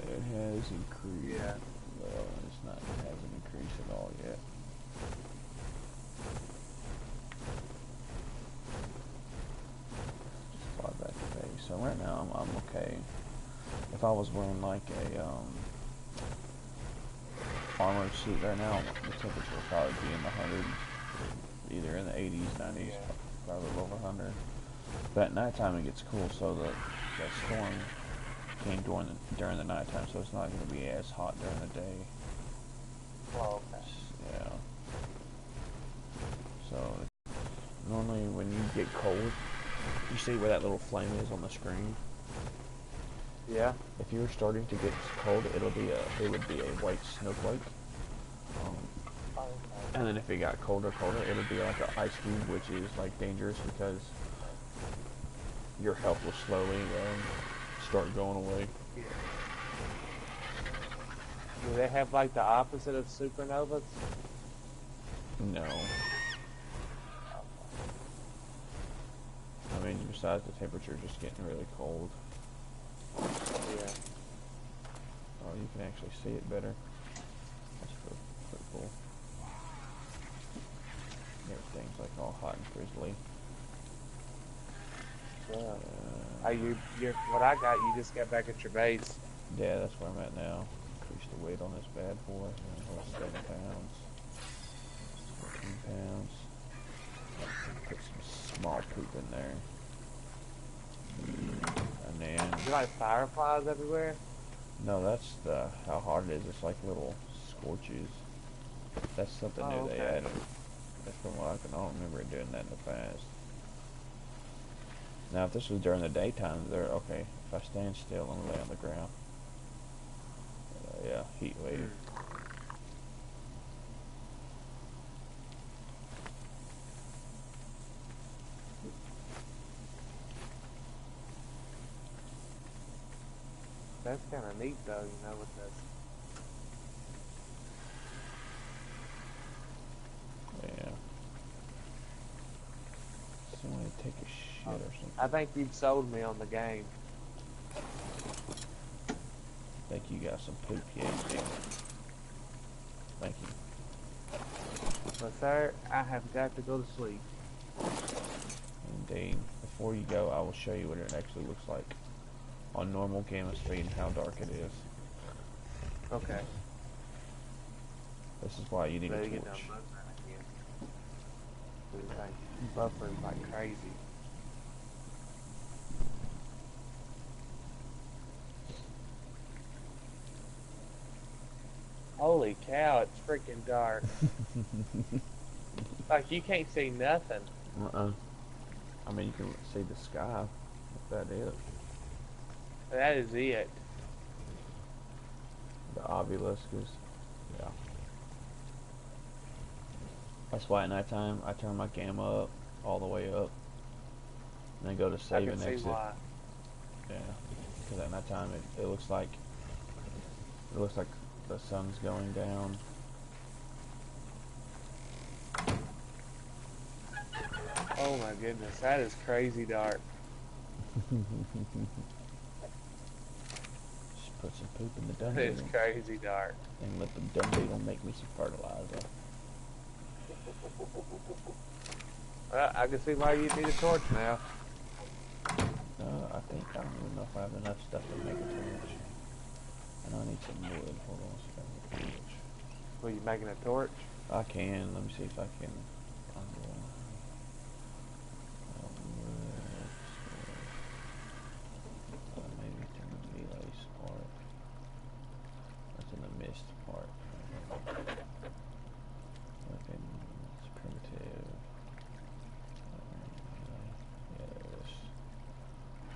It has increased. Yeah. Well, it's not. It hasn't increased at all yet. Just fly back to base. So right now, I'm okay. If I was wearing like a armored suit right now, the temperature would probably be in the hundreds, either in the 80s, 90s, Yeah. probably over 100. But at nighttime it gets cool, so the storm came during the nighttime, so it's not going to be as hot during the day. Oh, okay. Yeah. So normally when you get cold, you see where that little flame is on the screen. Yeah. If you're starting to get cold, it would be a white snowflake. Okay. And then if it got colder, it would be like an ice cube, which is like dangerous because your health will slowly start going away. Yeah. Do they have like the opposite of supernovas? No. I mean, besides the temperature just getting really cold. Yeah. Oh, you can actually see it better. That's pretty cool. Everything's like all hot and frizzly. Yeah. You're what I got. You just got back at your base. Yeah, that's where I'm at now. Increase the weight on this bad boy. Hold 7 pounds. 14 pounds. Put some small poop in there. And then... Is there like fireflies everywhere? No, that's how hard it is. It's like little scorches. That's something new they Okay. added. That's from what I don't remember it doing that in the past. Now, if this was during the daytime, they're okay. If I stand still, I'm gonna lay on the ground. Yeah, heat wave. That's kind of neat, though. You know, with this. Yeah. Somebody take a shit or something. I think you've sold me on the game. Think you got some poop, yeah, you do. Thank you. But sir, I have got to go to sleep. Indeed. Before you go, I will show you what it actually looks like on normal gamma speed and how dark it is. Okay. This is why you need a Better get torch. done buffering again. It's like buffering like crazy. Holy cow, it's freaking dark. Like, you can't see nothing. I mean, you can see the sky. If that is. That is it. The obelisk is, yeah. That's why at nighttime I turn my gamma up, all the way up. And then go to I save can and see exit. why. Yeah. Because at nighttime it looks like the sun's going down. Oh my goodness, that is crazy dark. Just put some poop in the dung That is beetle crazy dark. and let the dung beetle make me some fertilizer. Well, I can see why you need a torch now. I think I don't even know if I have enough stuff to make a torch. And I need some wood. Hold on a second. Torch. Were you making a torch? I can. Let me see if I can find one. Maybe it's in the melee part. That's in the mist part. Okay, it's primitive. Yeah, there it is.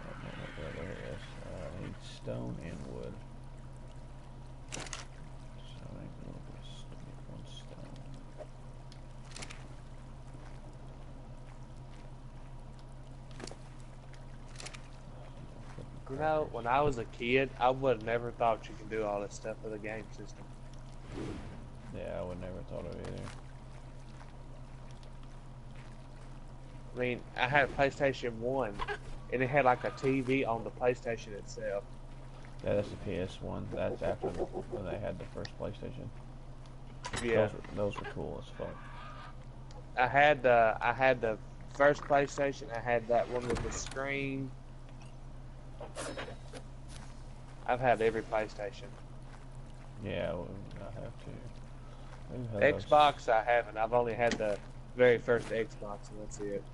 Oh, no, there it is. I need stone and wood. So I need a little bit of one stone. You know, when I was a kid, I would have never thought you could do all this stuff with a game system. Yeah, I would never thought of it either. I mean, I had a PlayStation 1, and it had like a TV on the PlayStation itself. Yeah, that's the PS1. That's after when they had the first PlayStation. Yeah. Those were cool as fuck. I had the first PlayStation. I had that one with the screen. I've had every PlayStation. Yeah, I have to. Xbox, I haven't. I've only had the very first Xbox, and that's it.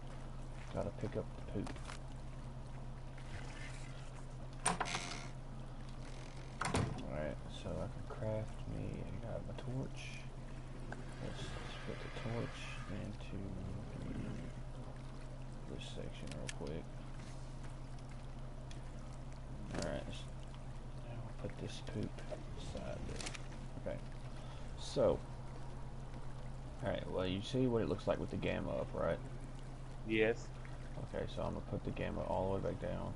Gotta pick up the poop. Alright, so I can craft me. I got my torch. Let's put the torch into this section real quick. Alright, now I'll put this poop beside this. Okay, so, alright, well you see what it looks like with the gamma up, right? Yes. Okay, so I'm gonna put the gamma all the way back down.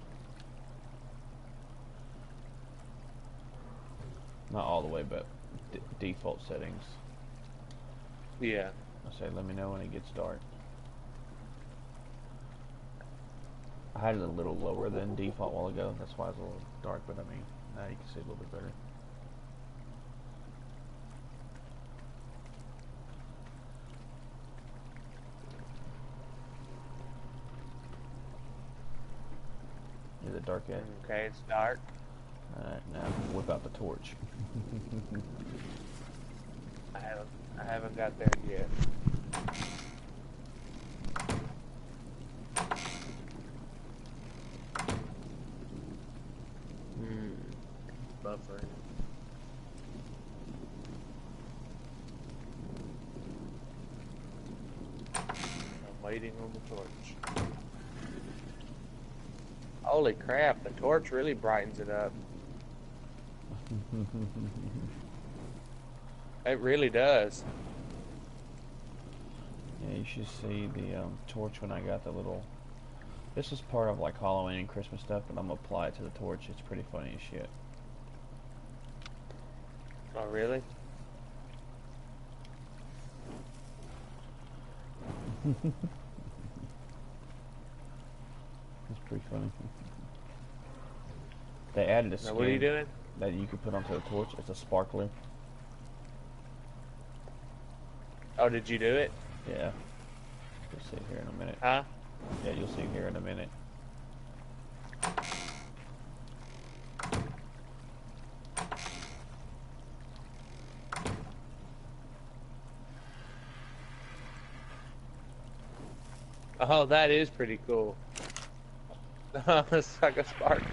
Not all the way, but default settings. Yeah. I say let me know when it gets dark. I had it a little lower than default a while ago, that's why it's a little dark, but I mean, now you can see a little bit better. Is it dark yet? Okay, it's dark. Alright, now whip out the torch. I haven't got there yet. Buffering. I'm waiting on the torch. Holy crap, the torch really brightens it up. It really does. Yeah, you should see the torch when I got the little... This is part of like Halloween and Christmas stuff, but I'm gonna apply it to the torch. It's pretty funny as shit. Oh, really? It's pretty funny. They added a Now, what are you skin doing? that you could put onto the torch. It's a sparkler. Oh, did you do it? Yeah. You'll see here in a minute. Huh? Yeah, you'll see here in a minute. Oh, that is pretty cool. It's like a sparkler.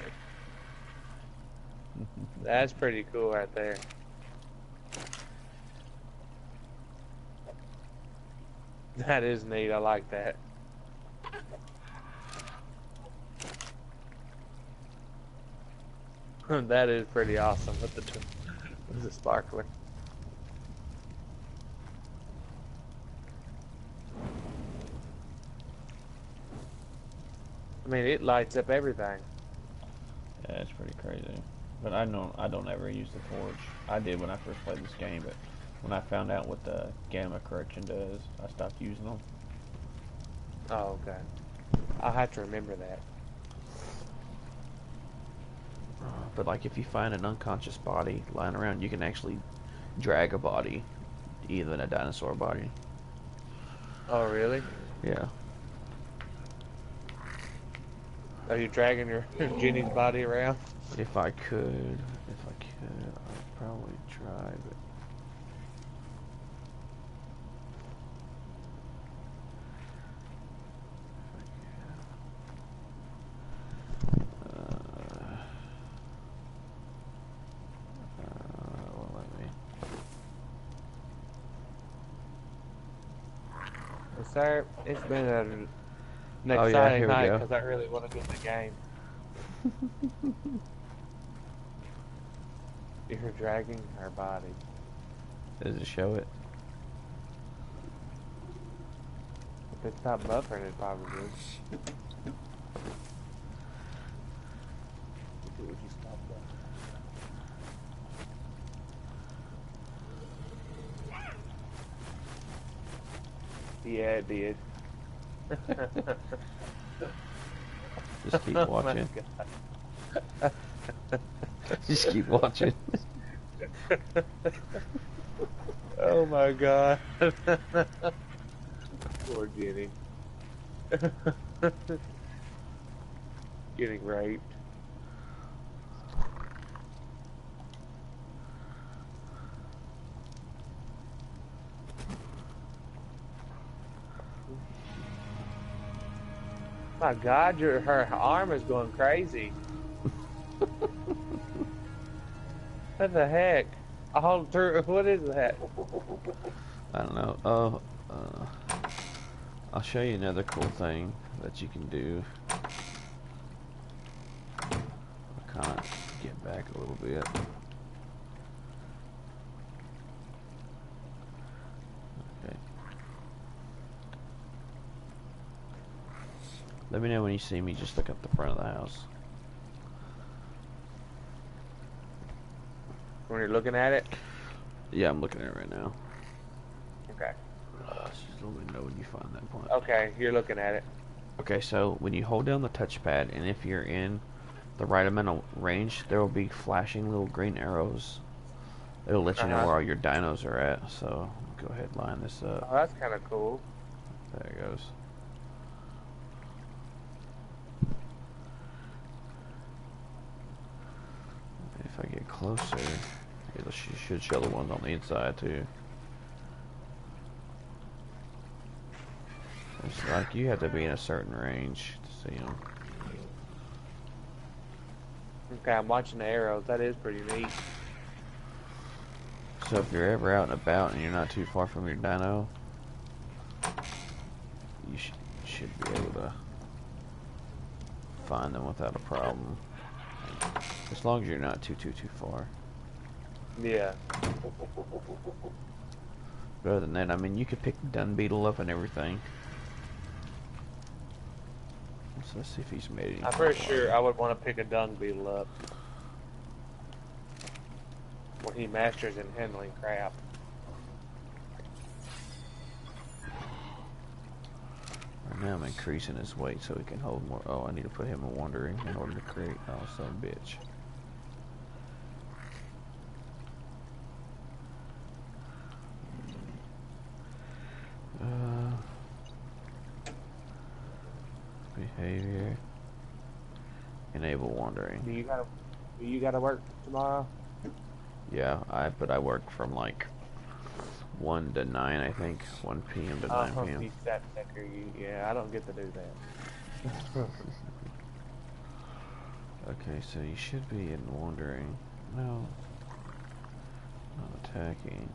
That's pretty cool right there. That is neat. I like that. That is pretty awesome with the sparkler. I mean, it lights up everything. Yeah, it's pretty crazy. But I don't ever use the torch. I did when I first played this game, but when I found out what the gamma correction does, I stopped using them. Oh, okay. I'll have to remember that. But like if you find an unconscious body lying around, you can actually drag a body, even a dinosaur body. Oh, really? Yeah. Are you dragging your Jenny's body around? If I could, I'd probably try, but... won't let me. Well, sir, it's been an Oh, yeah, exciting here we night go. because I really want to get the game. You're dragging her body. Does it show it? If it's not buffering, it probably is. Would you stop that? Yeah, it did. Just keep Oh watching. my God. Just keep watching. Oh my God. Poor Jenny. Getting raped. My God, her arm is going crazy. What the heck? What is that? I don't know. Oh, I'll show you another cool thing that you can do. I'll kind of get back a little bit. Okay. Let me know when you see me. Just look up the front of the house. When you're looking at it? Yeah, I'm looking at it right now. Okay. Just let me know when you find that point. Okay, you're looking at it. Okay, so when you hold down the touchpad, and if you're in the right amount of range, there will be flashing little green arrows. It'll let you know where all your dinos are at. So go ahead and line this up. Oh, that's kind of cool. There it goes. closer, it should show the ones on the inside too. It's like you have to be in a certain range to see them. Okay, I'm watching the arrows. That is pretty neat. So if you're ever out and about and you're not too far from your dino, you should be able to find them without a problem. As long as you're not too far. Yeah. But other than that, I mean, you could pick the dung beetle up and everything. So let's see if he's made any. I'm pretty sure I would want to pick a dung beetle up when he masters in handling crap. Right now I'm increasing his weight so he can hold more. Oh, I need to put him in wandering in order to create. Oh, son of a bitch. Behavior. Enable wandering. Do you gotta work tomorrow? Yeah, but I work from like 1 to 9, I think. 1 p.m. to 9 p.m. You fat sucker, yeah, I don't get to do that. Okay, so you should be in wandering. No. Not attacking.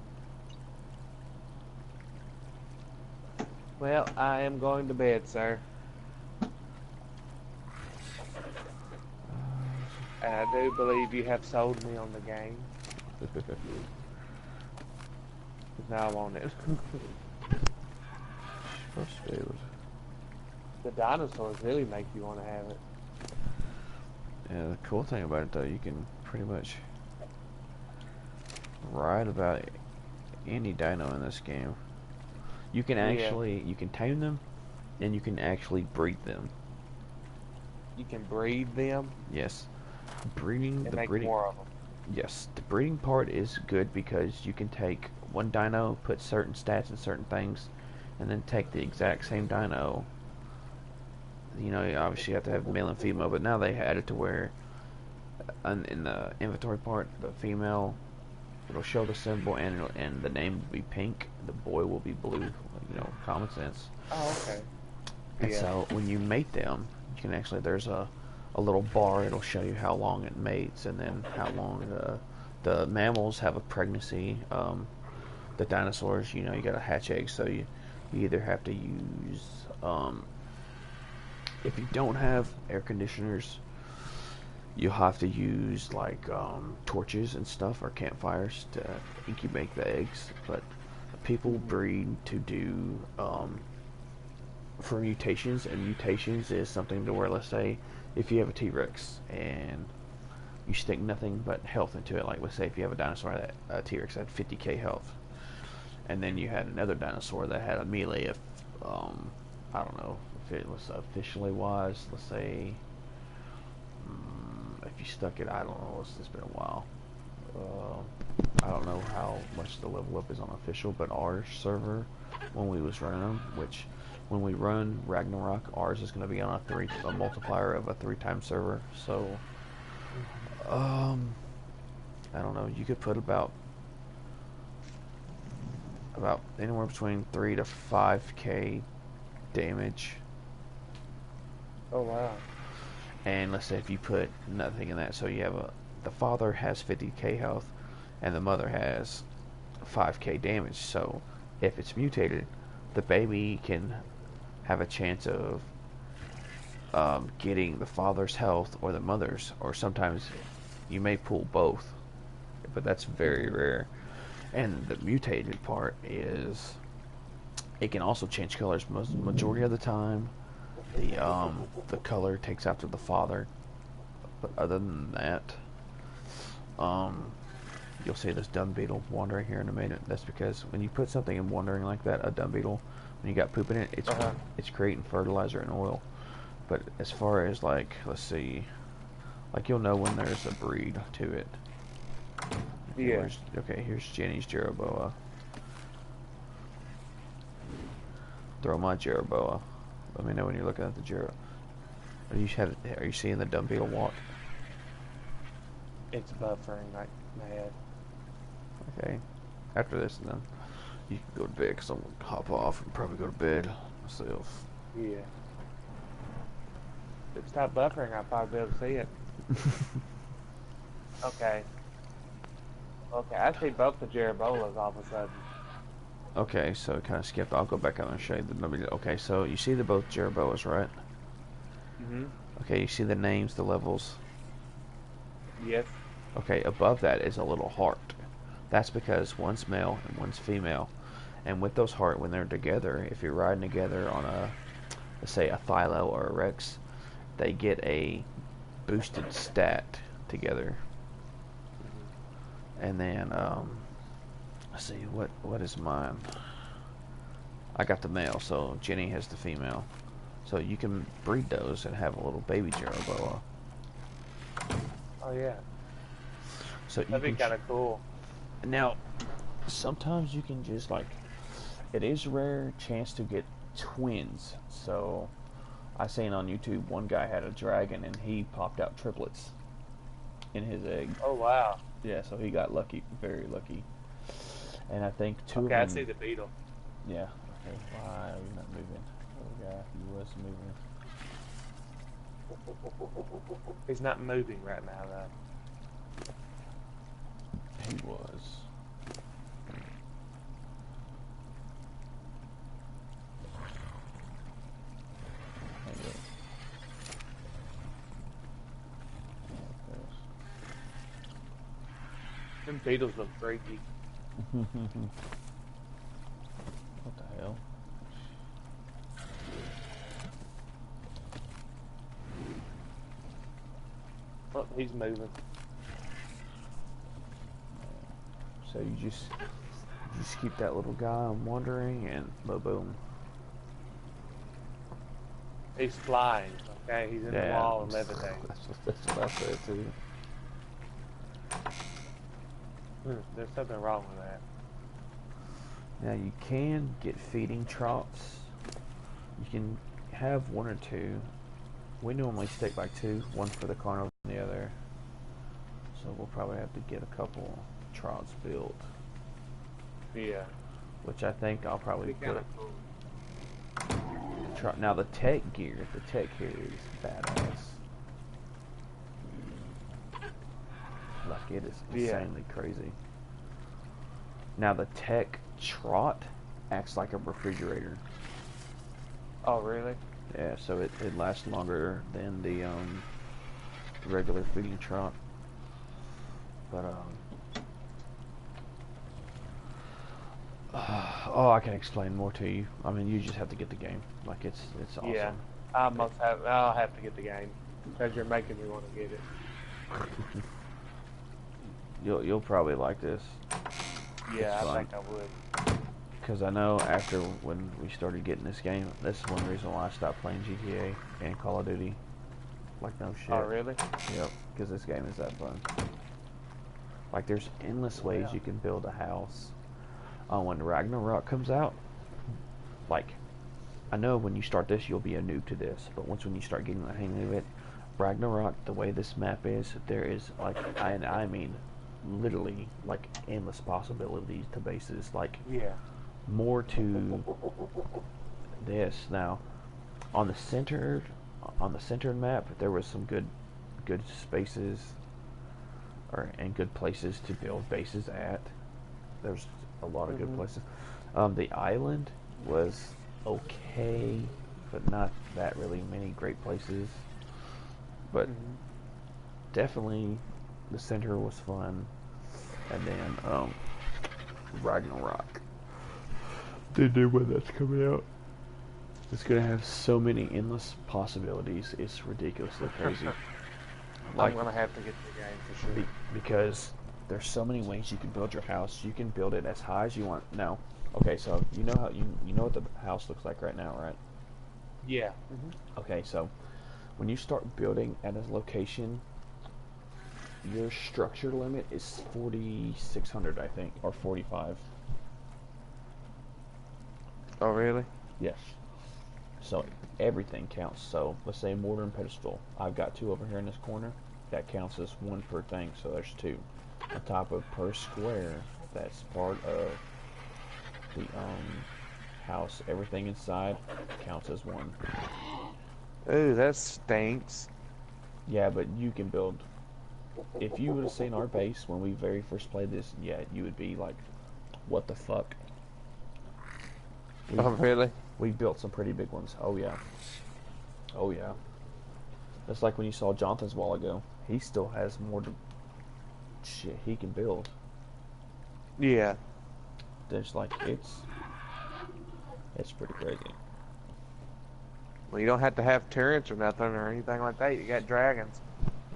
Well, I am going to bed, sir. And I do believe you have sold me on the game. Now I want it. Supposed to be able to. The dinosaurs really make you want to have it. Yeah, the cool thing about it though, you can pretty much ride about any dino in this game. You can actually, you can tame them, and you can actually breed them. You can breed them? Yes. Breeding, And the make breeding. more of them. Yes, the breeding part is good because you can take one dino, put certain stats and certain things, and then take the exact same dino. You know, you obviously have to have male and female, but now they had it to where in the inventory part, the female, it'll show the symbol and the name will be pink, the boy will be blue. You know, common sense. Oh, okay. And Yeah. so when you mate them, you can actually, there's a little bar, it'll show you how long it mates and then how long the mammals have a pregnancy. The dinosaurs, you know, you gotta hatch eggs, so you either have to use, if you don't have air conditioners, you'll have to use like torches and stuff or campfires to incubate the eggs. But people breed to do for mutations, and mutations is something to where, let's say, if you have a T-Rex and you stick nothing but health into it, like let's say if you have a dinosaur that T-Rex had 50k health, and then you had another dinosaur that had a melee of I don't know if it was officially wise, let's say if you stuck it, I don't know, it's been a while. I don't know how much the level up is on official, but our server, when we was running them, which when we run Ragnarok, ours is going to be on a multiplier of a 3-time server. So, I don't know. You could put about anywhere between 3 to 5k damage. Oh, wow. And let's say if you put nothing in that, so you have the father has 50k health, and the mother has 5k damage. So if it's mutated, the baby can have a chance of getting the father's health or the mother's, or sometimes you may pull both, but that's very rare. And the mutated part is it can also change colors majority of the time. The color takes after the father, but other than that, you'll see this dung beetle wandering here in a minute. That's because when you put something in wandering like that, a dung beetle, when you got poop in it, it's creating fertilizer and oil. But as far as like, let's see, like you'll know when there's a breed to it. Yeah. Okay, here's Jenny's Jeroboa. Throw my Jeroboa. Let me know when you're looking at the Jero. Are you seeing the dung beetle walk? It's buffering like mad. Okay. After this, then you can go to bed because I'm gonna hop off and probably go to bed myself. Yeah. If it stopped buffering, I'd probably be able to see it. Okay. Okay, I see both the Jerobolas all of a sudden. Okay, so it kind of skipped. I'll go back out and show you the number. Okay, so you see they're both Jeroboas, right? Mm-hmm. Okay, you see the names, the levels. Yes. Okay, above that is a little heart. That's because one's male and one's female. And with those heart, when they're together, if you're riding together on a, let's say, a Philo or a Rex, they get a boosted stat together. And then, let's see, what is mine? I got the male, so Jenny has the female. So you can breed those and have a little baby Jeroboa. Oh yeah. So you That'd be can kind of cool. now, sometimes you can just like, it is rare chance to get twins. So I seen on YouTube one guy had a dragon and he popped out triplets in his egg. Oh wow. Yeah, so he got lucky, very lucky. And I think two Okay, of I them. see the beetle. Yeah. Okay. Why are you not moving? Oh guy, he was moving. He's not moving right now though. He was. Them beetles look freaky. What the hell? Oh, he's moving. So you just keep that little guy on wandering and boom. He's flying. Okay, he's in the wall and levitating. That's what I said too. There's something wrong with that. Now you can get feeding troughs. You can have one or two. We normally stick by two, one for the carnival and the other. So we'll probably have to get a couple troughs built. Yeah. Which I think I'll probably Be kind put. of cool. Now the tech gear, the tech here is badass. Like it is insanely crazy. Now the tech trot acts like a refrigerator. Oh really? Yeah, so it lasts longer than the regular feeding trot. But oh, I can explain more to you. I mean, you just have to get the game. Like it's awesome. Yeah. I'll have to get the game because you're making me want to get it. You'll probably like this. Yeah, I think I would. Because I know after when we started getting this game, this is one reason why I stopped playing GTA and Call of Duty. Like no shit. Oh really? Yep. Because this game is that fun. Like there's endless ways you can build a house. When Ragnarok comes out, like I know when you start this you'll be a noob to this, but when you start getting the hang of it, Ragnarok, the way this map is, there is like I mean literally like endless possibilities to bases, like more to this. Now on the centered map there was some good spaces and good places to build bases at. There's a lot of good places. The island was okay, but not that really many great places. But definitely the center was fun. And then Ragnarok, the new one that's coming out, it's gonna have so many endless possibilities. It's ridiculously crazy. I'm gonna have to get the game for sure. Because there's so many ways you can build your house. You can build it as high as you want. Now, okay, so you know how you know what the house looks like right now, right? Yeah. Okay, so when you start building at a location, your structure limit is 4,600, I think, or 45. Oh really? Yes. So everything counts. So let's say mortar and pedestal. I've got two over here in this corner. that counts as one per thing, so there's two. On top of per square, that's part of the house. Everything inside counts as one. Ooh, that stinks. Yeah, but you can build. If you would have seen our base when we very first played this, yeah, you would be like, what the fuck? Oh, really? We built some pretty big ones. Oh, yeah. Oh, yeah. Just like when you saw Jonathan's a while ago. He still has more to... Shit, he can build. Yeah. There's like, it's pretty crazy. Well, you don't have to have turrets or nothing or anything like that. You got dragons.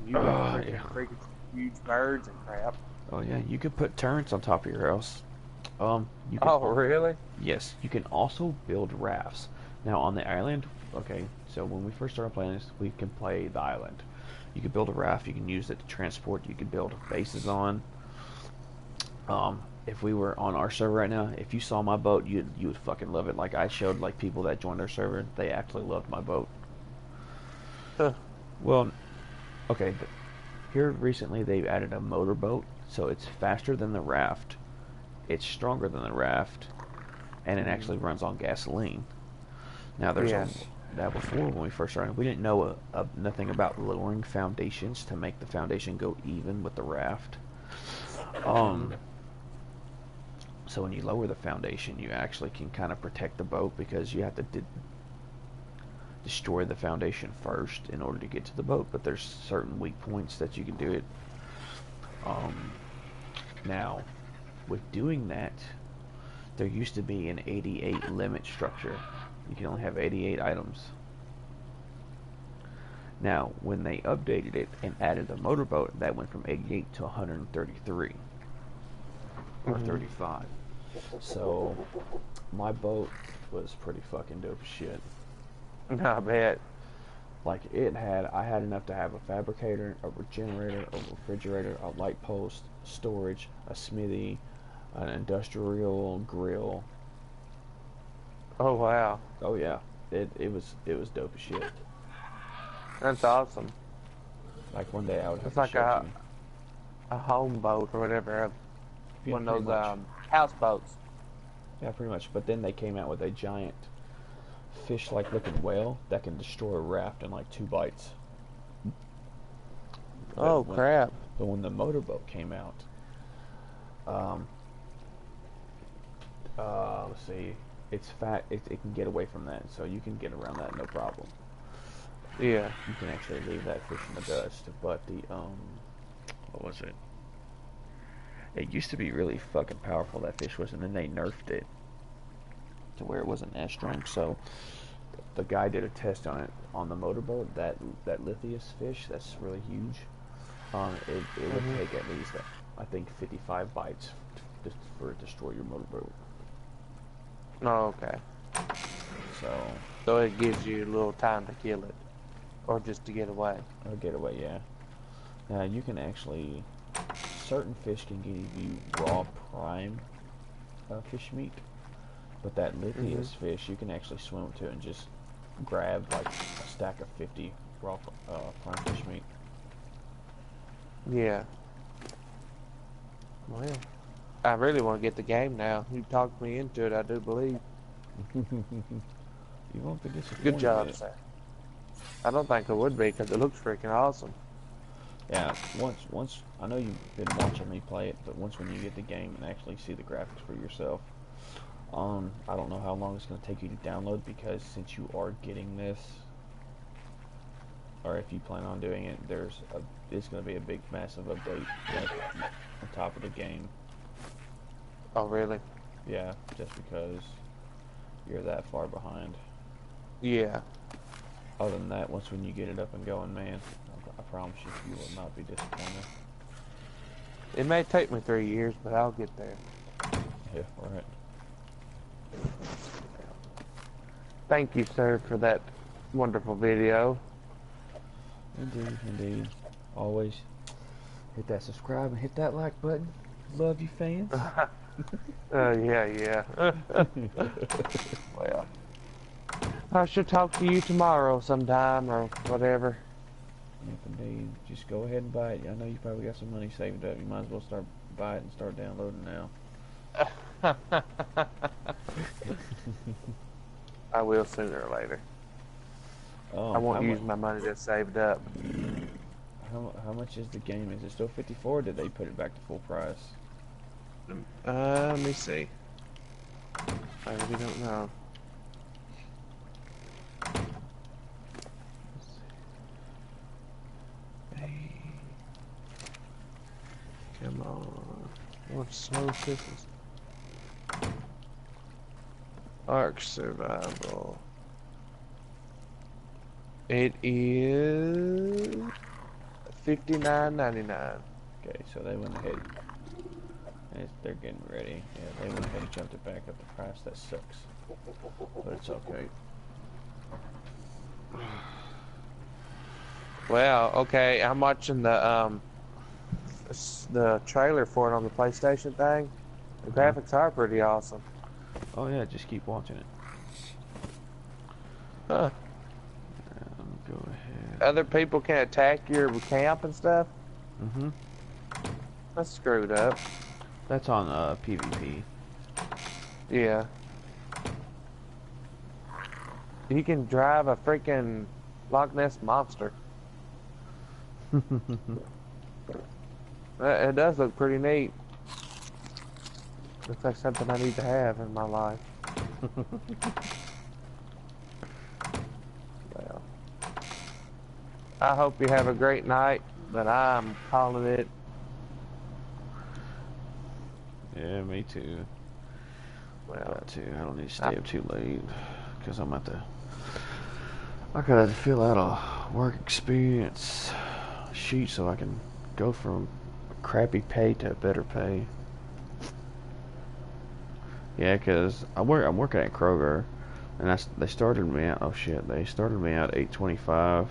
You got freaking huge birds and crap. Oh, yeah, you could put turrets on top of your house. You can, Oh, really? yes, you can also build rafts. Now, on the island, okay, so when we first started playing this, we can play the island. You can build a raft, you can use it to transport, you can build bases on. If we were on our server right now, if you saw my boat, you would fucking love it. Like, I showed, like, people that joined our server, they actually loved my boat. Huh. Well, okay, here recently they've added a motorboat, so it's faster than the raft, it's stronger than the raft, and it actually runs on gasoline. Now, there's now before when we first started, we didn't know nothing about lowering foundations to make the foundation go even with the raft. So when you lower the foundation, you actually can kind of protect the boat because you have to destroy the foundation first in order to get to the boat. But there's certain weak points that you can do it. Now, with doing that, there used to be an 88 limit structure. You can only have 88 items. Now, when they updated it and added the motorboat, that went from 88 to 133 or 35. So, my boat was pretty fucking dope as shit. I bet. Like, I had enough to have a fabricator, a generator, a refrigerator, a light post, storage, a smithy, an industrial grill. Oh, wow. Oh yeah, it was dope as shit. That's awesome. Like one day I would have It's to like show a home boat or whatever. you. One Yeah, of pretty those much. houseboats. Yeah, pretty much. But then they came out with a giant fish-like looking whale that can destroy a raft in like 2 bites. Oh, crap. But when the motorboat came out, let's see, it's fat. It can get away from that, so you can get around that no problem. Yeah. You can actually leave that fish in the dust. But the what was it? It used to be really fucking powerful, that fish was, and then they nerfed it to where it wasn't as strong. So the guy did a test on it on the motorboat. That lithius fish, that's really huge. It would take at least, I think, 55 bites just for it to destroy your motorboat. Oh, okay. So it gives you a little time to kill it. Or just to get away. Or get away, yeah. Now you can actually, certain fish can give you raw prime fish meat, but that lithius fish, you can actually swim to and just grab like a stack of 50 raw prime fish meat. Yeah. Well, I really want to get the game now. You talked me into it, I do believe. You won't be disappointed. Good job, sir. I don't think I would be because it looks freaking awesome. Yeah, once I know you've been watching me play it, but once when you get the game and actually see the graphics for yourself, I don't know how long it's going to take you to download, because since you are getting this, or if you plan on doing it, it's going to be a big, massive update like, on top of the game. Oh, really? Yeah, just because you're that far behind. Yeah. Other than that, once when you get it up and going, man, I promise you will not be disappointed. It may take me 3 years, but I'll get there. Yeah, alright. Thank you, sir, for that wonderful video. Indeed, indeed. Always hit that subscribe and hit that like button. Love you, fans. Yeah. Well, I should talk to you tomorrow sometime or whatever. If indeed, just go ahead and buy it. I know you probably got some money saved up. You might as well start buy it and start downloading now. I will sooner or later. I won't use my money that's saved up. How much is the game? Is it still 54? Or did they put it back to full price? Let me see. I really don't know. Hey. Come on. What slow systems? Ark Survival. It is $59.99. Okay, so they went ahead. They're getting ready. Yeah, they went ahead and jumped it back up the price. That sucks, but it's okay. Well, okay, I'm watching the trailer for it on the PlayStation thing. The graphics are pretty awesome. Oh yeah, just keep watching it. Huh. Go ahead. Other people can attack your camp and stuff? Mm-hmm. That's screwed up. That's on PvP. Yeah. You can drive a freaking Loch Ness monster. It does look pretty neat. Looks like something I need to have in my life. Well, I hope you have a great night, but I'm calling it. Yeah, me too. Well, Got to. I don't need to stay up too late because I'm at the. I gotta fill out a work experience sheet so I can go from crappy pay to better pay. Yeah, cause I'm working at Kroger, and they started me out. Oh shit, they started me out at $8.25.